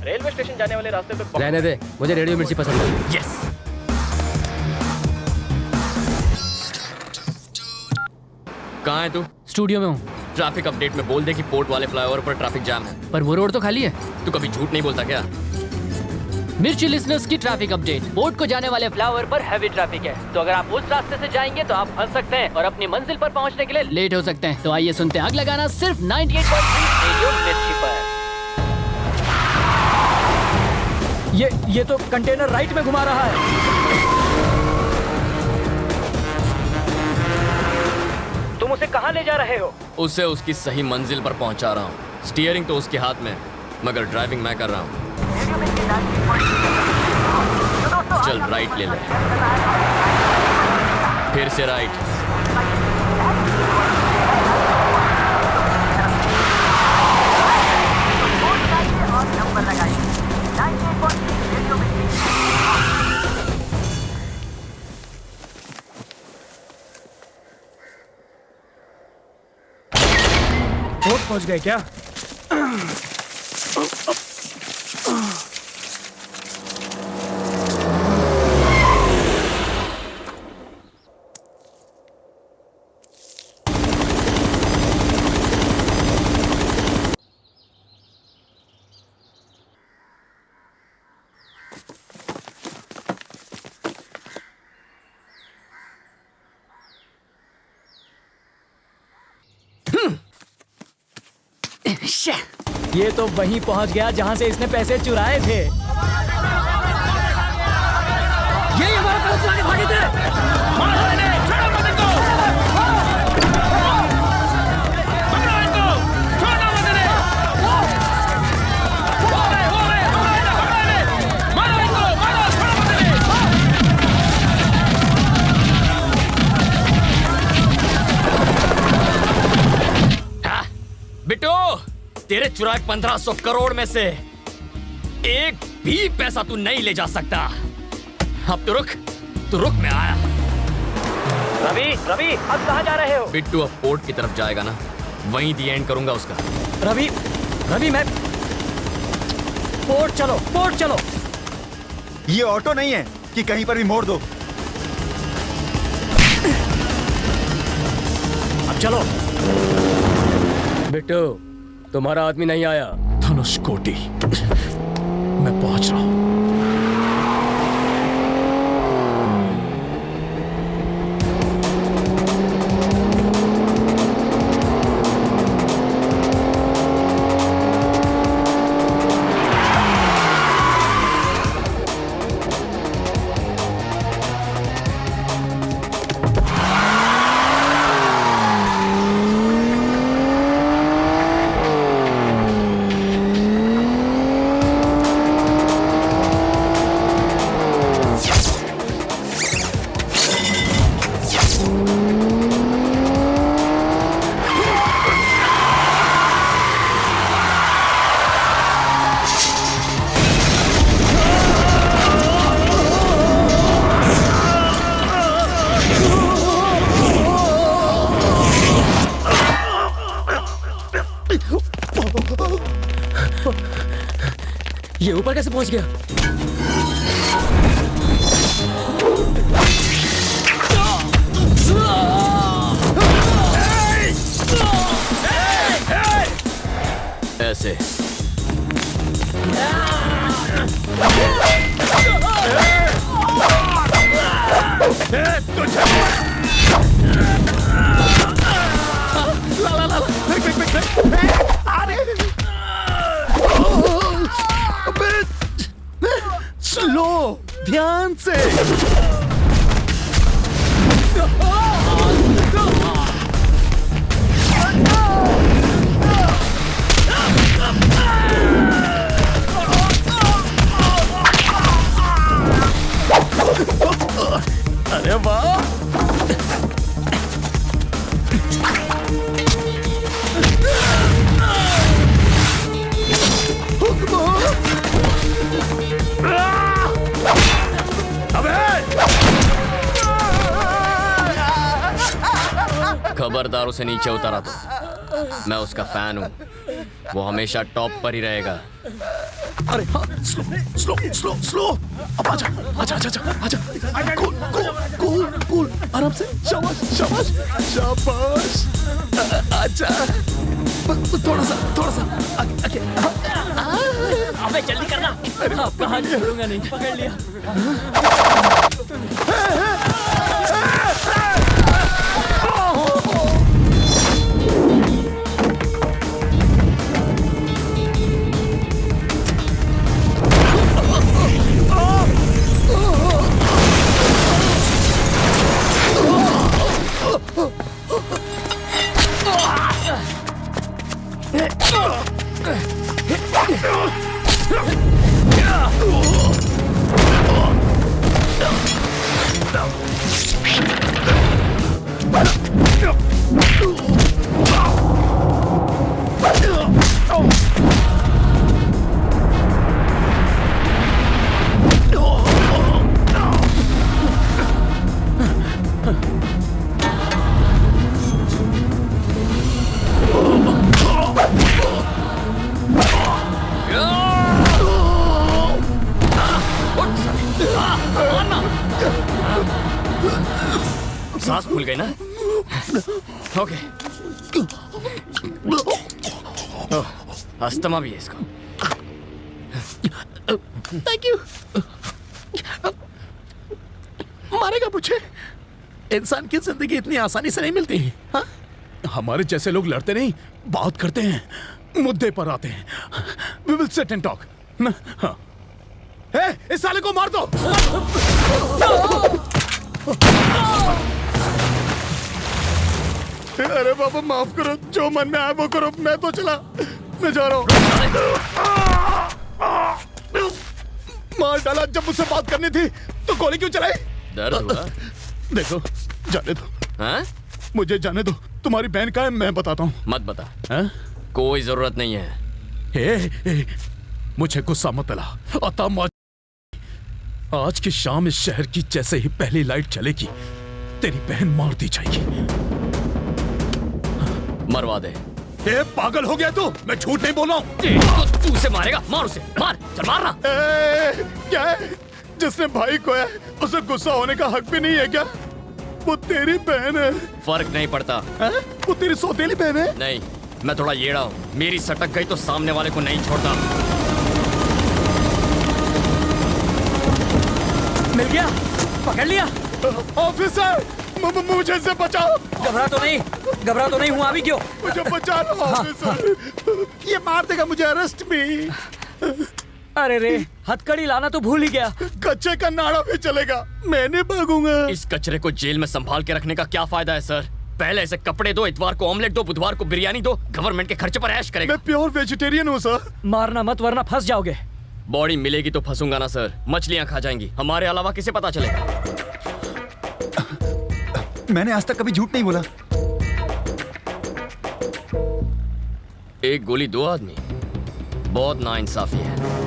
रेलवे स्टेशन जाने वाले रास्ते पे रहने दे। मुझे रेडियो मिर्ची पसंद है। यस। कहाँ है तू? स्टूडियो में हूँ। ट्रैफिक अपडेट में बोल दे कि पोर्ट वाले फ्लाईओवर पर ट्रैफिक जाम है। पर वो रोड तो खाली है। तू कभी झूठ नहीं बोलता क्या? मिर्ची लिसनर्स की ट्रैफिक अपडेट। पोर्ट को जाने वाले फ्लाईओवर पर हैवी ट्रैफिक है, तो अगर आप उस रास्ते से जाएंगे तो आप फंस सकते हैं और अपनी मंजिल पर पहुंचने के लिए लेट हो सकते हैं। तो आइए सुनते हैं अगला गाना सिर्फ 98.3 रेडियो मिर्ची पर। ये तो कंटेनर राइट में घुमा रहा है। उसे कहाँ ले जा रहे हो? उसे उसकी सही मंजिल पर पहुंचा रहा हूँ। स्टीयरिंग तो उसके हाथ में है, मगर ड्राइविंग मैं कर रहा हूँ। चल राइट ले ले, फिर से राइट। कोर्ट पहुंच गए क्या? ये तो वहीं पहुंच गया जहां से इसने पैसे चुराए थे। यही हमारा पैसे चुरा के भागे थे। मारो इन्हें, छोड़ो मत इनको। पकड़ो इनको, छोड़ो मत इन्हें। हो रहे, पकड़ो इन्हें। मारो इनको, मारो, छोड़ो मत इन्हें। बिट्टू, तेरे चुराए 1500 करोड़ में से एक भी पैसा तू नहीं ले जा सकता। अब तू रुक, मैं आया। रवि, अब कहाँ जा रहे हो? बिट्टू अब पोर्ट की तरफ जाएगा ना, वहीं दी एंड करूंगा उसका। रवि मैं पोर्ट चलो। ये ऑटो नहीं है कि कहीं पर भी मोड़ दो। अब चलो। बिट्टू, तुम्हारा आदमी नहीं आया। धनुषकोटि, मैं पहुंच रहा हूं। ये ऊपर कैसे पहुंच गया? ऐसे स्लो, ध्यान से। अरे वाह! खबरदार उसे नीचे उतारा तो मैं उसका फैन हूँ, वो हमेशा टॉप पर ही रहेगा। अरे हाँ, स्लो। अब आजा। कूल, आराम से। शाबाश। आजा, थोड़ा सा आगे। अबे जल्दी करना। कहाँ छोड़ूंगा नहीं, पकड़ लिया। मारना। सांस फूल गई ना? ओके। अस्थमा भी है इसको। Thank you. मारेगा मुझे? इंसान की जिंदगी इतनी आसानी से नहीं मिलती। हाँ? हमारे जैसे लोग लड़ते नहीं, बात करते हैं, मुद्दे पर आते हैं। We will sit and talk. हाँ। इस साले को मार दो। अरे बाबा माफ करो, जो मन में आया वो करो, मैं तो चला, मैं जा रहा हूँ। मार डाला। जब मुझसे बात करनी थी तो गोली क्यों चलाई? दर्द हुआ? देखो, जाने दो। हाँ? मुझे जाने दो। तुम्हारी बहन का है, मैं बताता हूँ। मत बता। हाँ? कोई जरूरत नहीं है। मुझे गुस्सा मत ला। आज की शाम इस शहर की जैसे ही पहली लाइट चलेगी, तेरी बहन मार दी जाएगी। मरवा दे। पागल हो गया तू? मैं झूठ नहीं बोल रहा हूँ। तू उसे मारेगा? मार उसे, मार, चल मारना। क्या है? जिसने भाई को है उसे गुस्सा होने का हक भी नहीं है क्या? वो तेरी बहन है। फर्क नहीं पड़ता। वो तेरी सौतेली बहन है? नहीं, मैं थोड़ा येड़ा हूँ। मेरी सटक गई तो सामने वाले को नहीं छोड़ता। मिल गया? पकड़ लिया? ऑफिसर, मुझे से बचाओ। घबरा तो नहीं हूँ। अभी क्यों? मुझे बचा लो ऑफिसर। ये मार देगा मुझे, अरेस्ट भी। अरे रे, हथकड़ी लाना तो भूल ही गया। कच्चे का नाड़ा भी चलेगा, मैं नहीं भागूंगा। इस कचरे को जेल में संभाल के रखने का क्या फायदा है सर? पहले ऐसे कपड़े दो, इतवार को ऑमलेट दो, बुधवार को बिरयानी दो, गवर्नमेंट के खर्चे पर ऐश करेगा। मैं प्योर वेजिटेरियन हूँ सर। मारना मत वरना फंस जाओगे। बॉडी मिलेगी तो फंसूंगा ना सर। मछलियाँ खा जाएंगी, हमारे अलावा किसे पता चलेगा? मैंने आज तक कभी झूठ नहीं बोला। एक गोली दो आदमी, बहुत नाइंसाफी है।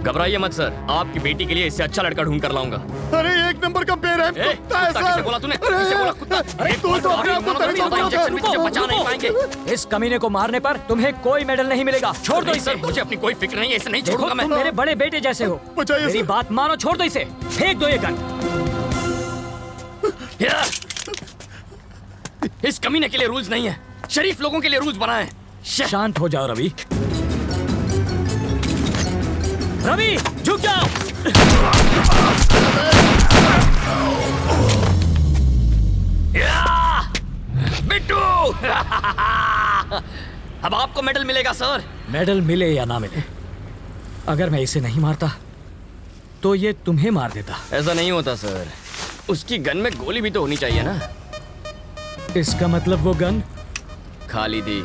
घबराइए मत सर, आपकी बेटी के लिए इससे अच्छा लड़का ढूंढ कर लाऊंगा। अरे एक नंबर का बेरहम कुत्ता है सर। किसे बोला तूने? किसे बोला कुत्ता? अरे तू तो अपने आप को इंजेक्शन भी तुझे बचा नहीं पाएंगे। इस कमीने को मारने पर तुम्हें कोई मेडल नहीं मिलेगा। छोड़ दो इसे। मुझे अपनी कोई फिक्र नहीं है, इसे नहीं देखो, छोड़ूंगा मैं। तुम मेरे बड़े बेटे जैसे हो। मेरी बात मानो, छोड़ दो इसे। फेंक दो ये गन। इस कमीने के लिए रूल्स नहीं है, शरीफ लोगों के लिए रूल्स बनाए हैं। शांत हो जाओ रवि। रवि, झुक जाओ। बिट्टू। अब आपको मेडल मिलेगा सर। मेडल मिले या ना मिले, अगर मैं इसे नहीं मारता तो ये तुम्हें मार देता। ऐसा नहीं होता सर, उसकी गन में गोली भी तो होनी चाहिए ना। इसका मतलब वो गन खाली थी।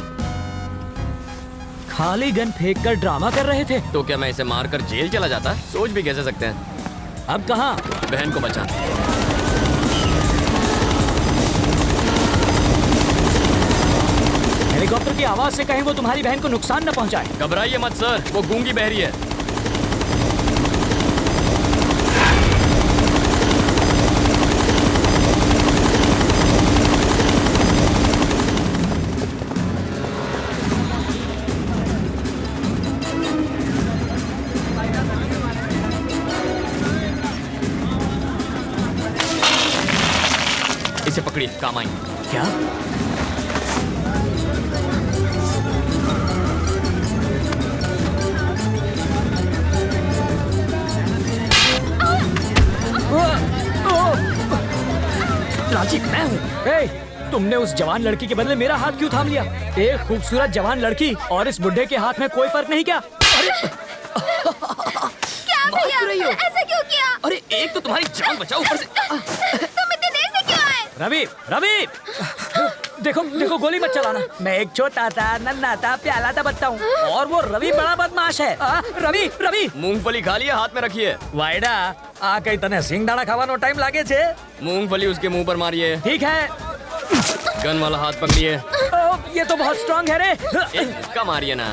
खाली गन फेंक कर ड्रामा कर रहे थे? तो क्या मैं इसे मारकर जेल चला जाता? सोच भी कैसे सकते हैं। अब कहाँ? बहन को बचाना। हेलीकॉप्टर की आवाज से कहीं वो तुम्हारी बहन को नुकसान न पहुंचाए। घबराइए मत सर, वो गूंगी बहरी है। इसे पकड़िए, काम आएंगे। क्या? राजीव, मैं हूँ। तुमने उस जवान लड़की के बदले मेरा हाथ क्यों थाम लिया? एक खूबसूरत जवान लड़की और इस बुड्ढे के हाथ में कोई फर्क नहीं क्या? क्या भैया, ऐसा क्यों किया? अरे एक तो तुम्हारी जान बचाओ, ऊपर से तुम इतनी देर से क्यों आए? रवि, रवि, देखो देखो, गोली मत चलाना। मैं एक छोटा था, नन्हा था, प्याला था बच्चा हूँ, और वो रवि बड़ा बदमाश है। रवि, रवि, मूंगफली खा लिया, हाथ में रखिए। वायडा आ कई तने सिंगदाणा खावानो टाइम लागे छे। मूंगफली उसके मुंह पर मारिए। ठीक है। गन वाला हाथ पकड़िए। ये तो बहुत स्ट्रांग है रे। इसका मारिए ना।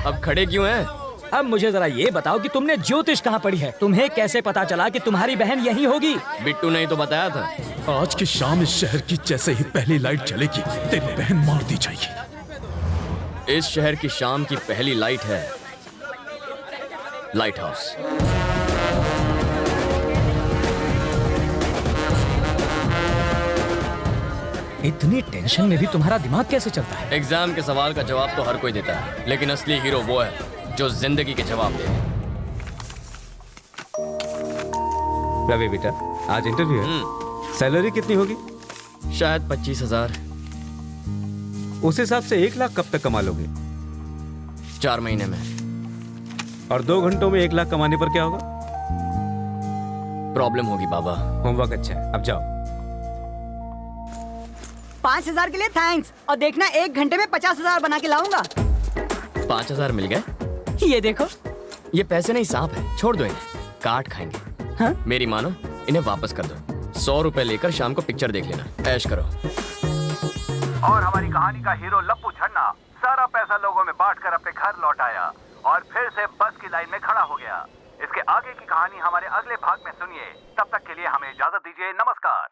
अब खड़े क्यों हैं? अब मुझे जरा ये बताओ कि तुमने ज्योतिष कहाँ पढ़ी है? तुम्हें कैसे पता चला कि तुम्हारी बहन यही होगी? बिट्टू ने ही तो बताया था। आज की शाम इस शहर की जैसे ही पहली लाइट चलेगी, तेरी बहन मार दी जाएगी। इस शहर की शाम की पहली लाइट है लाइट हाउस। इतनी टेंशन में भी तुम्हारा दिमाग कैसे चलता है? एग्जाम के सवाल का जवाब तो हर कोई देता है, लेकिन असली हीरो वो है जो जिंदगी के जवाब दे। रवि बेटा, आज इंटरव्यू है। सैलरी कितनी होगी? शायद 25,000। उस हिसाब से 1 लाख कब तक कमा लोगे? 4 महीने में। और 2 घंटों में 1 लाख कमाने पर क्या होगा? प्रॉब्लम होगी बाबा। होमवर्क अच्छा है, अब जाओ। 5,000 के लिए थैंक्स, और देखना 1 घंटे में 50,000 बना के लाऊंगा। 5,000 मिल गए? ये देखो। ये पैसे नहीं, सांप है, छोड़ दो इन्हें, काट खाएंगे। हाँ? मेरी मानो, इन्हें वापस कर दो। 100 रुपए लेकर शाम को पिक्चर देख लेना, ऐश करो। और हमारी कहानी का हीरो लप्पू छन्ना सारा पैसा लोगों में बांटकर अपने घर लौट आया और फिर से बस की लाइन में खड़ा हो गया। इसके आगे की कहानी हमारे अगले भाग में सुनिए। तब तक के लिए हमें इजाजत दीजिए, नमस्कार।